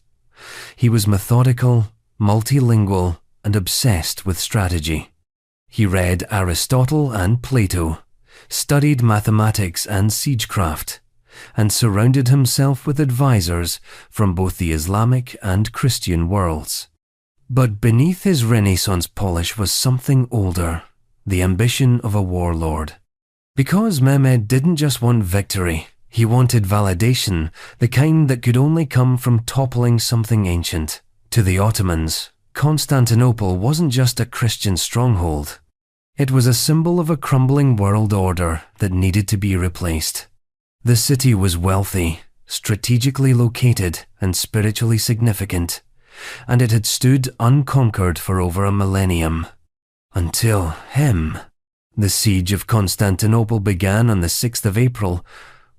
He was methodical, multilingual, and obsessed with strategy. He read Aristotle and Plato, studied mathematics and siegecraft, and surrounded himself with advisors from both the Islamic and Christian worlds. But beneath his Renaissance polish was something older, the ambition of a warlord. Because Mehmed didn't just want victory, he wanted validation, the kind that could only come from toppling something ancient. To the Ottomans, Constantinople wasn't just a Christian stronghold. It was a symbol of a crumbling world order that needed to be replaced. The city was wealthy, strategically located, and spiritually significant, and it had stood unconquered for over a millennium. Until him. The siege of Constantinople began on the 6th of April,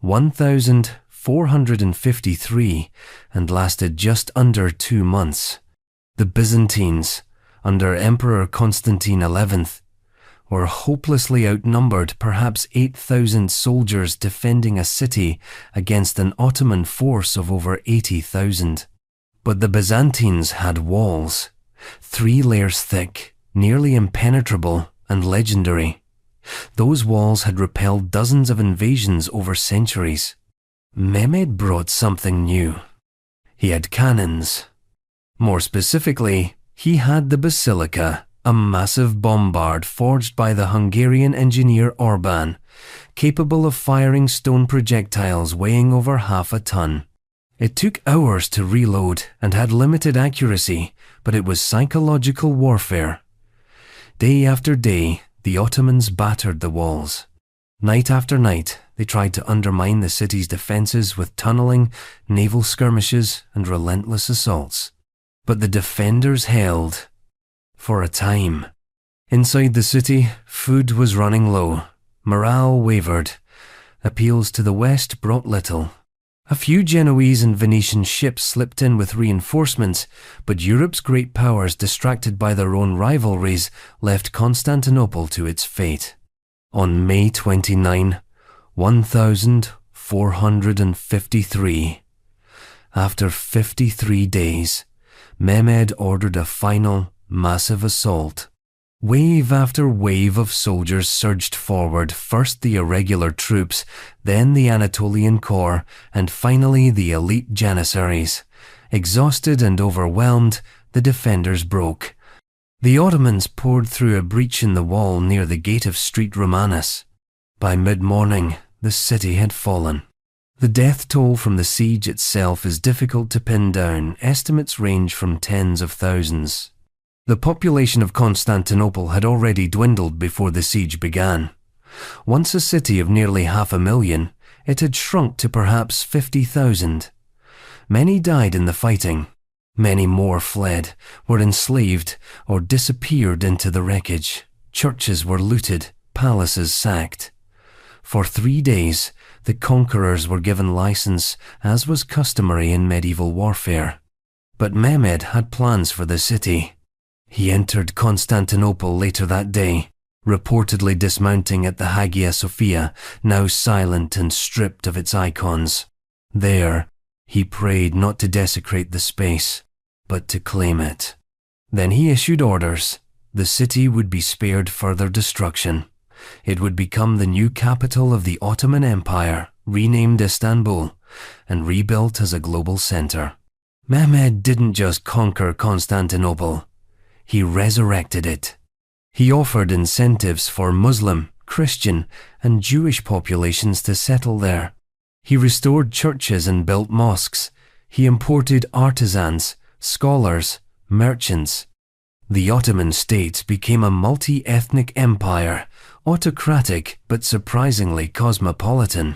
1453, and lasted just under 2 months. The Byzantines, under Emperor Constantine XI, were hopelessly outnumbered, perhaps 8,000 soldiers defending a city against an Ottoman force of over 80,000. But the Byzantines had walls, 3 layers thick, nearly impenetrable, and legendary. Those walls had repelled dozens of invasions over centuries. Mehmed brought something new. He had cannons. More specifically, he had the Basilica, a massive bombard forged by the Hungarian engineer Orban, capable of firing stone projectiles weighing over half a ton. It took hours to reload and had limited accuracy, but it was psychological warfare. Day after day, the Ottomans battered the walls. Night after night, they tried to undermine the city's defenses with tunneling, naval skirmishes, and relentless assaults. But the defenders held. For a time. Inside the city, food was running low. Morale wavered. Appeals to the west brought little. A few Genoese and Venetian ships slipped in with reinforcements, but Europe's great powers, distracted by their own rivalries, left Constantinople to its fate. On May 29, 1453, after 53 days, Mehmed ordered a final, massive assault. Wave after wave of soldiers surged forward, first the irregular troops, then the Anatolian corps, and finally the elite janissaries. Exhausted and overwhelmed, the defenders broke. The Ottomans poured through a breach in the wall near the gate of Street Romanus. By mid-morning, the city had fallen. The death toll from the siege itself is difficult to pin down. Estimates range from tens of thousands. The population of Constantinople had already dwindled before the siege began. Once a city of nearly 500,000, it had shrunk to perhaps 50,000. Many died in the fighting. Many more fled, were enslaved, or disappeared into the wreckage. Churches were looted, palaces sacked. For 3 days, the conquerors were given license, as was customary in medieval warfare. But Mehmed had plans for the city. He entered Constantinople later that day, reportedly dismounting at the Hagia Sophia, now silent and stripped of its icons. There, he prayed not to desecrate the space, but to claim it. Then he issued orders. The city would be spared further destruction. It would become the new capital of the Ottoman Empire, renamed Istanbul, and rebuilt as a global center. Mehmed didn't just conquer Constantinople. He resurrected it. He offered incentives for Muslim, Christian, and Jewish populations to settle there. He restored churches and built mosques. He imported artisans, scholars, merchants. The Ottoman state became a multi-ethnic empire, autocratic but surprisingly cosmopolitan.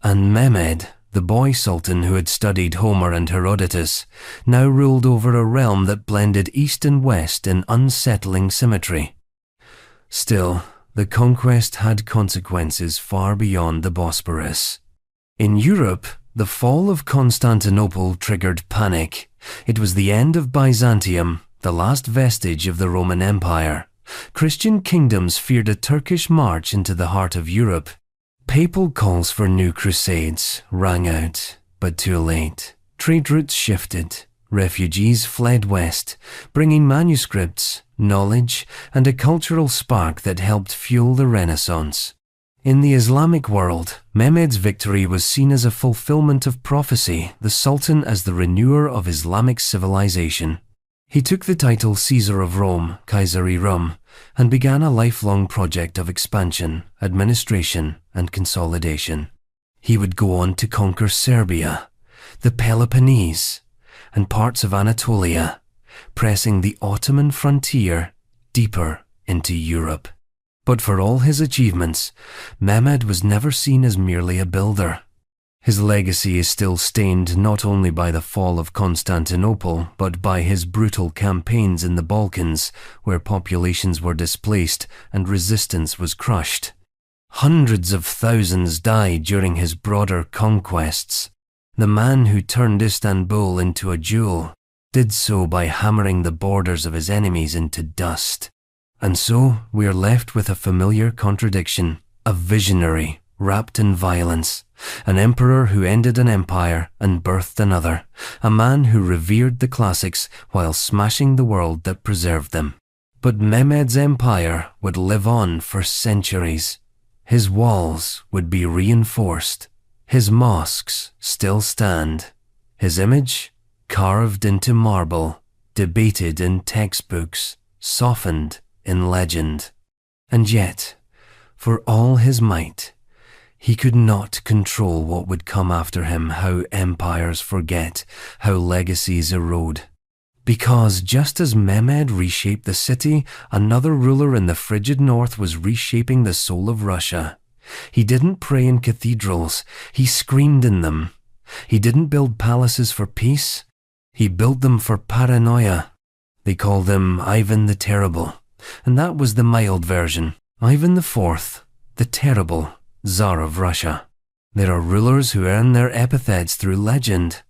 And Mehmed, the boy sultan who had studied Homer and Herodotus, now ruled over a realm that blended east and west in unsettling symmetry. Still, the conquest had consequences far beyond the Bosporus. In Europe, the fall of Constantinople triggered panic. It was the end of Byzantium, the last vestige of the Roman Empire. Christian kingdoms feared a Turkish march into the heart of Europe. Papal calls for new crusades rang out, but too late. Trade routes shifted. Refugees fled west, bringing manuscripts, knowledge, and a cultural spark that helped fuel the Renaissance. In the Islamic world, Mehmed's victory was seen as a fulfillment of prophecy, the Sultan as the renewer of Islamic civilization. He took the title Caesar of Rome, Kaiser-i-Rum, and began a lifelong project of expansion, administration, and consolidation. He would go on to conquer Serbia, the Peloponnese, and parts of Anatolia, pressing the Ottoman frontier deeper into Europe. But for all his achievements, Mehmed was never seen as merely a builder. His legacy is still stained not only by the fall of Constantinople, but by his brutal campaigns in the Balkans, where populations were displaced and resistance was crushed. Hundreds of thousands died during his broader conquests. The man who turned Istanbul into a jewel did so by hammering the borders of his enemies into dust. And so we are left with a familiar contradiction, a visionary wrapped in violence, an emperor who ended an empire and birthed another, a man who revered the classics while smashing the world that preserved them. But Mehmed's empire would live on for centuries. His walls would be reinforced. His mosques still stand. His image, carved into marble, debated in textbooks, softened in legend. And yet, for all his might, he could not control what would come after him, how empires forget, how legacies erode. Because just as Mehmed reshaped the city, another ruler in the frigid north was reshaping the soul of Russia. He didn't pray in cathedrals, he screamed in them. He didn't build palaces for peace, he built them for paranoia. They called him Ivan the Terrible, and that was the mild version. Ivan IV, the terrible Tsar of Russia. There are rulers who earn their epithets through legend,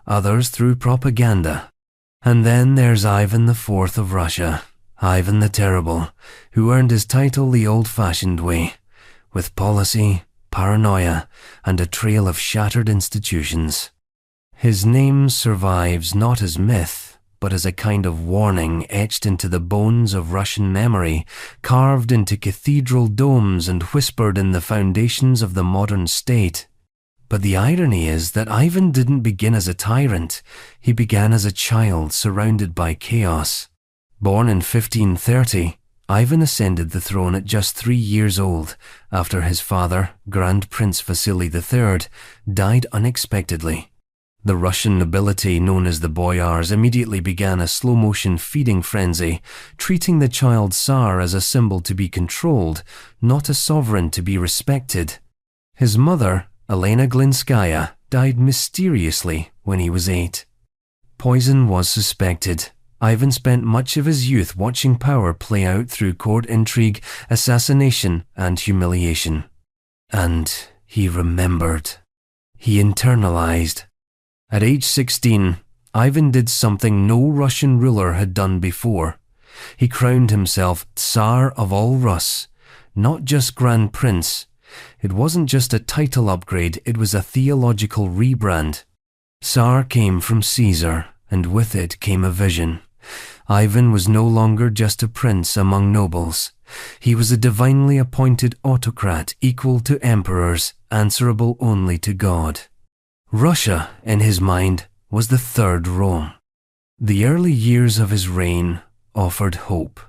others through propaganda. And then there's Ivan IV of Russia, Ivan the Terrible, who earned his title the old-fashioned way, with policy, paranoia, and a trail of shattered institutions. His name survives not as myth, but as a kind of warning etched into the bones of Russian memory, carved into cathedral domes and whispered in the foundations of the modern state. But the irony is that Ivan didn't begin as a tyrant. He began as a child surrounded by chaos. Born in 1530, Ivan ascended the throne at just 3 years old, after his father, Grand Prince Vasily III, died unexpectedly. The Russian nobility, known as the boyars, immediately began a slow-motion feeding frenzy, treating the child Tsar as a symbol to be controlled, not a sovereign to be respected. His mother, Elena Glinskaya, died mysteriously when he was 8. Poison was suspected. Ivan spent much of his youth watching power play out through court intrigue, assassination, and humiliation. And he remembered. He internalized. At age 16, Ivan did something no Russian ruler had done before. He crowned himself Tsar of all Rus, not just Grand Prince. It wasn't just a title upgrade, it was a theological rebrand. Tsar came from Caesar, and with it came a vision. Ivan was no longer just a prince among nobles. He was a divinely appointed autocrat equal to emperors, answerable only to God. Russia, in his mind, was the Third Rome. The early years of his reign offered hope.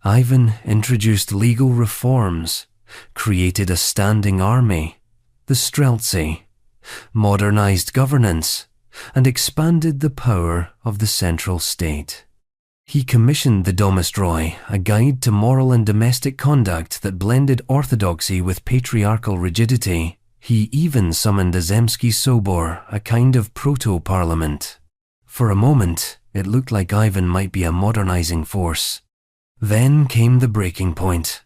Ivan introduced legal reforms, created a standing army, the Streltsy, modernized governance, and expanded the power of the central state. He commissioned the Domostroi, a guide to moral and domestic conduct that blended orthodoxy with patriarchal rigidity. He even summoned a Zemsky Sobor, a kind of proto-parliament. For a moment, it looked like Ivan might be a modernizing force. Then came the breaking point.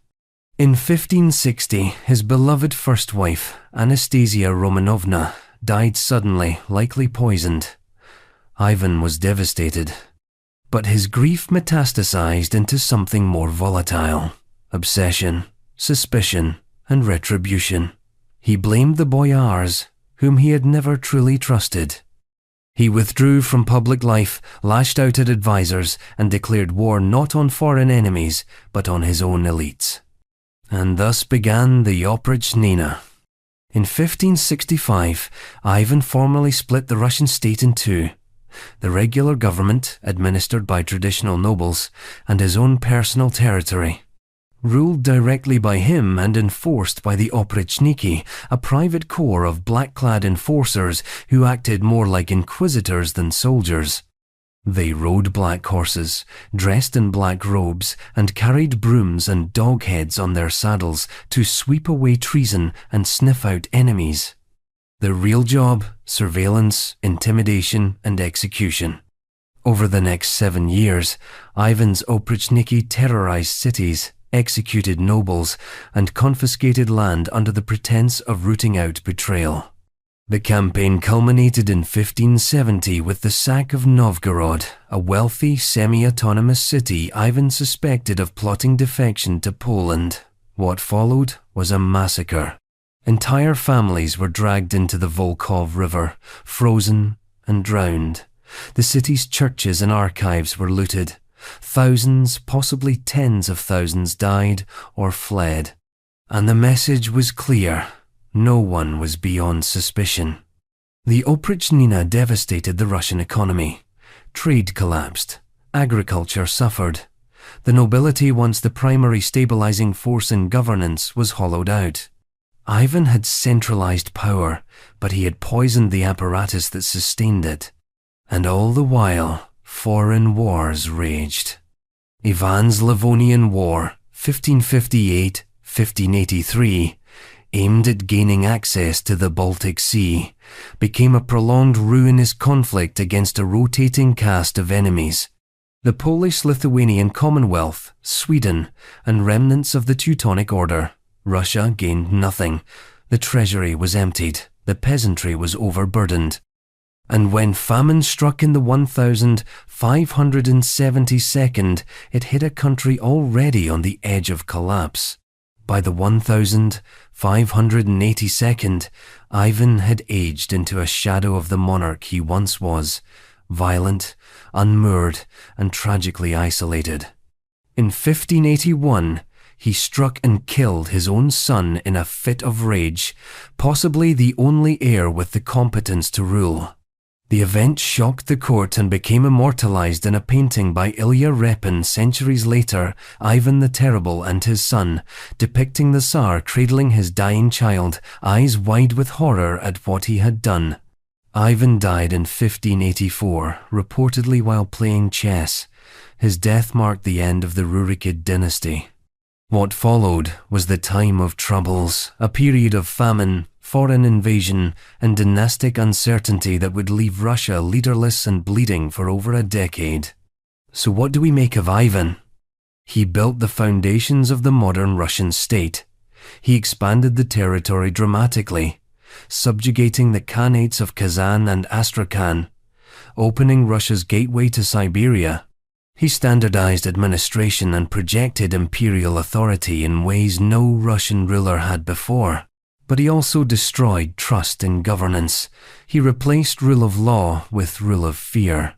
In 1560, his beloved first wife, Anastasia Romanovna, died suddenly, likely poisoned. Ivan was devastated. But his grief metastasized into something more volatile: obsession, suspicion, and retribution. He blamed the boyars, whom he had never truly trusted. He withdrew from public life, lashed out at advisors, and declared war not on foreign enemies, but on his own elites. And thus began the Oprichnina. In 1565, Ivan formally split the Russian state in two: the regular government, administered by traditional nobles, and his own personal territory. Ruled directly by him and enforced by the Oprichniki, a private corps of black-clad enforcers who acted more like inquisitors than soldiers. They rode black horses, dressed in black robes, and carried brooms and dog heads on their saddles to sweep away treason and sniff out enemies. Their real job: surveillance, intimidation, and execution. Over the next 7 years, Ivan's Oprichniki terrorized cities, executed nobles, and confiscated land under the pretense of rooting out betrayal. The campaign culminated in 1570 with the sack of Novgorod, a wealthy, semi-autonomous city Ivan suspected of plotting defection to Poland. What followed was a massacre. Entire families were dragged into the Volkhov River, frozen and drowned. The city's churches and archives were looted. Thousands, possibly tens of thousands, died or fled. And the message was clear: no one was beyond suspicion. The Oprichnina devastated the Russian economy. Trade collapsed. Agriculture suffered. The nobility, once the primary stabilizing force in governance, was hollowed out. Ivan had centralized power, but he had poisoned the apparatus that sustained it. And all the while, foreign wars raged. Ivan's Livonian War, 1558-1583, aimed at gaining access to the Baltic Sea, became a prolonged ruinous conflict against a rotating cast of enemies: the Polish-Lithuanian Commonwealth, Sweden, and remnants of the Teutonic Order. Russia gained nothing. The treasury was emptied. The peasantry was overburdened. And when famine struck in the 1572nd, it hit a country already on the edge of collapse. By the 1582nd, Ivan had aged into a shadow of the monarch he once was, violent, unmoored, and tragically isolated. In 1581, he struck and killed his own son in a fit of rage, possibly the only heir with the competence to rule. The event shocked the court and became immortalized in a painting by Ilya Repin centuries later, Ivan the Terrible and his son, depicting the Tsar cradling his dying child, eyes wide with horror at what he had done. Ivan died in 1584, reportedly while playing chess. His death marked the end of the Rurikid dynasty. What followed was the time of troubles, a period of famine, foreign invasion, and dynastic uncertainty that would leave Russia leaderless and bleeding for over a decade. So what do we make of Ivan? He built the foundations of the modern Russian state. He expanded the territory dramatically, subjugating the khanates of Kazan and Astrakhan, opening Russia's gateway to Siberia. He standardized administration and projected imperial authority in ways no Russian ruler had before. But he also destroyed trust in governance. He replaced rule of law with rule of fear.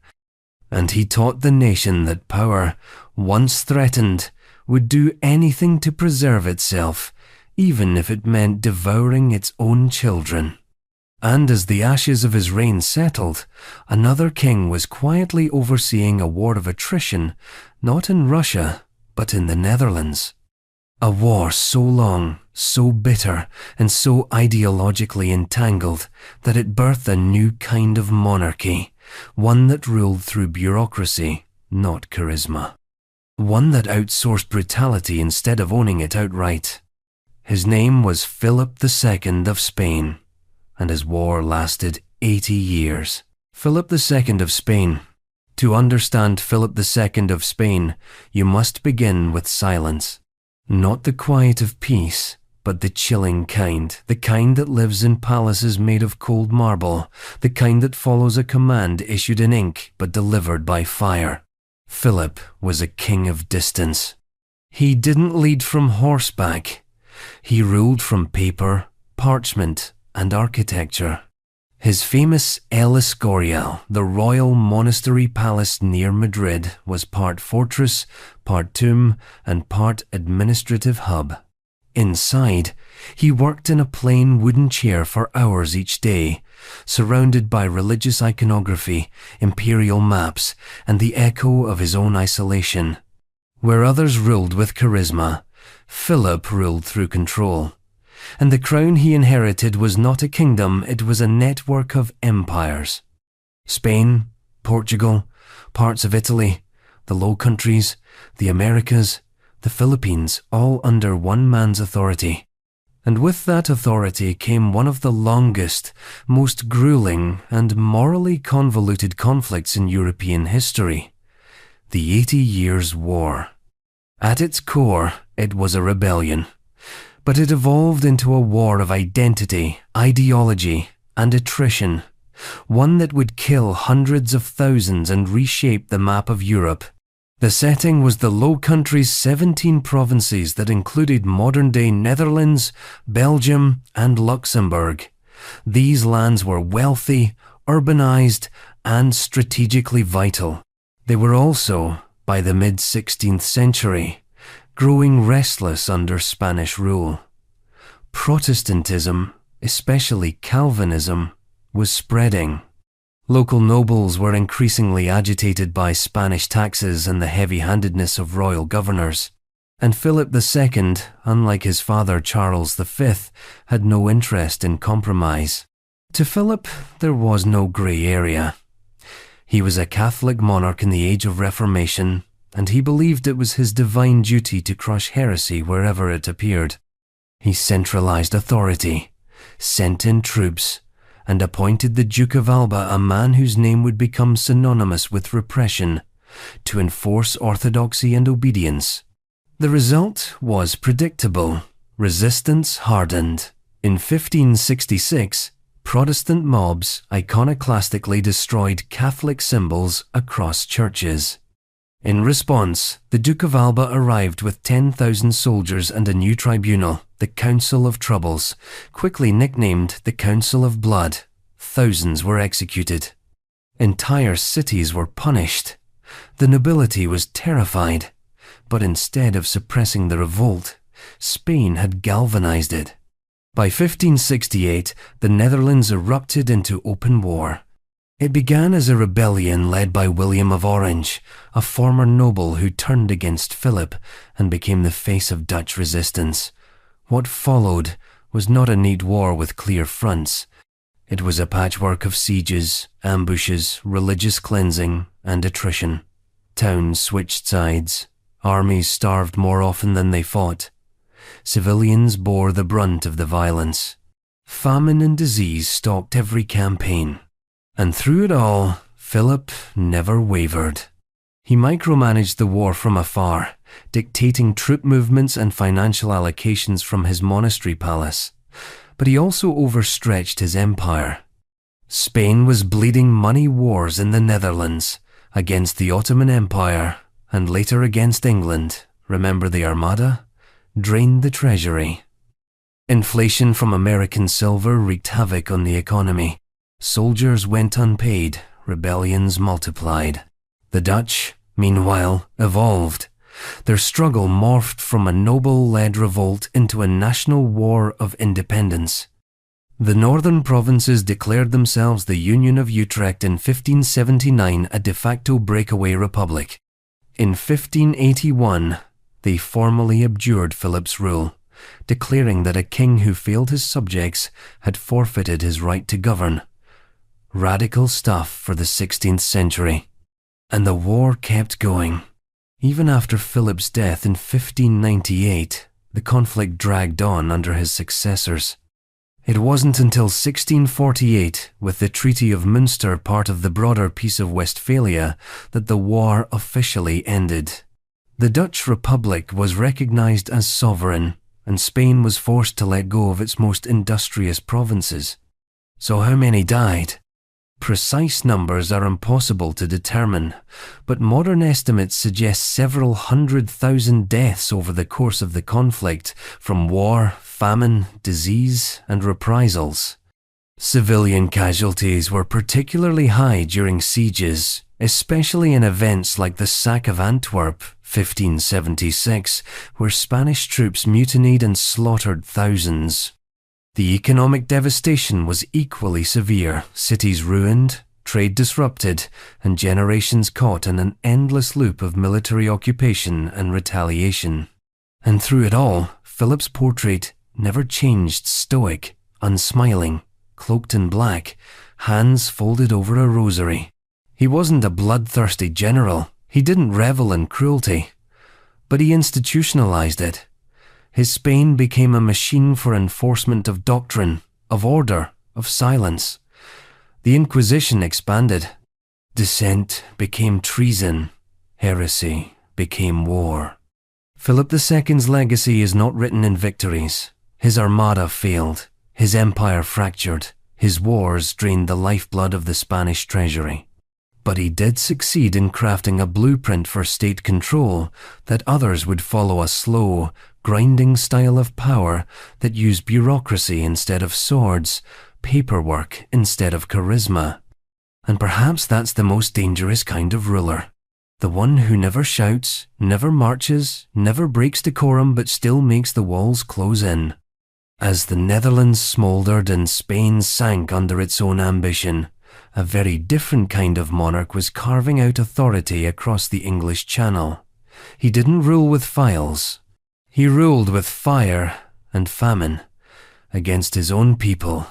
And he taught the nation that power, once threatened, would do anything to preserve itself, even if it meant devouring its own children. And as the ashes of his reign settled, another king was quietly overseeing a war of attrition, not in Russia, but in the Netherlands. A war so long, so bitter, and so ideologically entangled that it birthed a new kind of monarchy, one that ruled through bureaucracy, not charisma. One that outsourced brutality instead of owning it outright. His name was Philip II of Spain, and his war lasted 80 years. Philip II of Spain. To understand Philip II of Spain, you must begin with silence. Not the quiet of peace, but the chilling kind, the kind that lives in palaces made of cold marble, the kind that follows a command issued in ink but delivered by fire. Philip was a king of distance. He didn't lead from horseback. He ruled from paper, parchment, and architecture. His famous El Escorial, the royal monastery palace near Madrid, was part fortress, part tomb, and part administrative hub. Inside, he worked in a plain wooden chair for hours each day, surrounded by religious iconography, imperial maps, and the echo of his own isolation. Where others ruled with charisma, Philip ruled through control. And the crown he inherited was not a kingdom, it was a network of empires. Spain, Portugal, parts of Italy, the Low Countries, the Americas, the Philippines, all under one man's authority. And with that authority came one of the longest, most grueling, and morally convoluted conflicts in European history, the 80 Years' War. At its core, it was a rebellion. But it evolved into a war of identity, ideology, and attrition, one that would kill hundreds of thousands and reshape the map of Europe. The setting was the Low Countries' 17 provinces that included modern-day Netherlands, Belgium, and Luxembourg. These lands were wealthy, urbanized, and strategically vital. They were also, by the mid-16th century, growing restless under Spanish rule. Protestantism, especially Calvinism, was spreading. Local nobles were increasingly agitated by Spanish taxes and the heavy-handedness of royal governors. And Philip II, unlike his father Charles V, had no interest in compromise. To Philip, there was no grey area. He was a Catholic monarch in the age of Reformation, and he believed it was his divine duty to crush heresy wherever it appeared. He centralized authority, sent in troops, and appointed the Duke of Alba, a man whose name would become synonymous with repression, to enforce orthodoxy and obedience. The result was predictable. resistance hardened. In 1566, Protestant mobs iconoclastically destroyed Catholic symbols across churches. In response, the Duke of Alba arrived with 10,000 soldiers and a new tribunal, the Council of Troubles, quickly nicknamed the Council of Blood. Thousands were executed. Entire cities were punished. The nobility was terrified, but instead of suppressing the revolt, Spain had galvanized it. By 1568, the Netherlands erupted into open war. It began as a rebellion led by William of Orange, a former noble who turned against Philip and became the face of Dutch resistance. What followed was not a neat war with clear fronts. It was a patchwork of sieges, ambushes, religious cleansing, and attrition. Towns switched sides. Armies starved more often than they fought. Civilians bore the brunt of the violence. Famine and disease stalked every campaign. And through it all, Philip never wavered. He micromanaged the war from afar, dictating troop movements and financial allocations from his monastery palace. But he also overstretched his empire. Spain was bleeding money wars in the Netherlands, against the Ottoman Empire, and later against England, remember the Armada, drained the treasury. Inflation from American silver wreaked havoc on the economy. Soldiers went unpaid, rebellions multiplied. The Dutch, meanwhile, evolved. Their struggle morphed from a noble-led revolt into a national war of independence. The northern provinces declared themselves the Union of Utrecht in 1579, a de facto breakaway republic. In 1581, they formally abjured Philip's rule, declaring that a king who failed his subjects had forfeited his right to govern. Radical stuff for the 16th century. And the war kept going. Even after Philip's death in 1598, the conflict dragged on under his successors. It wasn't until 1648, with the Treaty of Münster part of the broader Peace of Westphalia, that the war officially ended. The Dutch Republic was recognized as sovereign, and Spain was forced to let go of its most industrious provinces. So how many died? Precise numbers are impossible to determine, but modern estimates suggest several 100,000 deaths over the course of the conflict from war, famine, disease, and reprisals. Civilian casualties were particularly high during sieges, especially in events like the sack of Antwerp, 1576, where Spanish troops mutinied and slaughtered thousands. The economic devastation was equally severe, cities ruined, trade disrupted, and generations caught in an endless loop of military occupation and retaliation. And through it all, Philip's portrait never changed stoic, unsmiling, cloaked in black, hands folded over a rosary. He wasn't a bloodthirsty general, he didn't revel in cruelty, but he institutionalized it. His Spain became a machine for enforcement of doctrine, of order, of silence. The Inquisition expanded. Dissent became treason. Heresy became war. Philip II's legacy is not written in victories. His armada failed. His empire fractured. His wars drained the lifeblood of the Spanish treasury. But he did succeed in crafting a blueprint for state control that others would follow, a slow, grinding style of power that used bureaucracy instead of swords, paperwork instead of charisma. And perhaps that's the most dangerous kind of ruler. The one who never shouts, never marches, never breaks decorum, but still makes the walls close in. As the Netherlands smouldered and Spain sank under its own ambition, a very different kind of monarch was carving out authority across the English Channel. He didn't rule with files. He ruled with fire and famine against his own people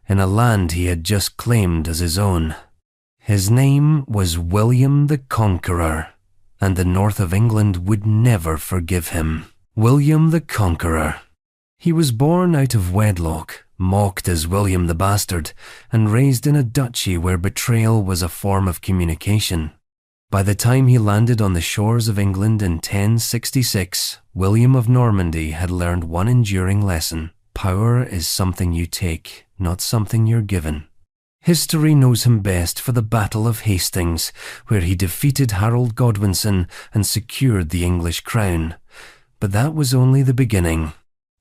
in a land he had just claimed as his own. His name was William the Conqueror, and the north of England would never forgive him. William the Conqueror. He was born out of wedlock, mocked as William the Bastard, and raised in a duchy where betrayal was a form of communication. By the time he landed on the shores of England in 1066, William of Normandy had learned one enduring lesson. Power is something you take, not something you're given. History knows him best for the Battle of Hastings, where he defeated Harold Godwinson and secured the English crown. But that was only the beginning.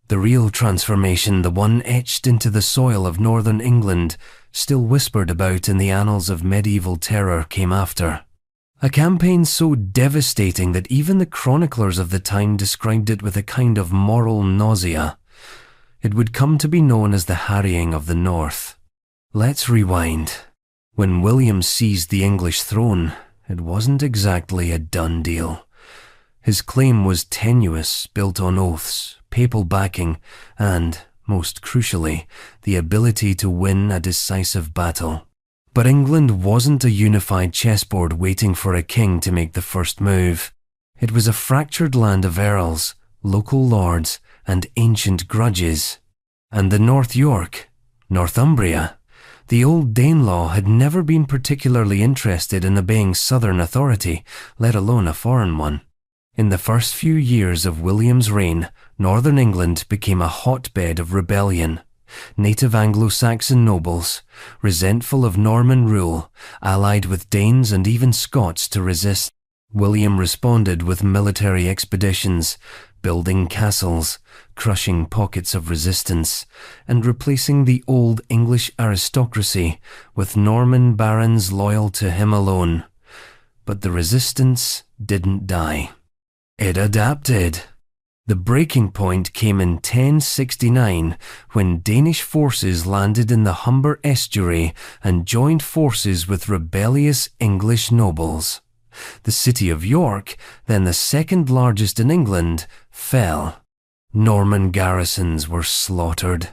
The real transformation, the one etched into the soil of northern England, still whispered about in the annals of medieval terror, came after. A campaign so devastating that even the chroniclers of the time described it with a kind of moral nausea. It would come to be known as the Harrying of the North. Let's rewind. When William seized the English throne, it wasn't exactly a done deal. His claim was tenuous, built on oaths, papal backing, and, most crucially, the ability to win a decisive battle. But England wasn't a unified chessboard waiting for a king to make the first move. It was a fractured land of earls, local lords, and ancient grudges. And the North York, Northumbria, the old Danelaw had never been particularly interested in obeying southern authority, let alone a foreign one. In the first few years of William's reign, northern England became a hotbed of rebellion. Native Anglo-Saxon nobles, resentful of Norman rule, allied with Danes and even Scots to resist. William responded with military expeditions, building castles, crushing pockets of resistance, and replacing the old English aristocracy with Norman barons loyal to him alone. But the resistance didn't die. It adapted. The breaking point came in 1069 when Danish forces landed in the Humber estuary and joined forces with rebellious English nobles. The city of York, then the second largest in England, fell. Norman garrisons were slaughtered.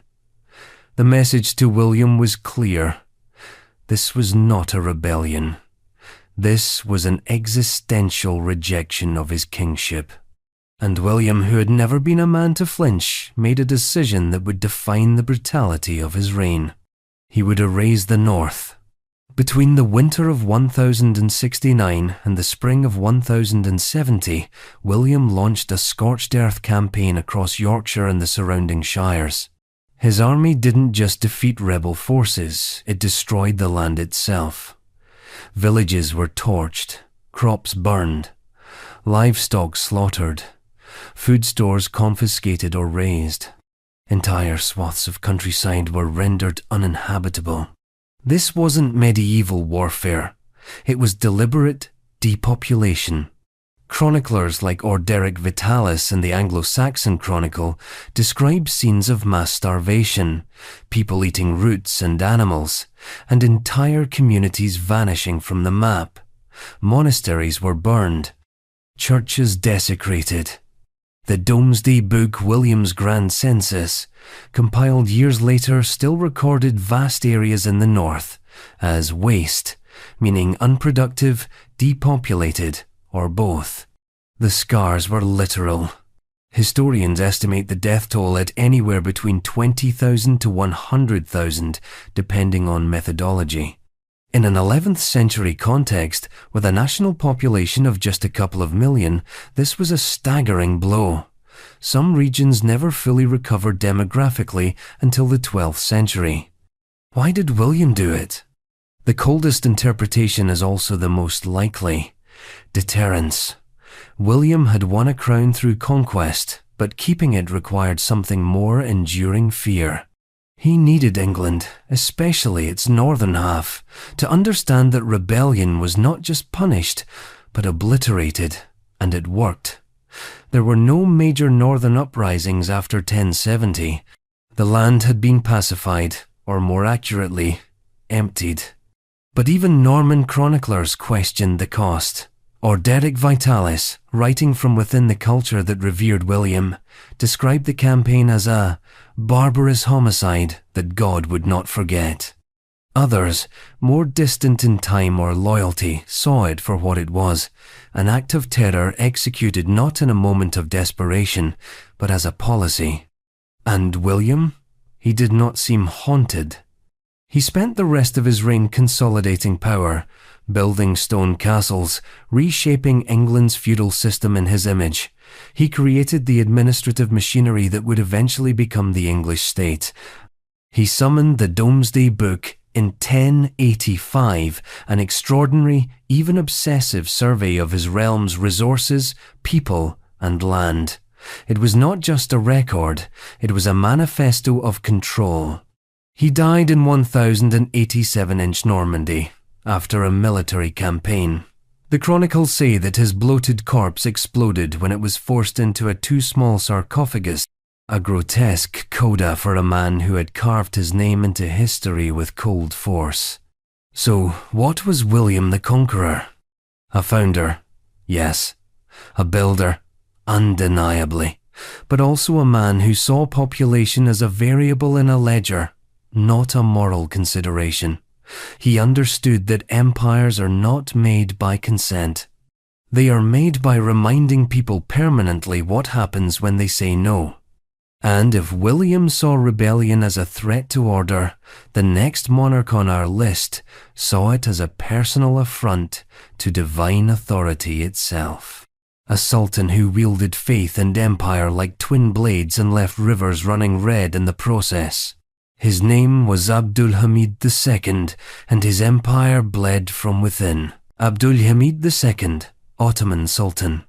The message to William was clear. This was not a rebellion. This was an existential rejection of his kingship. And William, who had never been a man to flinch, made a decision that would define the brutality of his reign. He would erase the North. Between the winter of 1069 and the spring of 1070, William launched a scorched earth campaign across Yorkshire and the surrounding shires. His army didn't just defeat rebel forces, it destroyed the land itself. Villages were torched, crops burned, livestock slaughtered, food stores confiscated or razed. Entire swaths of countryside were rendered uninhabitable. This wasn't medieval warfare. It was deliberate depopulation. Chroniclers like Orderic Vitalis in the Anglo-Saxon Chronicle describe scenes of mass starvation, people eating roots and animals, and entire communities vanishing from the map. Monasteries were burned, churches desecrated. The Domesday Book, William's Grand Census, compiled years later, still recorded vast areas in the north as waste, meaning unproductive, depopulated, or both. The scars were literal. Historians estimate the death toll at anywhere between 20,000 to 100,000, depending on methodology. In an 11th century context, with a national population of just a couple of million, this was a staggering blow. Some regions never fully recovered demographically until the 12th century. Why did William do it? The coldest interpretation is also the most likely. Deterrence. William had won a crown through conquest, but keeping it required something more enduring fear. He needed England, especially its northern half, to understand that rebellion was not just punished, but obliterated, and it worked. There were no major northern uprisings after 1070. The land had been pacified, or more accurately, emptied. But even Norman chroniclers questioned the cost. Orderic Vitalis, writing from within the culture that revered William, described the campaign as a barbarous homicide that God would not forget. Others, more distant in time or loyalty, saw it for what it was, an act of terror executed not in a moment of desperation, but as a policy. And William? He did not seem haunted. He spent the rest of his reign consolidating power, building stone castles, reshaping England's feudal system in his image. He created the administrative machinery that would eventually become the English state. He summoned the Domesday Book in 1085, an extraordinary, even obsessive survey of his realm's resources, people, and land. It was not just a record, it was a manifesto of control. He died in 1087 Normandy, after a military campaign. The chronicles say that his bloated corpse exploded when it was forced into a too small sarcophagus, a grotesque coda for a man who had carved his name into history with cold force. So, what was William the Conqueror? A founder, yes. A builder, undeniably. But also a man who saw population as a variable in a ledger, not a moral consideration. He understood that empires are not made by consent. They are made by reminding people permanently what happens when they say no. And if William saw rebellion as a threat to order, the next monarch on our list saw it as a personal affront to divine authority itself. A sultan who wielded faith and empire like twin blades and left rivers running red in the process. His name was Abdulhamid II, and his empire bled from within. Abdulhamid II, Ottoman Sultan.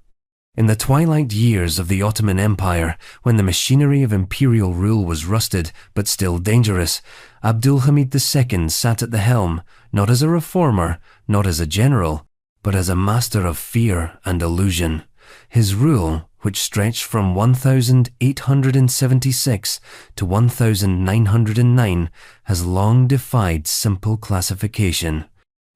In the twilight years of the Ottoman Empire, when the machinery of imperial rule was rusted but still dangerous, Abdulhamid II sat at the helm, not as a reformer, not as a general, but as a master of fear and illusion. His rule, which stretched from 1876 to 1909, has long defied simple classification.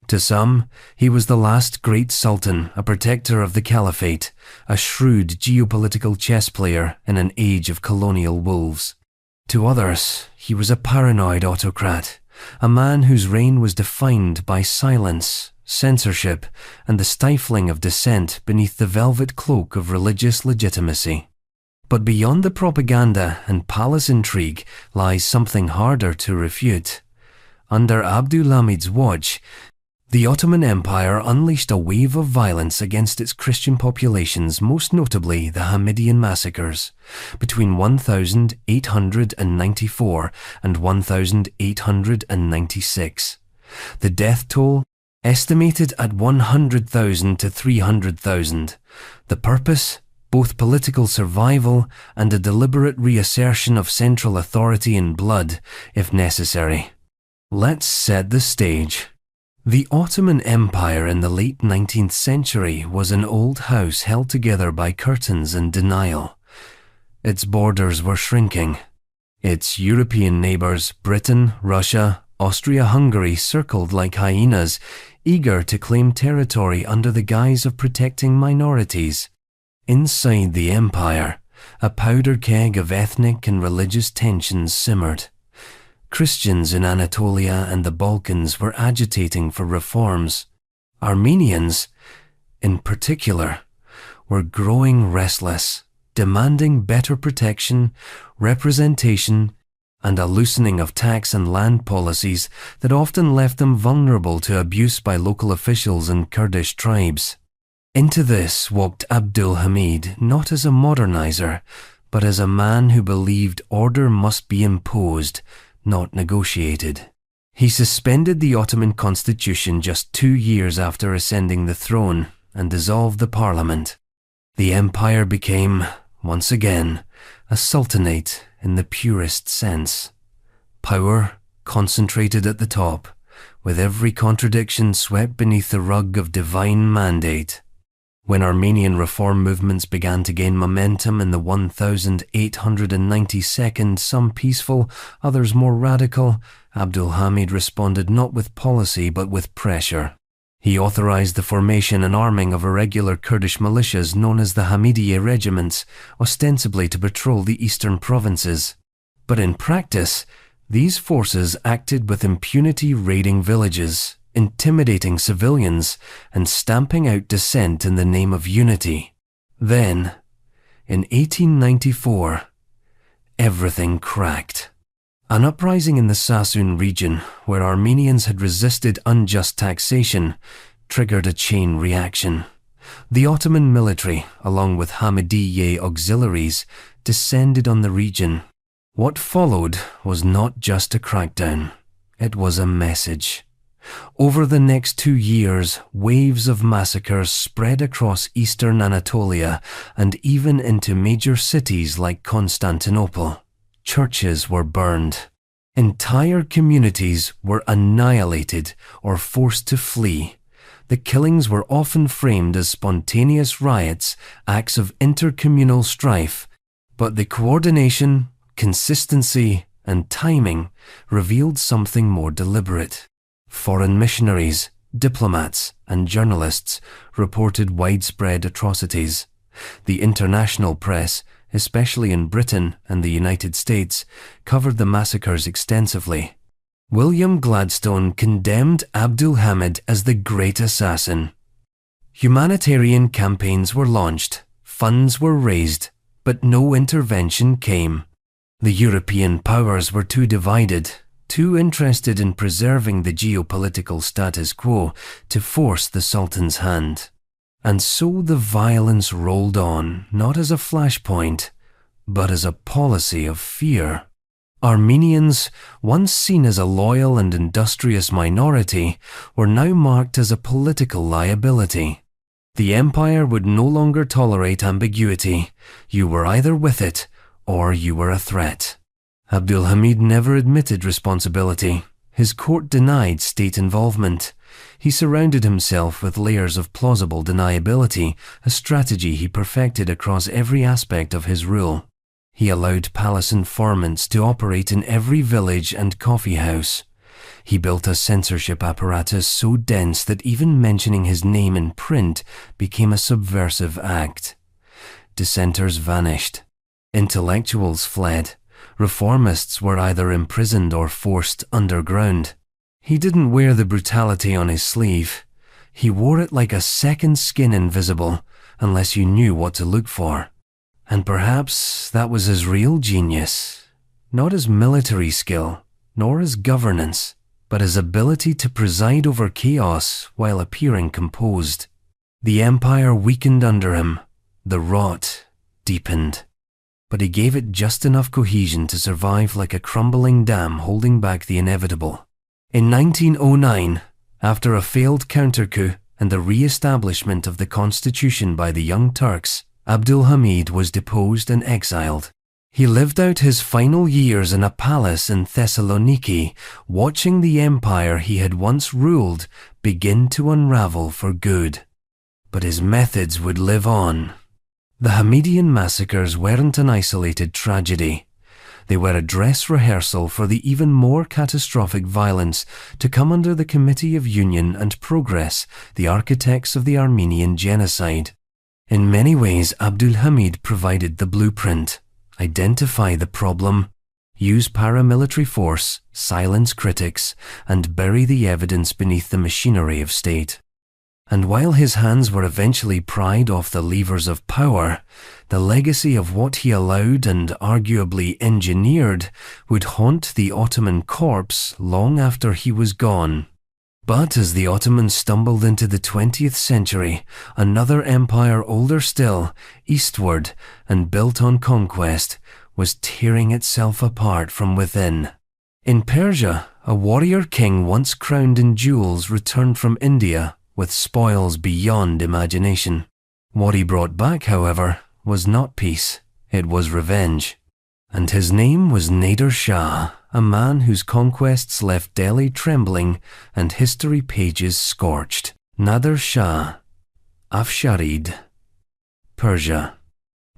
To some, he was the last great sultan, a protector of the caliphate, a shrewd geopolitical chess player in an age of colonial wolves. To others, he was a paranoid autocrat, a man whose reign was defined by silence, censorship, and the stifling of dissent beneath the velvet cloak of religious legitimacy. But beyond the propaganda and palace intrigue lies something harder to refute. Under Abdulhamid's watch, the Ottoman Empire unleashed a wave of violence against its Christian populations, most notably the Hamidian massacres, between 1894 and 1896. The death toll estimated at 100,000 to 300,000. The purpose? Both political survival and a deliberate reassertion of central authority in blood, if necessary. Let's set the stage. The Ottoman Empire in the late 19th century was an old house held together by curtains and denial. Its borders were shrinking. Its European neighbours, Britain, Russia, Austria-Hungary, circled like hyenas, eager to claim territory under the guise of protecting minorities. Inside the empire, a powder keg of ethnic and religious tensions simmered. Christians in Anatolia and the Balkans were agitating for reforms. Armenians, in particular, were growing restless, demanding better protection, representation, and a loosening of tax and land policies that often left them vulnerable to abuse by local officials and Kurdish tribes. Into this walked Abdulhamid not as a modernizer, but as a man who believed order must be imposed, not negotiated. He suspended the Ottoman constitution just 2 years after ascending the throne and dissolved the parliament. The empire became, once again, a sultanate in the purest sense. Power concentrated at the top, with every contradiction swept beneath the rug of divine mandate. When Armenian reform movements began to gain momentum in the 1892, some peaceful, others more radical, Abdulhamid responded not with policy but with pressure. He authorized the formation and arming of irregular Kurdish militias known as the Hamidiye regiments, ostensibly to patrol the eastern provinces. But in practice, these forces acted with impunity, raiding villages, intimidating civilians, and stamping out dissent in the name of unity. Then, in 1894, everything cracked. An uprising in the Sassoon region, where Armenians had resisted unjust taxation, triggered a chain reaction. The Ottoman military, along with Hamidiyye auxiliaries, descended on the region. What followed was not just a crackdown, it was a message. Over the next 2 years, waves of massacres spread across eastern Anatolia and even into major cities like Constantinople. Churches were burned. Entire communities were annihilated or forced to flee. The killings were often framed as spontaneous riots, acts of intercommunal strife, but the coordination, consistency, and timing revealed something more deliberate. Foreign missionaries, diplomats, and journalists reported widespread atrocities. The international press, especially in Britain and the United States, covered the massacres extensively. William Gladstone condemned Abdul Hamid as the great assassin. Humanitarian campaigns were launched, funds were raised, but no intervention came. The European powers were too divided, too interested in preserving the geopolitical status quo to force the Sultan's hand. And so the violence rolled on, not as a flashpoint, but as a policy of fear. Armenians, once seen as a loyal and industrious minority, were now marked as a political liability. The empire would no longer tolerate ambiguity. You were either with it, or you were a threat. Abdul Hamid never admitted responsibility. His court denied state involvement. He surrounded himself with layers of plausible deniability, a strategy he perfected across every aspect of his rule. He allowed palace informants to operate in every village and coffee house. He built a censorship apparatus so dense that even mentioning his name in print became a subversive act. Dissenters vanished. Intellectuals fled. Reformists were either imprisoned or forced underground. He didn't wear the brutality on his sleeve. He wore it like a second skin invisible, unless you knew what to look for. And perhaps that was his real genius. Not his military skill, nor his governance, but his ability to preside over chaos while appearing composed. The empire weakened under him. The rot deepened. But he gave it just enough cohesion to survive like a crumbling dam holding back the inevitable. In 1909, after a failed counter-coup and the re-establishment of the constitution by the Young Turks, Abdul Hamid was deposed and exiled. He lived out his final years in a palace in Thessaloniki, watching the empire he had once ruled begin to unravel for good. But his methods would live on. The Hamidian massacres weren't an isolated tragedy. They were a dress rehearsal for the even more catastrophic violence to come under the Committee of Union and Progress, the architects of the Armenian genocide. In many ways, Abdul Hamid provided the blueprint. Identify the problem, use paramilitary force, silence critics, and bury the evidence beneath the machinery of state. And while his hands were eventually pried off the levers of power, the legacy of what he allowed and arguably engineered would haunt the Ottoman corpse long after he was gone. But as the Ottomans stumbled into the 20th century, another empire older still, eastward and built on conquest, was tearing itself apart from within. In Persia, a warrior king once crowned in jewels returned from India with spoils beyond imagination. What he brought back, however, was not peace, it was revenge. And his name was Nader Shah, a man whose conquests left Delhi trembling and history pages scorched. Nader Shah, Afsharid, Persia.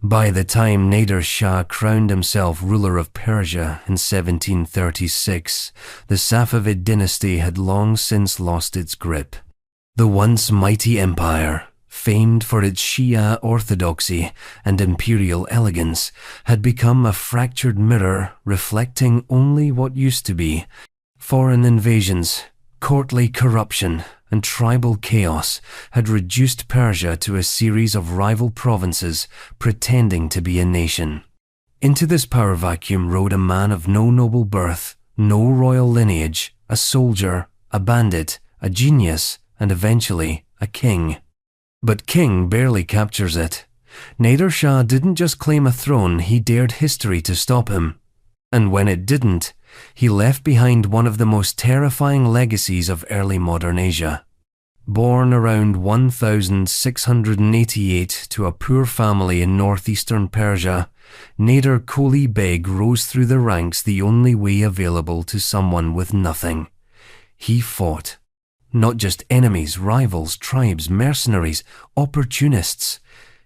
By the time Nader Shah crowned himself ruler of Persia in 1736, the Safavid dynasty had long since lost its grip. The once mighty empire, famed for its Shia orthodoxy and imperial elegance, had become a fractured mirror reflecting only what used to be. Foreign invasions, courtly corruption, and tribal chaos had reduced Persia to a series of rival provinces pretending to be a nation. Into this power vacuum rode a man of no noble birth, no royal lineage, a soldier, a bandit, a genius, and eventually a king. But king barely captures it. Nader Shah didn't just claim a throne, he dared history to stop him. And when it didn't, he left behind one of the most terrifying legacies of early modern Asia. Born around 1688 to a poor family in northeastern Persia, Nader Qoli Beg rose through the ranks the only way available to someone with nothing. He fought. Not just enemies, rivals, tribes, mercenaries, opportunists.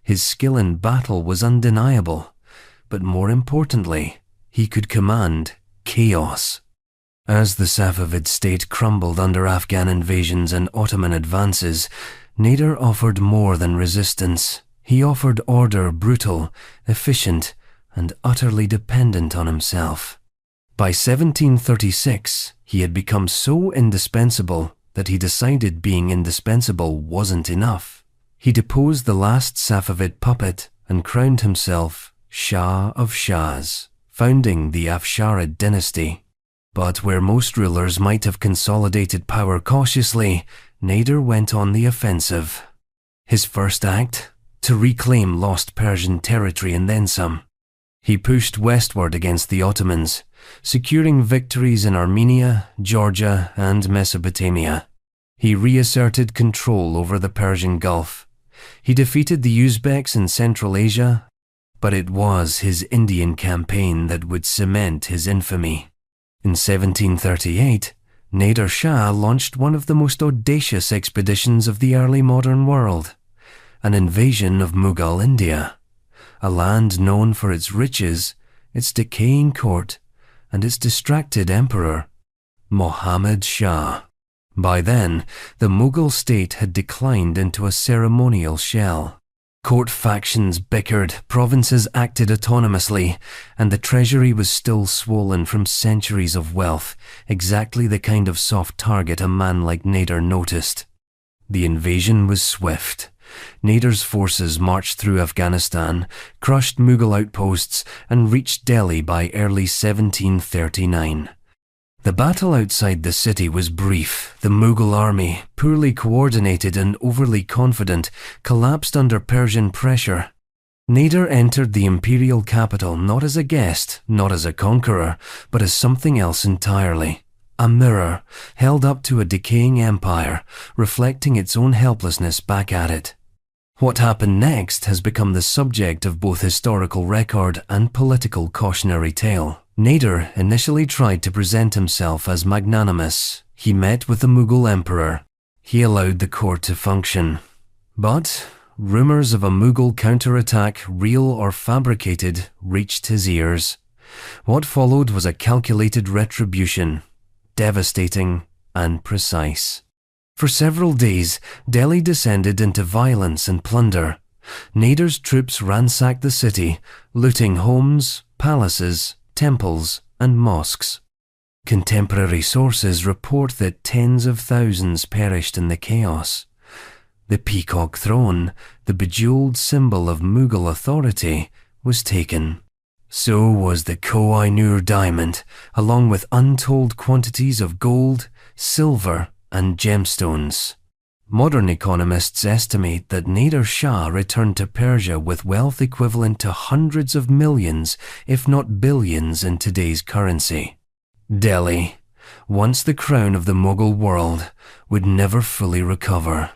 His skill in battle was undeniable, but more importantly, he could command chaos. As the Safavid state crumbled under Afghan invasions and Ottoman advances, Nader offered more than resistance. He offered order, brutal, efficient, and utterly dependent on himself. By 1736, he had become so indispensable that he decided being indispensable wasn't enough. He deposed the last Safavid puppet and crowned himself Shah of Shahs, founding the Afsharid dynasty. But where most rulers might have consolidated power cautiously, Nader went on the offensive. His first act? To reclaim lost Persian territory and then some. He pushed westward against the Ottomans, securing victories in Armenia, Georgia, and Mesopotamia. He reasserted control over the Persian Gulf. He defeated the Uzbeks in Central Asia, but it was his Indian campaign that would cement his infamy. In 1738, Nader Shah launched one of the most audacious expeditions of the early modern world, an invasion of Mughal India, a land known for its riches, its decaying court, and its distracted emperor, Muhammad Shah. By then, the Mughal state had declined into a ceremonial shell. Court factions bickered, provinces acted autonomously, and the treasury was still swollen from centuries of wealth, exactly the kind of soft target a man like Nader noticed. The invasion was swift. Nader's forces marched through Afghanistan, crushed Mughal outposts, and reached Delhi by early 1739. The battle outside the city was brief. The Mughal army, poorly coordinated and overly confident, collapsed under Persian pressure. Nader entered the imperial capital not as a guest, not as a conqueror, but as something else entirely. A mirror, held up to a decaying empire, reflecting its own helplessness back at it. What happened next has become the subject of both historical record and political cautionary tale. Nader initially tried to present himself as magnanimous. He met with the Mughal emperor. He allowed the court to function. But rumors of a Mughal counterattack, real or fabricated, reached his ears. What followed was a calculated retribution, devastating and precise. For several days, Delhi descended into violence and plunder. Nader's troops ransacked the city, looting homes, palaces, temples, and mosques. Contemporary sources report that tens of thousands perished in the chaos. The peacock throne, the bejeweled symbol of Mughal authority, was taken. So was the Koh-i-Noor diamond, along with untold quantities of gold, silver, and gemstones. Modern economists estimate that Nader Shah returned to Persia with wealth equivalent to hundreds of millions, if not billions in today's currency. Delhi, once the crown of the Mughal world, would never fully recover.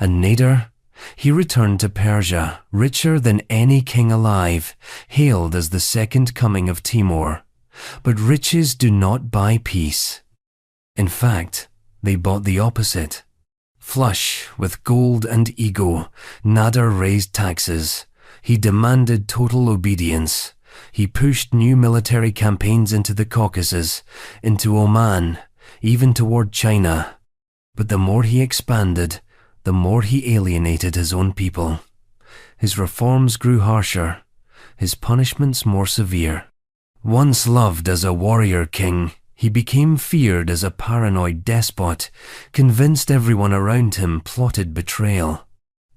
And Nader, he returned to Persia, richer than any king alive, hailed as the second coming of Timur. But riches do not buy peace. In fact, they bought the opposite. Flush with gold and ego, Nader raised taxes. He demanded total obedience. He pushed new military campaigns into the Caucasus, into Oman, even toward China. But the more he expanded, the more he alienated his own people. His reforms grew harsher, his punishments more severe. Once loved as a warrior king, he became feared as a paranoid despot, convinced everyone around him plotted betrayal.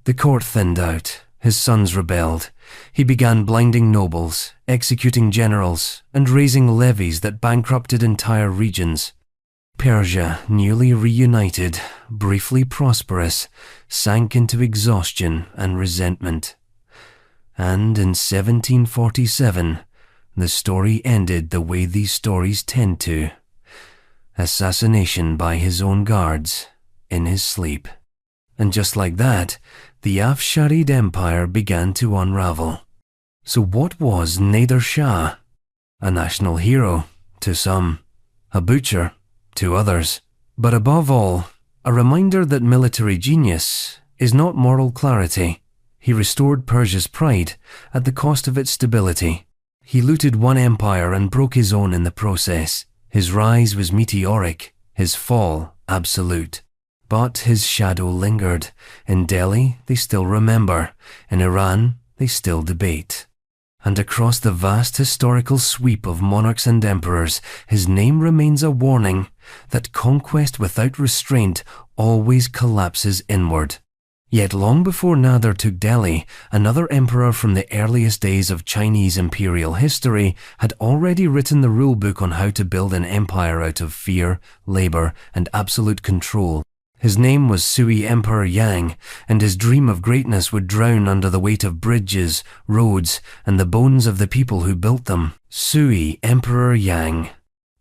The court thinned out, his sons rebelled, He began blinding nobles, executing generals, and raising levies that bankrupted entire regions. Persia, newly reunited, briefly prosperous, sank into exhaustion and resentment. And in 1747, the story ended the way these stories tend to: assassination by his own guards in his sleep. And just like that, the Afsharid Empire began to unravel. So what was Nader Shah? A national hero to some, a butcher to others, but above all, a reminder that military genius is not moral clarity. He restored Persia's pride at the cost of its stability. He looted one empire and broke his own in the process. His rise was meteoric, his fall absolute. But his shadow lingered. In Delhi, they still remember. In Iran, they still debate. And across the vast historical sweep of monarchs and emperors, his name remains a warning that conquest without restraint always collapses inward. Yet long before Nader took Delhi, another emperor from the earliest days of Chinese imperial history had already written the rulebook on how to build an empire out of fear, labor, and absolute control. His name was Sui Emperor Yang, and his dream of greatness would drown under the weight of bridges, roads, and the bones of the people who built them. Sui Emperor Yang.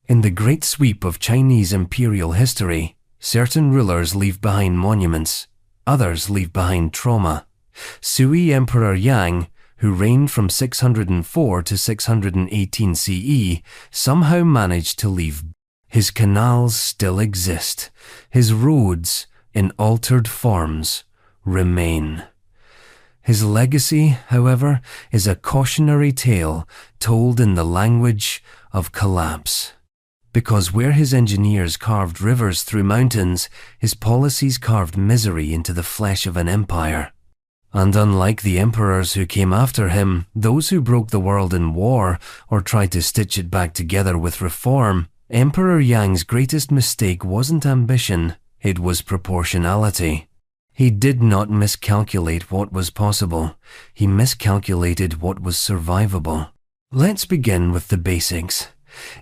In the great sweep of Chinese imperial history, certain rulers leave behind monuments, others leave behind trauma. Sui Emperor Yang, who reigned from 604 to 618 CE, somehow managed to leave. His canals still exist. His roads, in altered forms, remain. His legacy, however, is a cautionary tale told in the language of collapse. Because where his engineers carved rivers through mountains, his policies carved misery into the flesh of an empire. And unlike the emperors who came after him, those who broke the world in war or tried to stitch it back together with reform, Emperor Yang's greatest mistake wasn't ambition, it was proportionality. He did not miscalculate what was possible, he miscalculated what was survivable. Let's begin with the basics.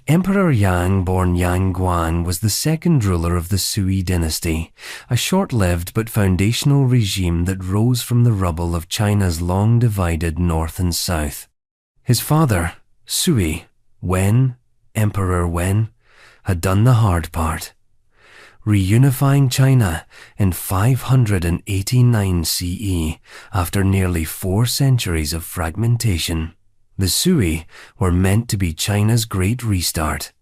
Emperor Yang, born Yang Guang, was the second ruler of the Sui dynasty, a short-lived but foundational regime that rose from the rubble of China's long-divided north and south. His father, Sui, Emperor Wen, had done the hard part, reunifying China in 589 CE after nearly 4 centuries of fragmentation. The Sui were meant to be China's great restart.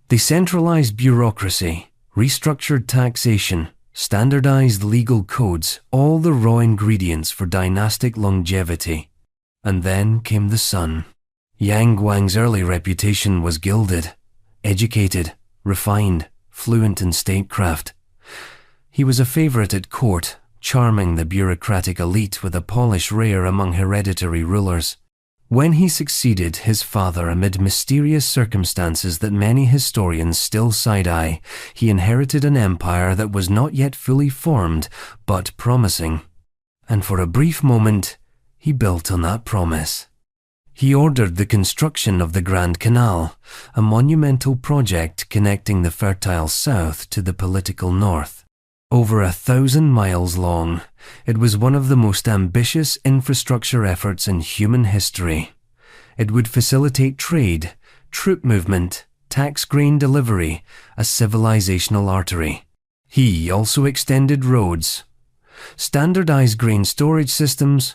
They centralized bureaucracy, restructured taxation, standardized legal codes, all the raw ingredients for dynastic longevity. And then came the son. Yang Guang's early reputation was gilded, educated, refined, fluent in statecraft. He was a favorite at court, charming the bureaucratic elite with a polish rare among hereditary rulers. When he succeeded his father amid mysterious circumstances that many historians still side-eye, he inherited an empire that was not yet fully formed, but promising. And for a brief moment, he built on that promise. He ordered the construction of the Grand Canal, a monumental project connecting the fertile south to the political north. Over 1,000 miles long, it was one of the most ambitious infrastructure efforts in human history. It would facilitate trade, troop movement, tax grain delivery, a civilizational artery. He also extended roads, standardized grain storage systems,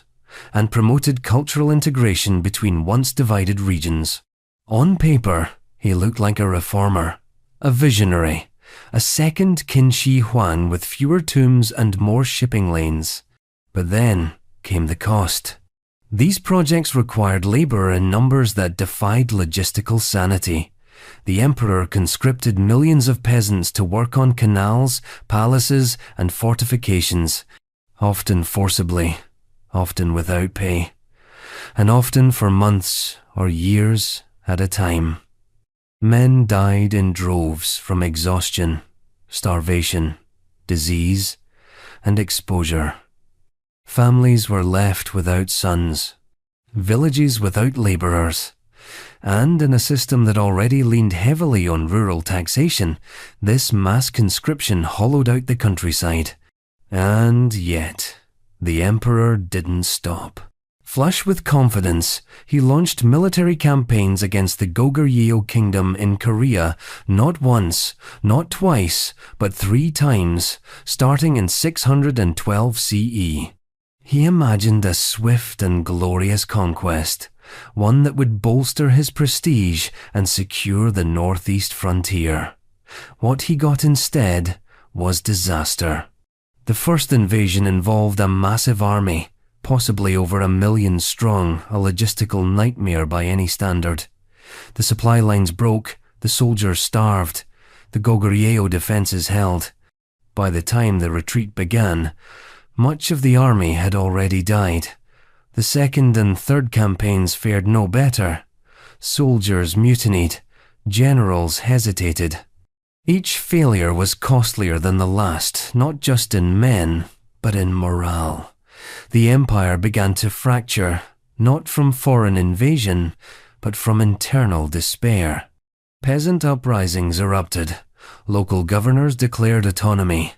and promoted cultural integration between once divided regions. On paper, he looked like a reformer, a visionary, a second Qin Shi Huang with fewer tombs and more shipping lanes. But then came the cost. These projects required labor in numbers that defied logistical sanity. The emperor conscripted millions of peasants to work on canals, palaces, and fortifications, often forcibly, often without pay, and often for months or years at a time. Men died in droves from exhaustion, starvation, disease, and exposure. Families were left without sons, villages without labourers. And in a system that already leaned heavily on rural taxation, this mass conscription hollowed out the countryside. And yet, the emperor didn't stop. Flush with confidence, he launched military campaigns against the Goguryeo kingdom in Korea, not once, not twice, but 3 times, starting in 612 CE. He imagined a swift and glorious conquest, one that would bolster his prestige and secure the northeast frontier. What he got instead was disaster. The first invasion involved a massive army, possibly over 1 million strong, a logistical nightmare by any standard. The supply lines broke, the soldiers starved, the Goguryeo defences held. By the time the retreat began, much of the army had already died. The second and third campaigns fared no better. Soldiers mutinied, generals hesitated. Each failure was costlier than the last, not just in men, but in morale. The empire began to fracture, not from foreign invasion, but from internal despair. Peasant uprisings erupted. Local governors declared autonomy.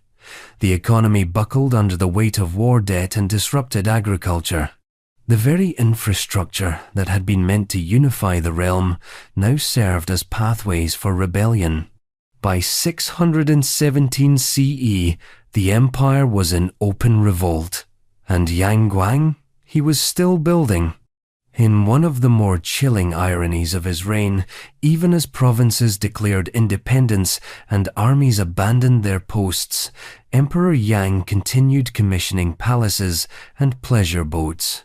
The economy buckled under the weight of war debt and disrupted agriculture. The very infrastructure that had been meant to unify the realm now served as pathways for rebellion. By 617 CE, the empire was in open revolt. And Yang Guang? He was still building. In one of the more chilling ironies of his reign, even as provinces declared independence and armies abandoned their posts, Emperor Yang continued commissioning palaces and pleasure boats.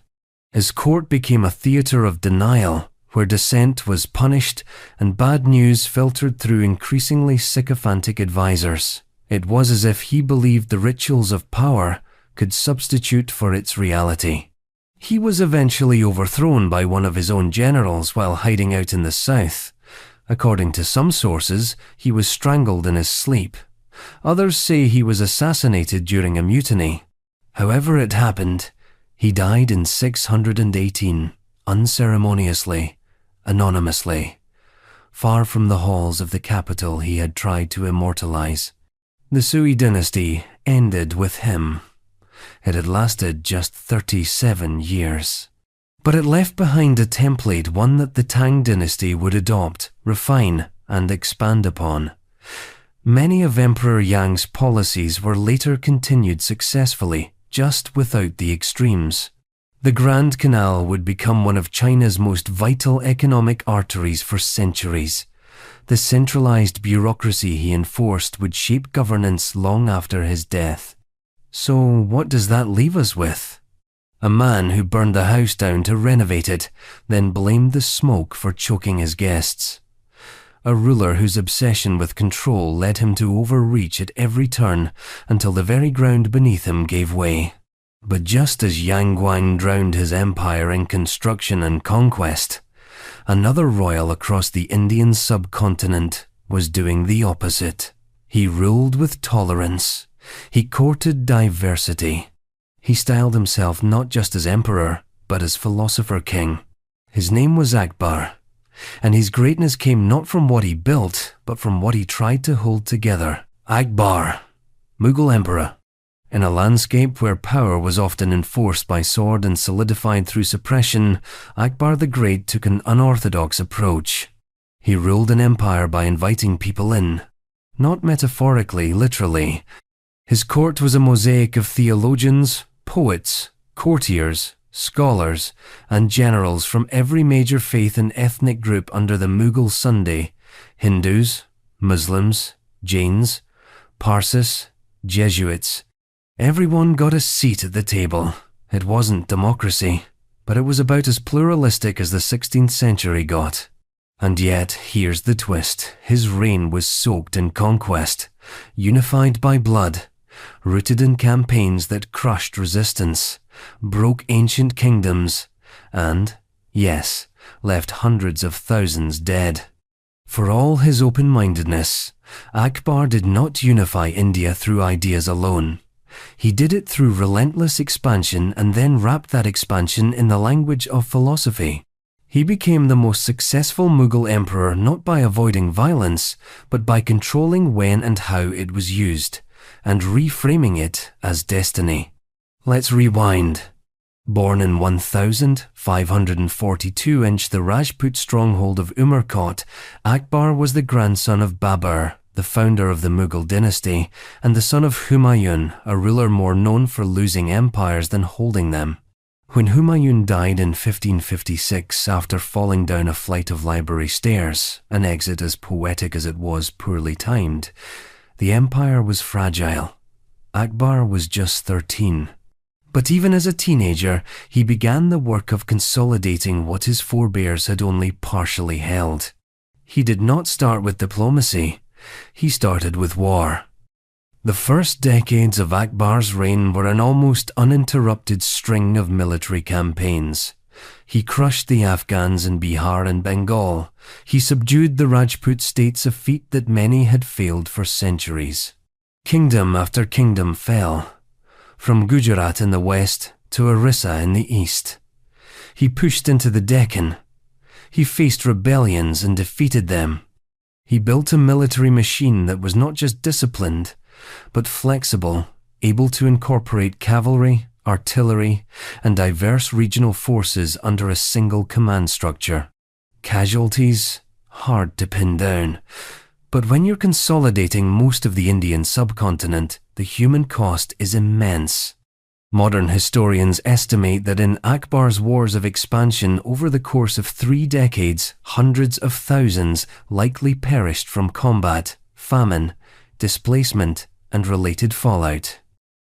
His court became a theatre of denial, where dissent was punished and bad news filtered through increasingly sycophantic advisors. It was as if he believed the rituals of power could substitute for its reality. He was eventually overthrown by one of his own generals while hiding out in the south. According to some sources, he was strangled in his sleep. Others say he was assassinated during a mutiny. However it happened, he died in 618, unceremoniously, anonymously, far from the halls of the capital he had tried to immortalize. The Sui dynasty ended with him. It had lasted just 37 years. But it left behind a template, one that the Tang dynasty would adopt, refine, and expand upon. Many of Emperor Yang's policies were later continued successfully, just without the extremes. The Grand Canal would become one of China's most vital economic arteries for centuries. The centralized bureaucracy he enforced would shape governance long after his death. So what does that leave us with? A man who burned the house down to renovate it, then blamed the smoke for choking his guests. A ruler whose obsession with control led him to overreach at every turn until the very ground beneath him gave way. But just as Yang Guang drowned his empire in construction and conquest, another royal across the Indian subcontinent was doing the opposite. He ruled with tolerance. He courted diversity. He styled himself not just as emperor, but as philosopher king. His name was Akbar, and his greatness came not from what he built, but from what he tried to hold together. Akbar, Mughal emperor. In a landscape where power was often enforced by sword and solidified through suppression, Akbar the Great took an unorthodox approach. He ruled an empire by inviting people in, not metaphorically, literally. His court was a mosaic of theologians, poets, courtiers, scholars, and generals from every major faith and ethnic group under the Mughal Sunday: Hindus, Muslims, Jains, Parsis, Jesuits. Everyone got a seat at the table. It wasn't democracy, but it was about as pluralistic as the 16th century got. And yet, here's the twist. His reign was soaked in conquest, unified by blood, rooted in campaigns that crushed resistance, broke ancient kingdoms, and, yes, left hundreds of thousands dead. For all his open-mindedness, Akbar did not unify India through ideas alone. He did it through relentless expansion and then wrapped that expansion in the language of philosophy. He became the most successful Mughal emperor not by avoiding violence, but by controlling when and how it was used, and reframing it as destiny. Let's rewind. Born in 1542 in the Rajput stronghold of Umarkot, Akbar was the grandson of Babur, the founder of the Mughal dynasty, and the son of Humayun, a ruler more known for losing empires than holding them. When Humayun died in 1556 after falling down a flight of library stairs, an exit as poetic as it was poorly timed, the empire was fragile. Akbar was just 13. But even as a teenager, he began the work of consolidating what his forebears had only partially held. He did not start with diplomacy. He started with war. The first decades of Akbar's reign were an almost uninterrupted string of military campaigns. He crushed the Afghans in Bihar and Bengal. He subdued the Rajput states, a feat that many had failed for centuries. Kingdom after kingdom fell, from Gujarat in the west to Orissa in the east. He pushed into the Deccan. He faced rebellions and defeated them. He built a military machine that was not just disciplined, but flexible, able to incorporate cavalry, artillery, and diverse regional forces under a single command structure. Casualties? Hard to pin down. But when you're consolidating most of the Indian subcontinent, the human cost is immense. Modern historians estimate that in Akbar's wars of expansion over the course of 3 decades, hundreds of thousands likely perished from combat, famine, displacement, and related fallout.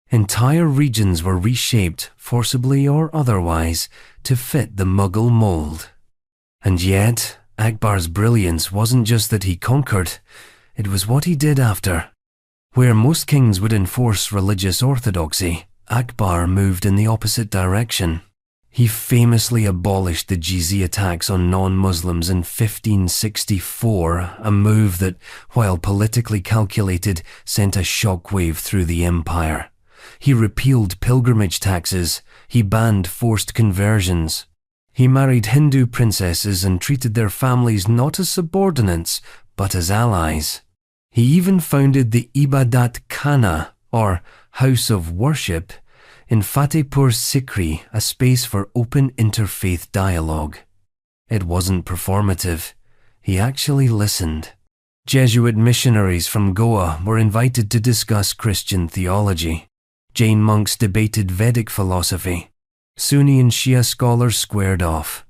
Entire regions were reshaped, forcibly or otherwise, to fit the Mughal mold. And yet, Akbar's brilliance wasn't just that he conquered, it was what he did after. Where most kings would enforce religious orthodoxy, Akbar moved in the opposite direction. He famously abolished the jizya tax on non-Muslims in 1564, a move that, while politically calculated, sent a shockwave through the empire. He repealed pilgrimage taxes. He banned forced conversions. He married Hindu princesses and treated their families not as subordinates, but as allies. He even founded the Ibadat Khana, or House of Worship, in Fatehpur Sikri, a space for open interfaith dialogue. It wasn't performative. He actually listened. Jesuit missionaries from Goa were invited to discuss Christian theology. Jain monks debated Vedic philosophy. Sunni and Shia scholars squared off.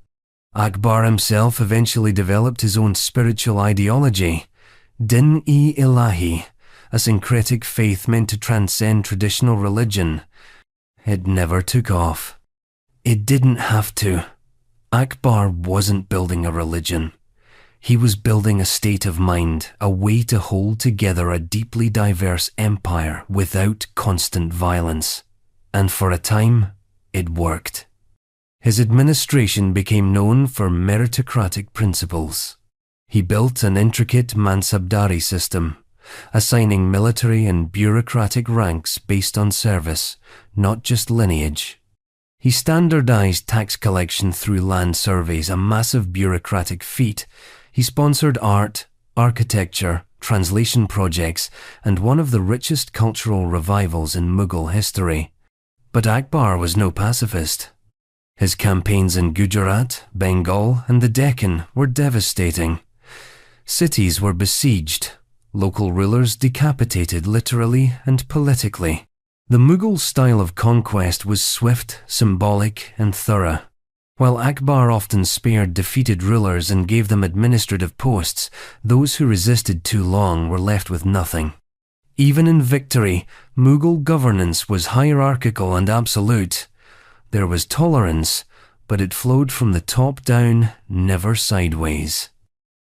Akbar himself eventually developed his own spiritual ideology, Din-e-Ilahi, a syncretic faith meant to transcend traditional religion. It never took off. It didn't have to. Akbar wasn't building a religion. He was building a state of mind, a way to hold together a deeply diverse empire without constant violence. And for a time, it worked. His administration became known for meritocratic principles. He built an intricate mansabdari system, assigning military and bureaucratic ranks based on service, not just lineage. He standardized tax collection through land surveys, a massive bureaucratic feat. He sponsored art, architecture, translation projects, and one of the richest cultural revivals in Mughal history. But Akbar was no pacifist. His campaigns in Gujarat, Bengal, and the Deccan were devastating. Cities were besieged, local rulers decapitated literally and politically. The Mughal style of conquest was swift, symbolic, and thorough. While Akbar often spared defeated rulers and gave them administrative posts, those who resisted too long were left with nothing. Even in victory, Mughal governance was hierarchical and absolute. There was tolerance, but it flowed from the top down, never sideways.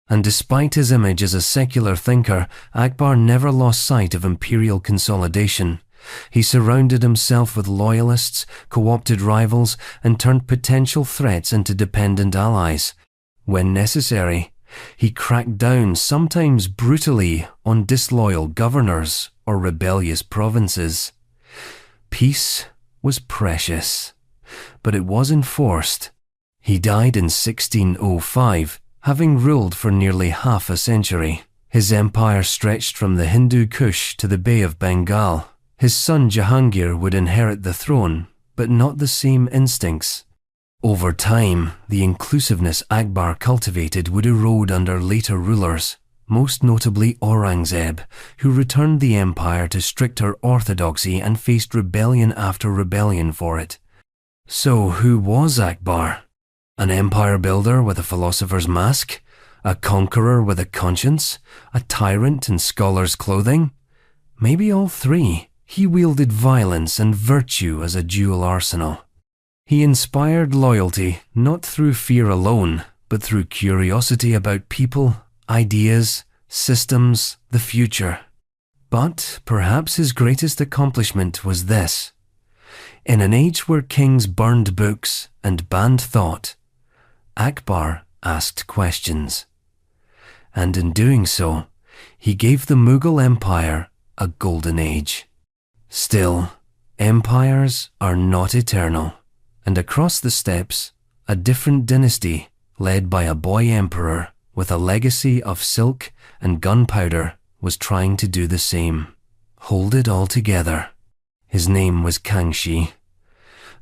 And despite his image as a secular thinker, Akbar never lost sight of imperial consolidation. He surrounded himself with loyalists, co-opted rivals, and turned potential threats into dependent allies. When necessary, he cracked down, sometimes brutally, on disloyal governors or rebellious provinces. Peace was precious, but it was enforced. He died in 1605, having ruled for nearly half a century. His empire stretched from the Hindu Kush to the Bay of Bengal. His son Jahangir would inherit the throne, but not the same instincts. Over time, the inclusiveness Akbar cultivated would erode under later rulers, most notably Aurangzeb, who returned the empire to stricter orthodoxy and faced rebellion after rebellion for it. So who was Akbar? An empire builder with a philosopher's mask? A conqueror with a conscience? A tyrant in scholar's clothing? Maybe all three. He wielded violence and virtue as a dual arsenal. He inspired loyalty not through fear alone, but through curiosity about people, ideas, systems, the future. But perhaps his greatest accomplishment was this. In an age where kings burned books and banned thought, Akbar asked questions. And in doing so, he gave the Mughal Empire a golden age. Still, empires are not eternal, and across the steppes, a different dynasty, led by a boy emperor with a legacy of silk and gunpowder, was trying to do the same. Hold it all together. His name was Kangxi,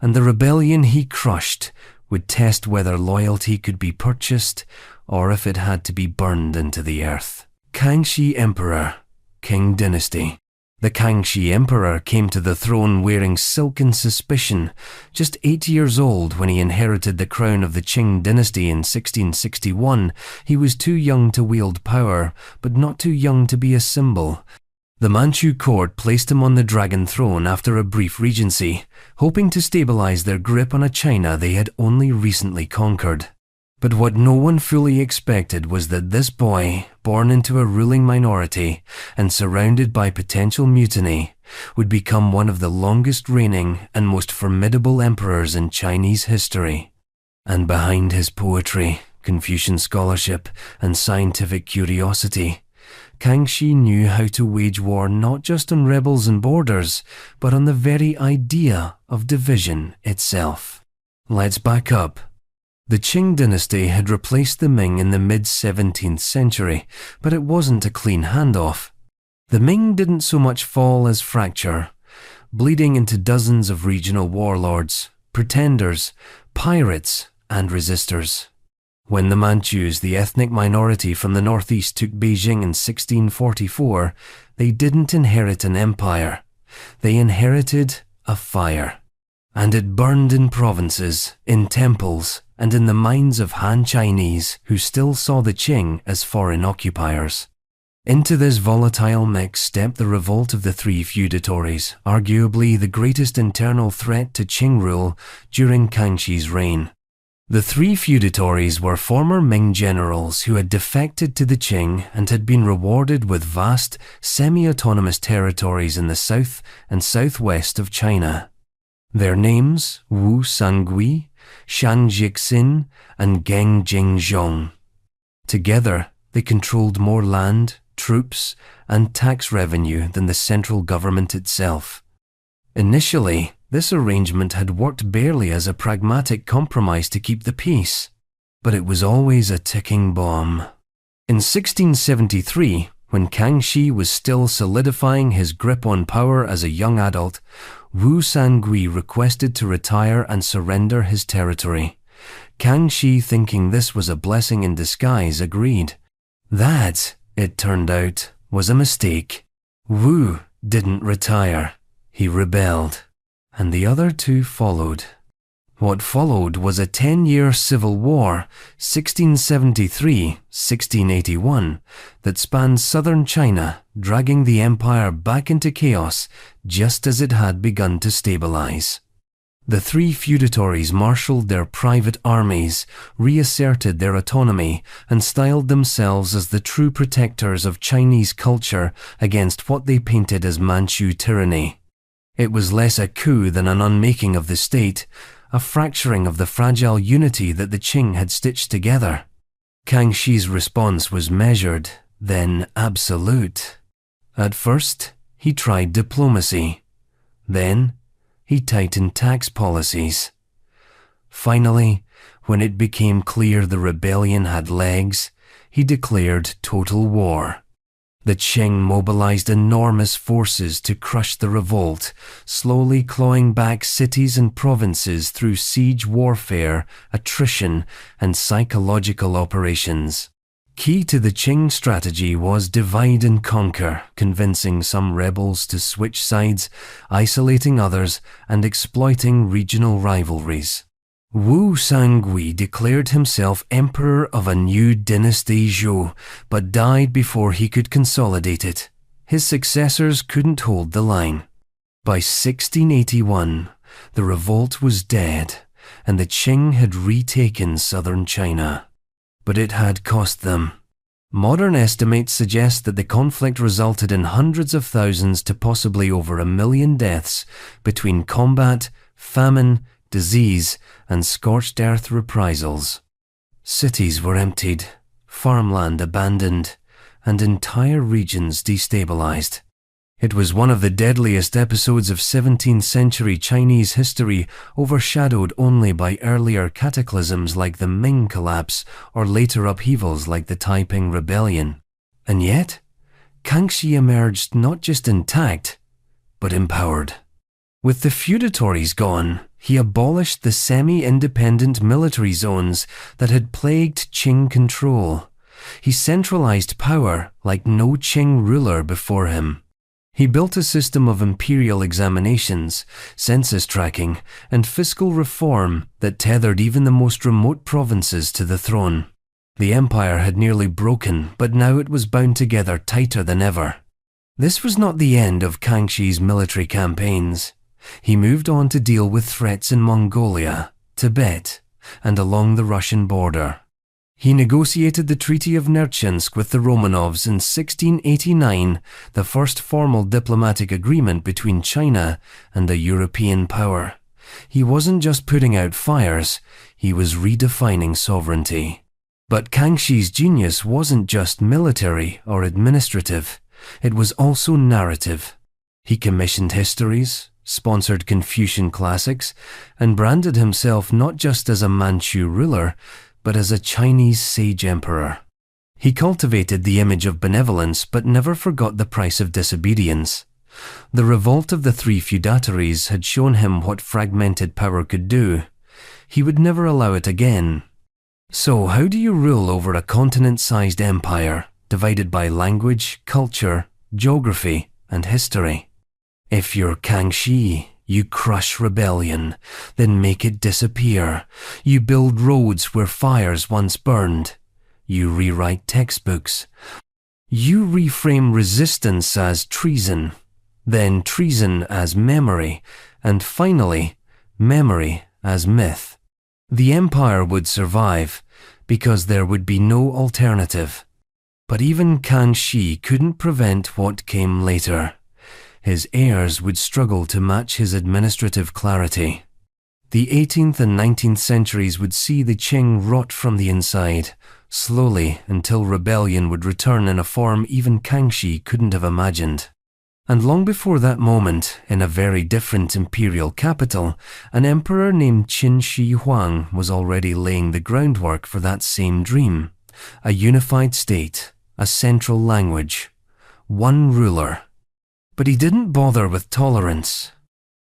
and the rebellion he crushed would test whether loyalty could be purchased or if it had to be burned into the earth. Kangxi Emperor, King Dynasty. The Kangxi Emperor came to the throne wearing silken suspicion, just 8 years old when he inherited the crown of the Qing dynasty in 1661. He was too young to wield power, but not too young to be a symbol. The Manchu court placed him on the dragon throne after a brief regency, hoping to stabilize their grip on a China they had only recently conquered. But what no one fully expected was that this boy, born into a ruling minority and surrounded by potential mutiny, would become one of the longest reigning and most formidable emperors in Chinese history. And behind his poetry, Confucian scholarship, and scientific curiosity, Kangxi knew how to wage war not just on rebels and borders, but on the very idea of division itself. Let's back up. The Qing dynasty had replaced the Ming in the mid-17th century, but it wasn't a clean handoff. The Ming didn't so much fall as fracture, bleeding into dozens of regional warlords, pretenders, pirates, and resistors. When the Manchus, the ethnic minority from the northeast, took Beijing in 1644, they didn't inherit an empire. They inherited a fire. And it burned in provinces, in temples, and in the minds of Han Chinese who still saw the Qing as foreign occupiers. Into this volatile mix stepped the revolt of the three feudatories, arguably the greatest internal threat to Qing rule during Kangxi's reign. The three feudatories were former Ming generals who had defected to the Qing and had been rewarded with vast, semi-autonomous territories in the south and southwest of China. Their names, Wu Sangui, Shang Jixin, and Geng Jingzhong. Together, they controlled more land, troops, and tax revenue than the central government itself. Initially, this arrangement had worked barely as a pragmatic compromise to keep the peace, but it was always a ticking bomb. In 1673, when Kangxi was still solidifying his grip on power as a young adult, Wu Sangui requested to retire and surrender his territory. Kangxi, thinking this was a blessing in disguise, agreed. That, it turned out, was a mistake. Wu didn't retire. He rebelled, and the other two followed. What followed was a 10-year civil war, 1673-1681, that spanned southern China, dragging the empire back into chaos just as it had begun to stabilize. The three feudatories marshaled their private armies, reasserted their autonomy, and styled themselves as the true protectors of Chinese culture against what they painted as Manchu tyranny. It was less a coup than an unmaking of the state, a fracturing of the fragile unity that the Qing had stitched together. Kangxi's response was measured, then absolute. At first, he tried diplomacy. Then, he tightened tax policies. Finally, when it became clear the rebellion had legs, he declared total war. The Qing mobilized enormous forces to crush the revolt, slowly clawing back cities and provinces through siege warfare, attrition, and psychological operations. Key to the Qing strategy was divide and conquer, convincing some rebels to switch sides, isolating others, and exploiting regional rivalries. Wu Sangui declared himself emperor of a new dynasty Zhou, but died before he could consolidate it. His successors couldn't hold the line. By 1681, the revolt was dead, and the Qing had retaken southern China. But it had cost them. Modern estimates suggest that the conflict resulted in hundreds of thousands to possibly over 1 million deaths between combat, famine, disease, and scorched earth reprisals. Cities were emptied, farmland abandoned, and entire regions destabilized. It was one of the deadliest episodes of 17th century Chinese history, overshadowed only by earlier cataclysms like the Ming collapse or later upheavals like the Taiping Rebellion. And yet, Kangxi emerged not just intact, but empowered. With the feudatories gone, he abolished the semi-independent military zones that had plagued Qing control. He centralized power like no Qing ruler before him. He built a system of imperial examinations, census tracking, and fiscal reform that tethered even the most remote provinces to the throne. The empire had nearly broken, but now it was bound together tighter than ever. This was not the end of Kangxi's military campaigns. He moved on to deal with threats in Mongolia, Tibet, and along the Russian border. He negotiated the Treaty of Nerchinsk with the Romanovs in 1689, the first formal diplomatic agreement between China and a European power. He wasn't just putting out fires, he was redefining sovereignty. But Kangxi's genius wasn't just military or administrative, it was also narrative. He commissioned histories, sponsored Confucian classics, and branded himself not just as a Manchu ruler, but as a Chinese sage emperor. He cultivated the image of benevolence but never forgot the price of disobedience. The revolt of the three feudatories had shown him what fragmented power could do. He would never allow it again. So how do you rule over a continent-sized empire, divided by language, culture, geography, and history? If you're Kangxi, you crush rebellion, then make it disappear. You build roads where fires once burned. You rewrite textbooks. You reframe resistance as treason, then treason as memory, and finally, memory as myth. The empire would survive because there would be no alternative. But even Kangxi couldn't prevent what came later. His heirs would struggle to match his administrative clarity. The 18th and 19th centuries would see the Qing rot from the inside, slowly until rebellion would return in a form even Kangxi couldn't have imagined. And long before that moment, in a very different imperial capital, an emperor named Qin Shi Huang was already laying the groundwork for that same dream. A unified state, a central language, one ruler. But he didn't bother with tolerance.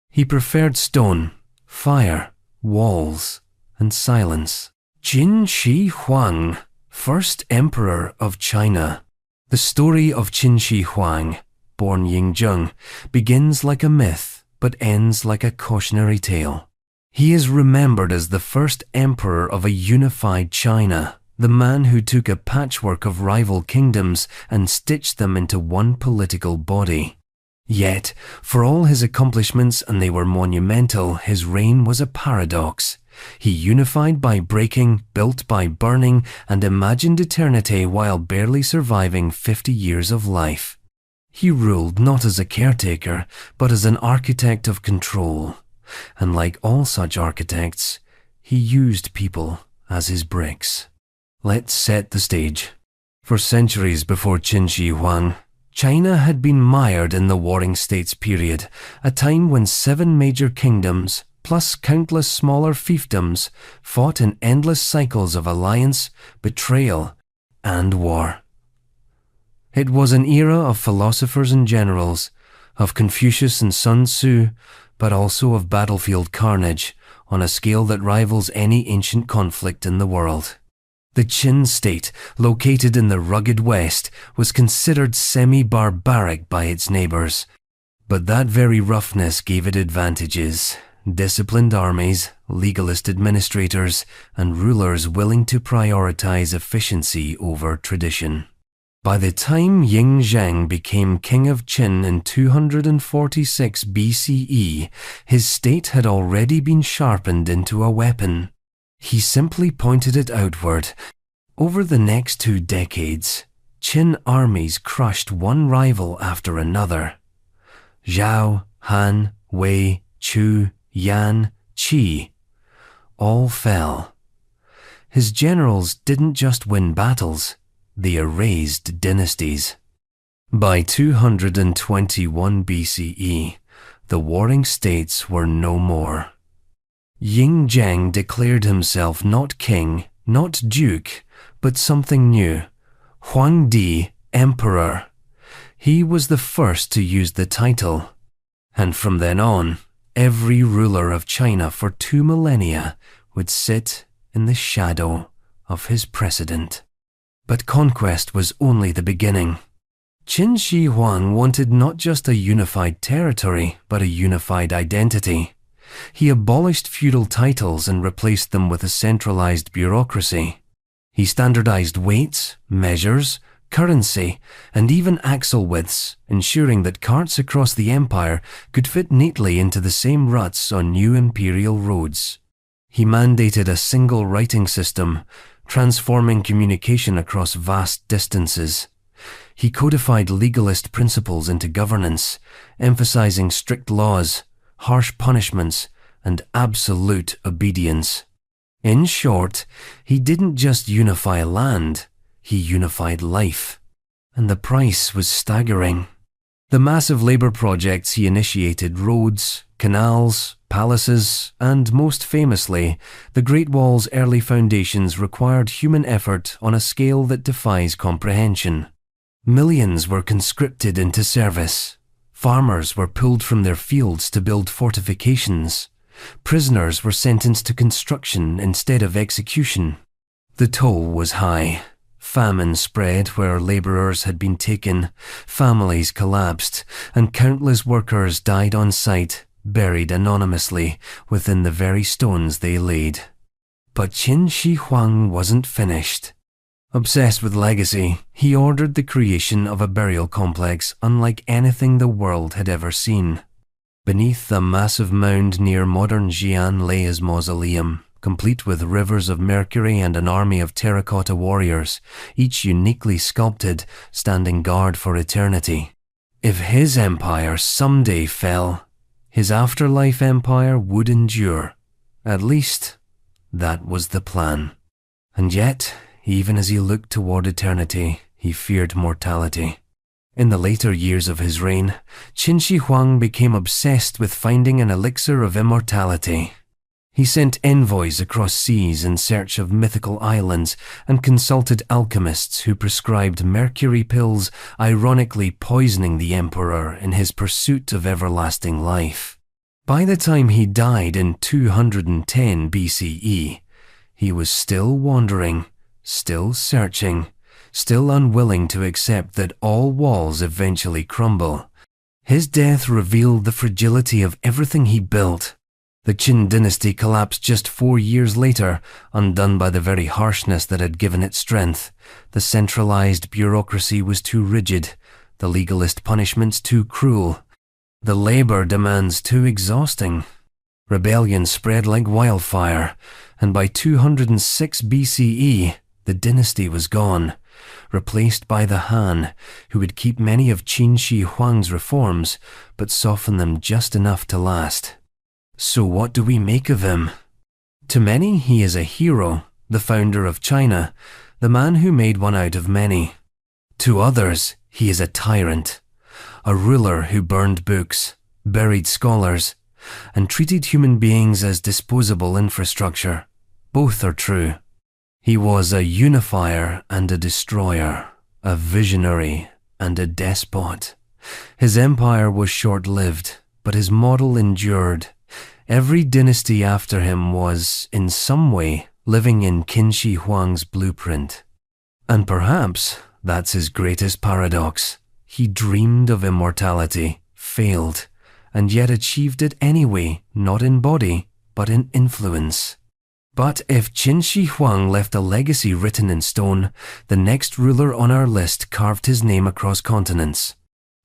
He preferred stone, fire, walls, and silence. Qin Shi Huang, first emperor of China. The story of Qin Shi Huang, born Yingzheng, begins like a myth, but ends like a cautionary tale. He is remembered as the first emperor of a unified China, the man who took a patchwork of rival kingdoms and stitched them into one political body. Yet, for all his accomplishments, and they were monumental, his reign was a paradox. He unified by breaking, built by burning, and imagined eternity while barely surviving 50 years of life. He ruled not as a caretaker, but as an architect of control. And like all such architects, he used people as his bricks. Let's set the stage. For centuries before Qin Shi Huang, China had been mired in the Warring States period, a time when 7 major kingdoms, plus countless smaller fiefdoms, fought in endless cycles of alliance, betrayal, and war. It was an era of philosophers and generals, of Confucius and Sun Tzu, but also of battlefield carnage on a scale that rivals any ancient conflict in the world. The Qin state, located in the rugged west, was considered semi-barbaric by its neighbors. But that very roughness gave it advantages: disciplined armies, legalist administrators, and rulers willing to prioritize efficiency over tradition. By the time Ying Zhang became king of Qin in 246 BCE, his state had already been sharpened into a weapon. He simply pointed it outward. Over the next 2 decades, Qin armies crushed one rival after another. Zhao, Han, Wei, Chu, Yan, Qi, all fell. His generals didn't just win battles, they erased dynasties. By 221 BCE, the Warring States were no more. Ying Zhang declared himself not king, not duke, but something new: Huangdi, emperor. He was the first to use the title, and from then on, every ruler of China for 2 millennia would sit in the shadow of his precedent. But conquest was only the beginning. Qin Shi Huang wanted not just a unified territory, but a unified identity. He abolished feudal titles and replaced them with a centralized bureaucracy. He standardized weights, measures, currency, and even axle widths, ensuring that carts across the empire could fit neatly into the same ruts on new imperial roads. He mandated a single writing system, transforming communication across vast distances. He codified legalist principles into governance, emphasizing strict laws, harsh punishments, and absolute obedience. In short, he didn't just unify land, he unified life. And the price was staggering. The massive labor projects he initiated: roads, canals, palaces, and most famously, the Great Wall's early foundations required human effort on a scale that defies comprehension. Millions were conscripted into service. Farmers were pulled from their fields to build fortifications. Prisoners were sentenced to construction instead of execution. The toll was high. Famine spread where laborers had been taken, families collapsed, and countless workers died on sight, buried anonymously within the very stones they laid. But Qin Shi Huang wasn't finished. Obsessed with legacy, he ordered the creation of a burial complex unlike anything the world had ever seen. Beneath a massive mound near modern Xi'an lay his mausoleum, complete with rivers of mercury and an army of terracotta warriors, each uniquely sculpted, standing guard for eternity. If his empire someday fell, his afterlife empire would endure. At least, that was the plan. And yet, even as he looked toward eternity, he feared mortality. In the later years of his reign, Qin Shi Huang became obsessed with finding an elixir of immortality. He sent envoys across seas in search of mythical islands and consulted alchemists who prescribed mercury pills, ironically poisoning the emperor in his pursuit of everlasting life. By the time he died in 210 BCE, he was still wandering, still searching, still unwilling to accept that all walls eventually crumble. His death revealed the fragility of everything he built. The Qin dynasty collapsed just 4 years later, undone by the very harshness that had given it strength. The centralized bureaucracy was too rigid, the legalist punishments too cruel, the labor demands too exhausting. Rebellion spread like wildfire, and by 206 BCE, the dynasty was gone, replaced by the Han, who would keep many of Qin Shi Huang's reforms, but soften them just enough to last. So what do we make of him? To many, he is a hero, the founder of China, the man who made one out of many. To others, He is a tyrant, a ruler who burned books, buried scholars, and treated human beings as disposable infrastructure. Both are true. He was a unifier and a destroyer, a visionary and a despot. His empire was short-lived, but his model endured. Every dynasty after him was, in some way, living in Qin Shi Huang's blueprint. And perhaps that's his greatest paradox. He dreamed of immortality, failed, and yet achieved it anyway, not in body, but in influence. But if Qin Shi Huang left a legacy written in stone, the next ruler on our list carved his name across continents.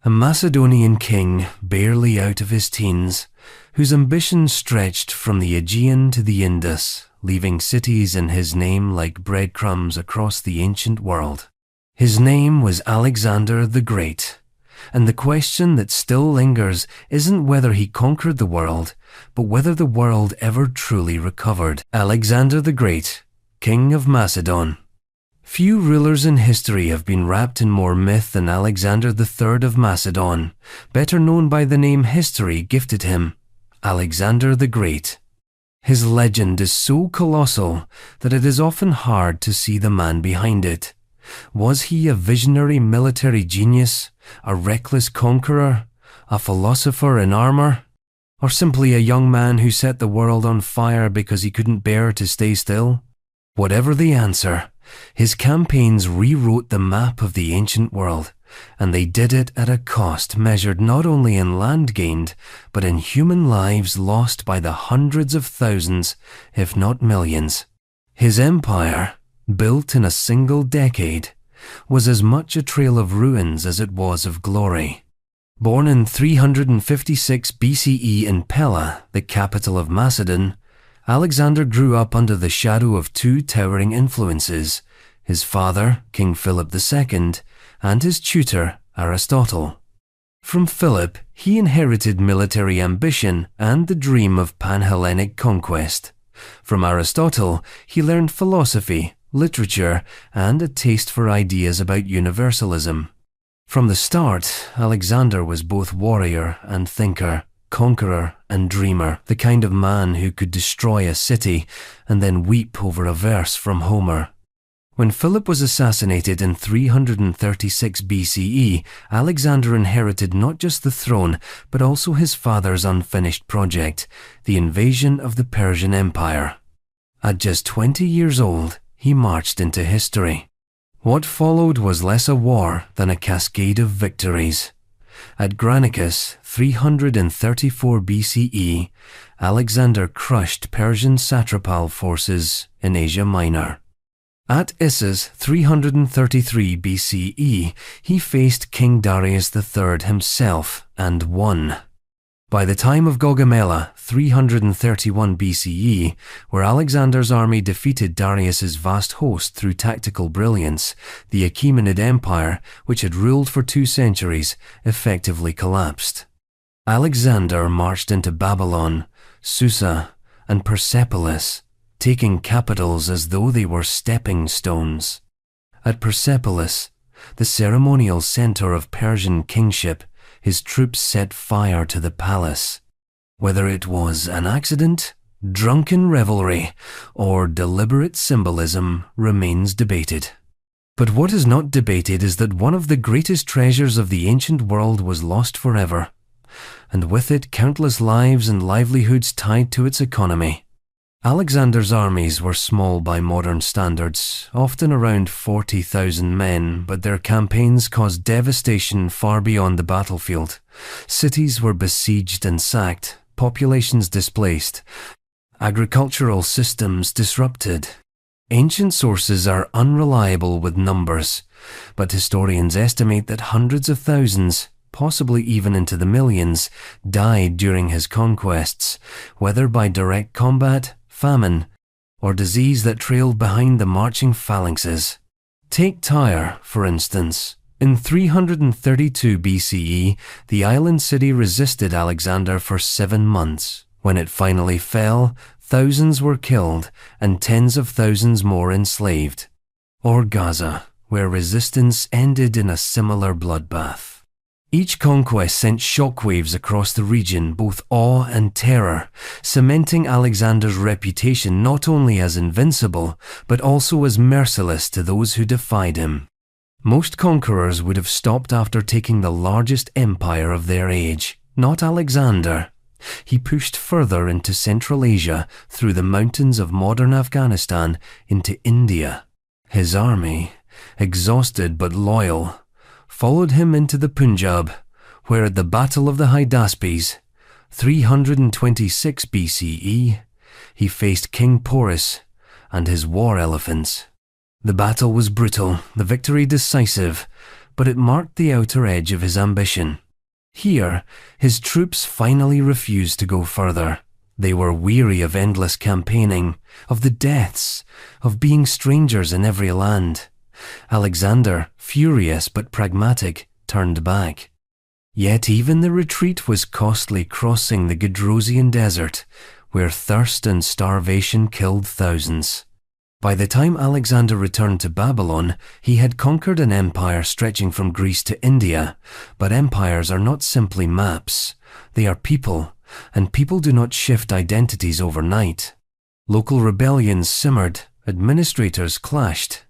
A Macedonian king, barely out of his teens, whose ambition stretched from the Aegean to the Indus, leaving cities in his name like breadcrumbs across the ancient world. His name was Alexander the Great, and the question that still lingers isn't whether he conquered the world, but whether the world ever truly recovered. Alexander the Great, King of Macedon. Few rulers in history have been wrapped in more myth than Alexander III of Macedon, better known by the name history gifted him, Alexander the Great. His legend is so colossal that it is often hard to see the man behind it. Was he a visionary military genius, a reckless conqueror, a philosopher in armor, or simply a young man who set the world on fire because he couldn't bear to stay still? Whatever the answer, his campaigns rewrote the map of the ancient world, and they did it at a cost measured not only in land gained, but in human lives lost by the hundreds of thousands, if not millions. His empire, built in a single decade, was as much a trail of ruins as it was of glory. Born in 356 BCE in Pella, the capital of Macedon, Alexander grew up under the shadow of two towering influences, his father, King Philip II, and his tutor, Aristotle. From Philip, he inherited military ambition and the dream of Pan-Hellenic conquest. From Aristotle, he learned philosophy, literature, and a taste for ideas about universalism. From the start, Alexander was both warrior and thinker, conqueror and dreamer, the kind of man who could destroy a city and then weep over a verse from Homer. When Philip was assassinated in 336 BCE, Alexander inherited not just the throne, but also his father's unfinished project, the invasion of the Persian Empire. At just 20 years old, he marched into history. What followed was less a war than a cascade of victories. At Granicus, 334 BCE, Alexander crushed Persian satrapal forces in Asia Minor. At Issus, 333 BCE, he faced King Darius III himself and won. By the time of Gaugamela, 331 BCE, where Alexander's army defeated Darius's vast host through tactical brilliance, the Achaemenid Empire, which had ruled for 2 centuries, effectively collapsed. Alexander marched into Babylon, Susa, and Persepolis, taking capitals as though they were stepping stones. At Persepolis, the ceremonial center of Persian kingship, his troops set fire to the palace. Whether it was an accident, drunken revelry, or deliberate symbolism remains debated. But what is not debated is that one of the greatest treasures of the ancient world was lost forever, and with it countless lives and livelihoods tied to its economy. Alexander's armies were small by modern standards, often around 40,000 men, but their campaigns caused devastation far beyond the battlefield. Cities were besieged and sacked, populations displaced, agricultural systems disrupted. Ancient sources are unreliable with numbers, but historians estimate that hundreds of thousands, possibly even into the millions, died during his conquests, whether by direct combat, famine, or disease that trailed behind the marching phalanxes. Take Tyre, for instance. In 332 BCE, the island city resisted Alexander for 7 months. When it finally fell, thousands were killed and tens of thousands more enslaved. Or Gaza, where resistance ended in a similar bloodbath. Each conquest sent shockwaves across the region, both awe and terror, cementing Alexander's reputation not only as invincible, but also as merciless to those who defied him. Most conquerors would have stopped after taking the largest empire of their age, not Alexander. He pushed further into Central Asia through the mountains of modern Afghanistan into India. His army, exhausted but loyal, followed him into the Punjab, where at the Battle of the Hydaspes, 326 BCE, he faced King Porus and his war elephants. The battle was brutal, the victory decisive, but it marked the outer edge of his ambition. Here, his troops finally refused to go further. They were weary of endless campaigning, of the deaths, of being strangers in every land. Alexander, furious but pragmatic, turned back. Yet even the retreat was costly, crossing the Gedrosian desert, where thirst and starvation killed thousands. By the time Alexander returned to Babylon, he had conquered an empire stretching from Greece to India. But empires are not simply maps. They are people, and people do not shift identities overnight. Local rebellions simmered, administrators clashed.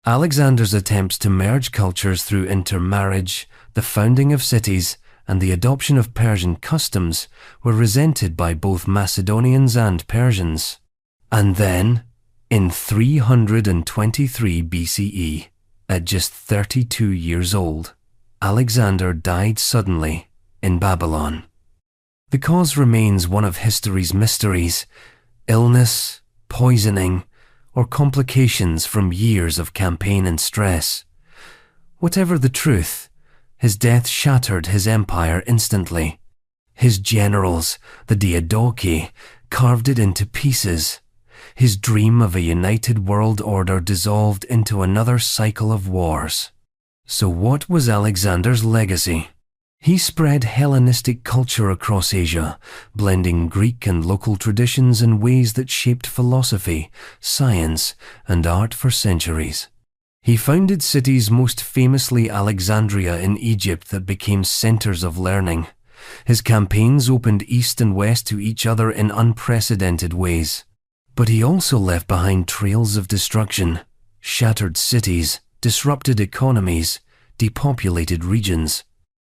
Alexander's attempts to merge cultures through intermarriage, the founding of cities, and the adoption of Persian customs were resented by both Macedonians and Persians. And then, in 323 BCE, at just 32 years old, Alexander died suddenly in Babylon. The cause remains one of history's mysteries: illness, poisoning, or complications from years of campaign and stress. Whatever the truth, his death shattered his empire instantly. His generals, the Diadochi, carved it into pieces. His dream of a united world order dissolved into another cycle of wars. So what was Alexander's legacy? He spread Hellenistic culture across Asia, blending Greek and local traditions in ways that shaped philosophy, science, and art for centuries. He founded cities, most famously Alexandria in Egypt, that became centers of learning. His campaigns opened east and west to each other in unprecedented ways. But he also left behind trails of destruction, shattered cities, disrupted economies, depopulated regions.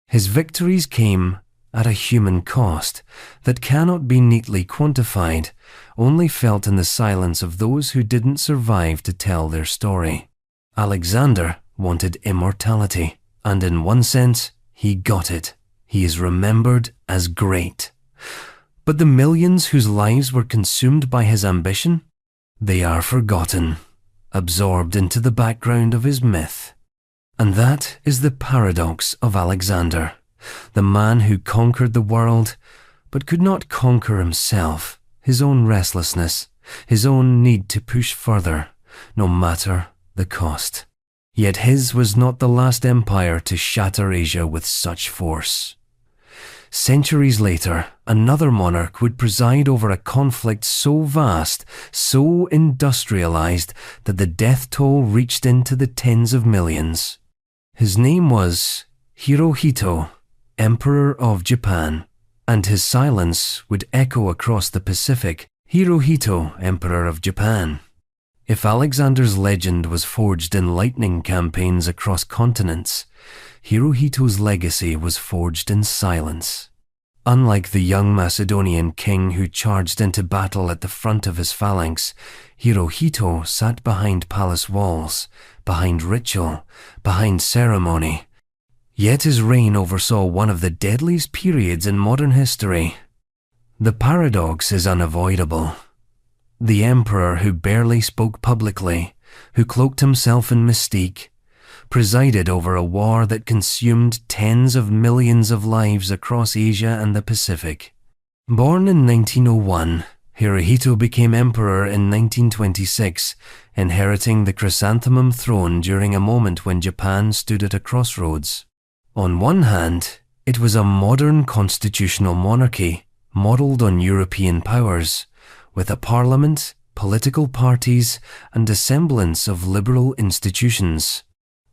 His victories came at a human cost that cannot be neatly quantified, only felt in the silence of those who didn't survive to tell their story. Alexander wanted immortality, and in one sense, he got it. He is remembered as great. But the millions whose lives were consumed by his ambition? They are forgotten, absorbed into the background of his myth. And that is the paradox of Alexander, the man who conquered the world, but could not conquer himself, his own restlessness, his own need to push further, no matter the cost. Yet his was not the last empire to shatter Asia with such force. Centuries later, another monarch would preside over a conflict so vast, so industrialized, that the death toll reached into the tens of millions. His name was Hirohito, Emperor of Japan, and his silence would echo across the Pacific. Hirohito, Emperor of Japan. If Alexander's legend was forged in lightning campaigns across continents, Hirohito's legacy was forged in silence. Unlike the young Macedonian king who charged into battle at the front of his phalanx, Hirohito sat behind palace walls, behind ritual, behind ceremony. Yet his reign oversaw one of the deadliest periods in modern history. The paradox is unavoidable. The emperor who barely spoke publicly, who cloaked himself in mystique, presided over a war that consumed tens of millions of lives across Asia and the Pacific. Born in 1901, Hirohito became emperor in 1926, inheriting the chrysanthemum throne during a moment when Japan stood at a crossroads. On one hand, it was a modern constitutional monarchy, modelled on European powers, with a parliament, political parties, and a semblance of liberal institutions.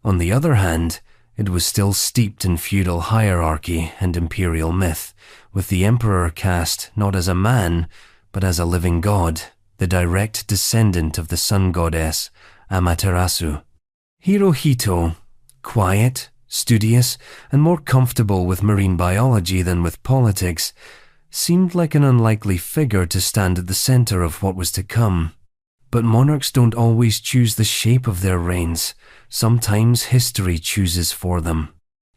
On the other hand, it was still steeped in feudal hierarchy and imperial myth, with the emperor cast not as a man, but as a living god, the direct descendant of the sun goddess Amaterasu. Hirohito, quiet, studious, and more comfortable with marine biology than with politics, seemed like an unlikely figure to stand at the center of what was to come. But monarchs don't always choose the shape of their reigns. Sometimes history chooses for them.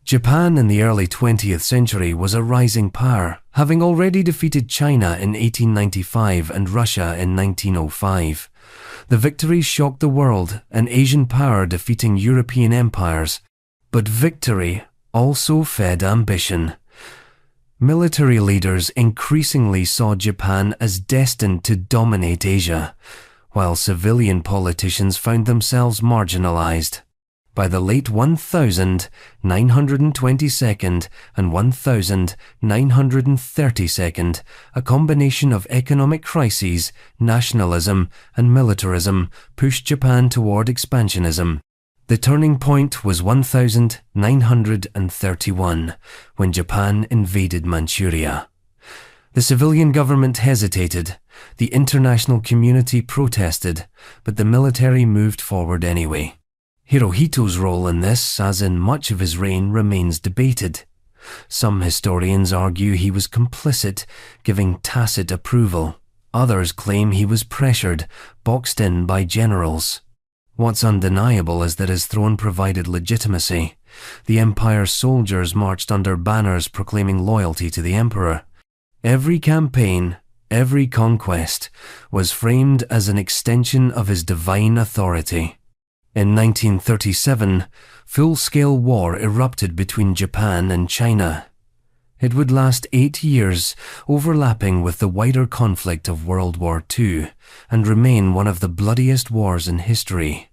Japan in the early 20th century was a rising power, having already defeated China in 1895 and Russia in 1905. The victories shocked the world, an Asian power defeating European empires. But victory also fed ambition. Military leaders increasingly saw Japan as destined to dominate Asia, while civilian politicians found themselves marginalized. By the late 1922nd and 1932nd, a combination of economic crises, nationalism, and militarism pushed Japan toward expansionism. The turning point was 1931, when Japan invaded Manchuria. The civilian government hesitated, the international community protested, but the military moved forward anyway. Hirohito's role in this, as in much of his reign, remains debated. Some historians argue he was complicit, giving tacit approval. Others claim he was pressured, boxed in by generals. What's undeniable is that his throne provided legitimacy. The empire's soldiers marched under banners proclaiming loyalty to the emperor. Every campaign, every conquest, was framed as an extension of his divine authority. In 1937, full-scale war erupted between Japan and China. It would last 8 years, overlapping with the wider conflict of World War II, and remain one of the bloodiest wars in history.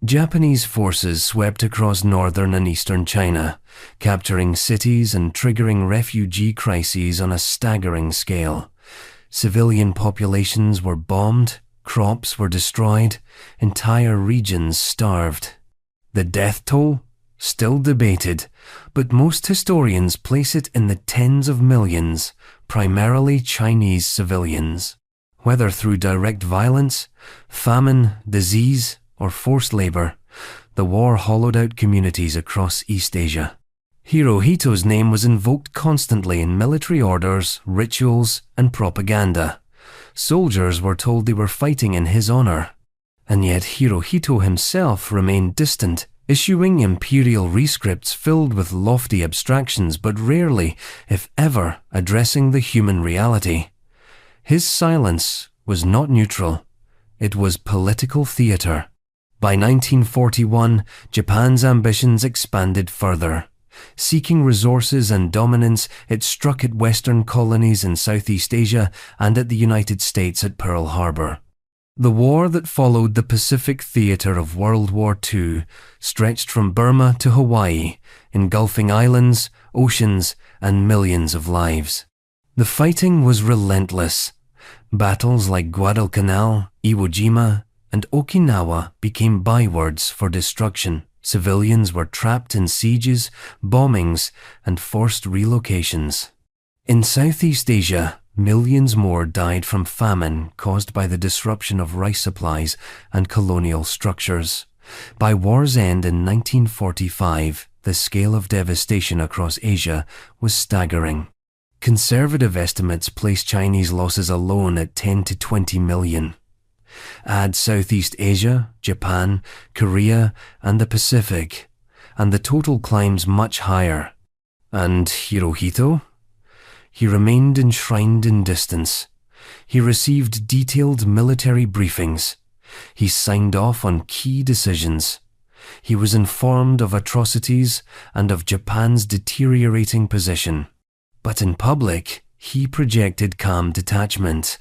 Japanese forces swept across northern and eastern China, capturing cities and triggering refugee crises on a staggering scale. Civilian populations were bombed, crops were destroyed, entire regions starved. The death toll? Still debated, but most historians place it in the tens of millions, primarily Chinese civilians. Whether through direct violence, famine, disease, or forced labor, the war hollowed out communities across East Asia. Hirohito's name was invoked constantly in military orders, rituals, and propaganda. Soldiers were told they were fighting in his honor. And yet Hirohito himself remained distant, issuing imperial rescripts filled with lofty abstractions but rarely, if ever, addressing the human reality. His silence was not neutral. It was political theater. By 1941, Japan's ambitions expanded further. Seeking resources and dominance, it struck at Western colonies in Southeast Asia and at the United States at Pearl Harbor. The war that followed the Pacific theater of World War II stretched from Burma to Hawaii, engulfing islands, oceans, and millions of lives. The fighting was relentless. Battles like Guadalcanal, Iwo Jima, and Okinawa became bywords for destruction. Civilians were trapped in sieges, bombings, and forced relocations. In Southeast Asia, millions more died from famine caused by the disruption of rice supplies and colonial structures. By war's end in 1945, the scale of devastation across Asia was staggering. Conservative estimates place Chinese losses alone at 10 to 20 million. Add Southeast Asia, Japan, Korea, and the Pacific, and the total climbs much higher. And Hirohito? He remained enshrined in distance. He received detailed military briefings. He signed off on key decisions. He was informed of atrocities and of Japan's deteriorating position. But in public, he projected calm detachment.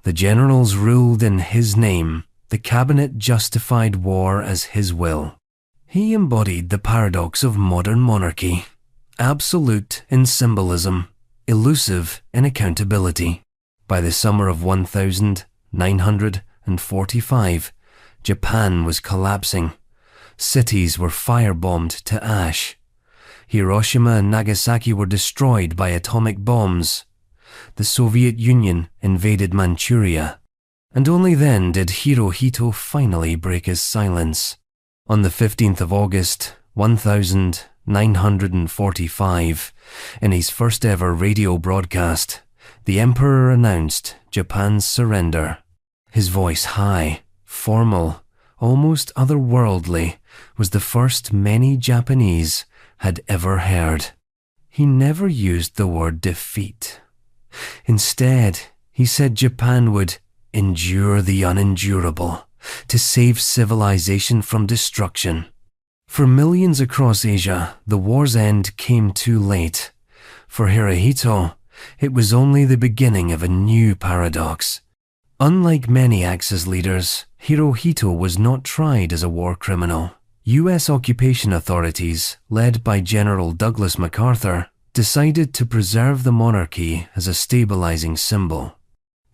The generals ruled in his name. The cabinet justified war as his will. He embodied the paradox of modern monarchy, absolute in symbolism, elusive in accountability. By the summer of 1945, Japan was collapsing. Cities were firebombed to ash. Hiroshima and Nagasaki were destroyed by atomic bombs. The Soviet Union invaded Manchuria. And only then did Hirohito finally break his silence. On the 15th of August, 1945, in his first ever radio broadcast, the Emperor announced Japan's surrender. His voice high, formal, almost otherworldly, was the first many Japanese had ever heard. He never used the word defeat. Instead, he said Japan would endure the unendurable to save civilization from destruction. For millions across Asia, the war's end came too late. For Hirohito, it was only the beginning of a new paradox. Unlike many Axis leaders, Hirohito was not tried as a war criminal. U.S. occupation authorities, led by General Douglas MacArthur, decided to preserve the monarchy as a stabilizing symbol.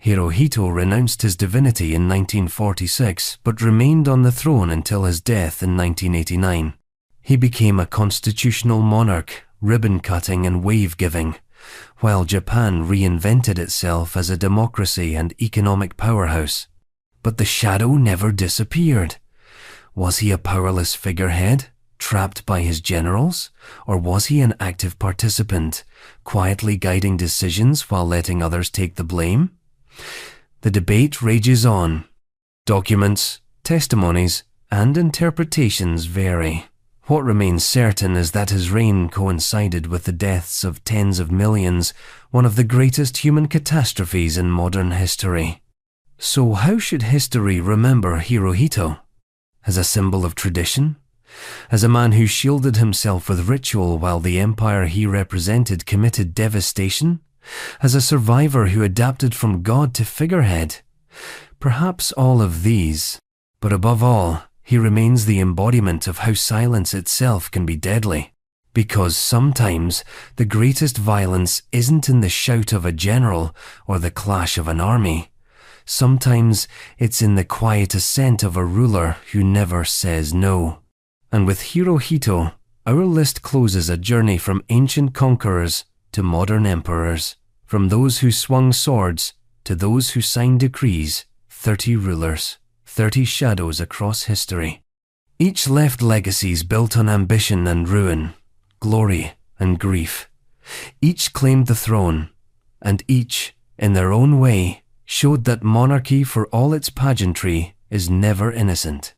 Hirohito renounced his divinity in 1946 but remained on the throne until his death in 1989. He became a constitutional monarch, ribbon-cutting and wave-giving, while Japan reinvented itself as a democracy and economic powerhouse. But the shadow never disappeared. Was he a powerless figurehead, trapped by his generals, or was he an active participant, quietly guiding decisions while letting others take the blame? The debate rages on. Documents, testimonies, and interpretations vary. What remains certain is that his reign coincided with the deaths of tens of millions, one of the greatest human catastrophes in modern history. So how should history remember Hirohito? As a symbol of tradition? As a man who shielded himself with ritual while the empire he represented committed devastation? As a survivor who adapted from god to figurehead? Perhaps all of these, but above all, he remains the embodiment of how silence itself can be deadly. Because sometimes the greatest violence isn't in the shout of a general or the clash of an army. Sometimes it's in the quiet assent of a ruler who never says no. And with Hirohito, our list closes a journey from ancient conquerors to modern emperors, from those who swung swords to those who signed decrees, 30 rulers, 30 shadows across history. Each left legacies built on ambition and ruin, glory and grief. Each claimed the throne, and each, in their own way, showed that monarchy, for all its pageantry, is never innocent.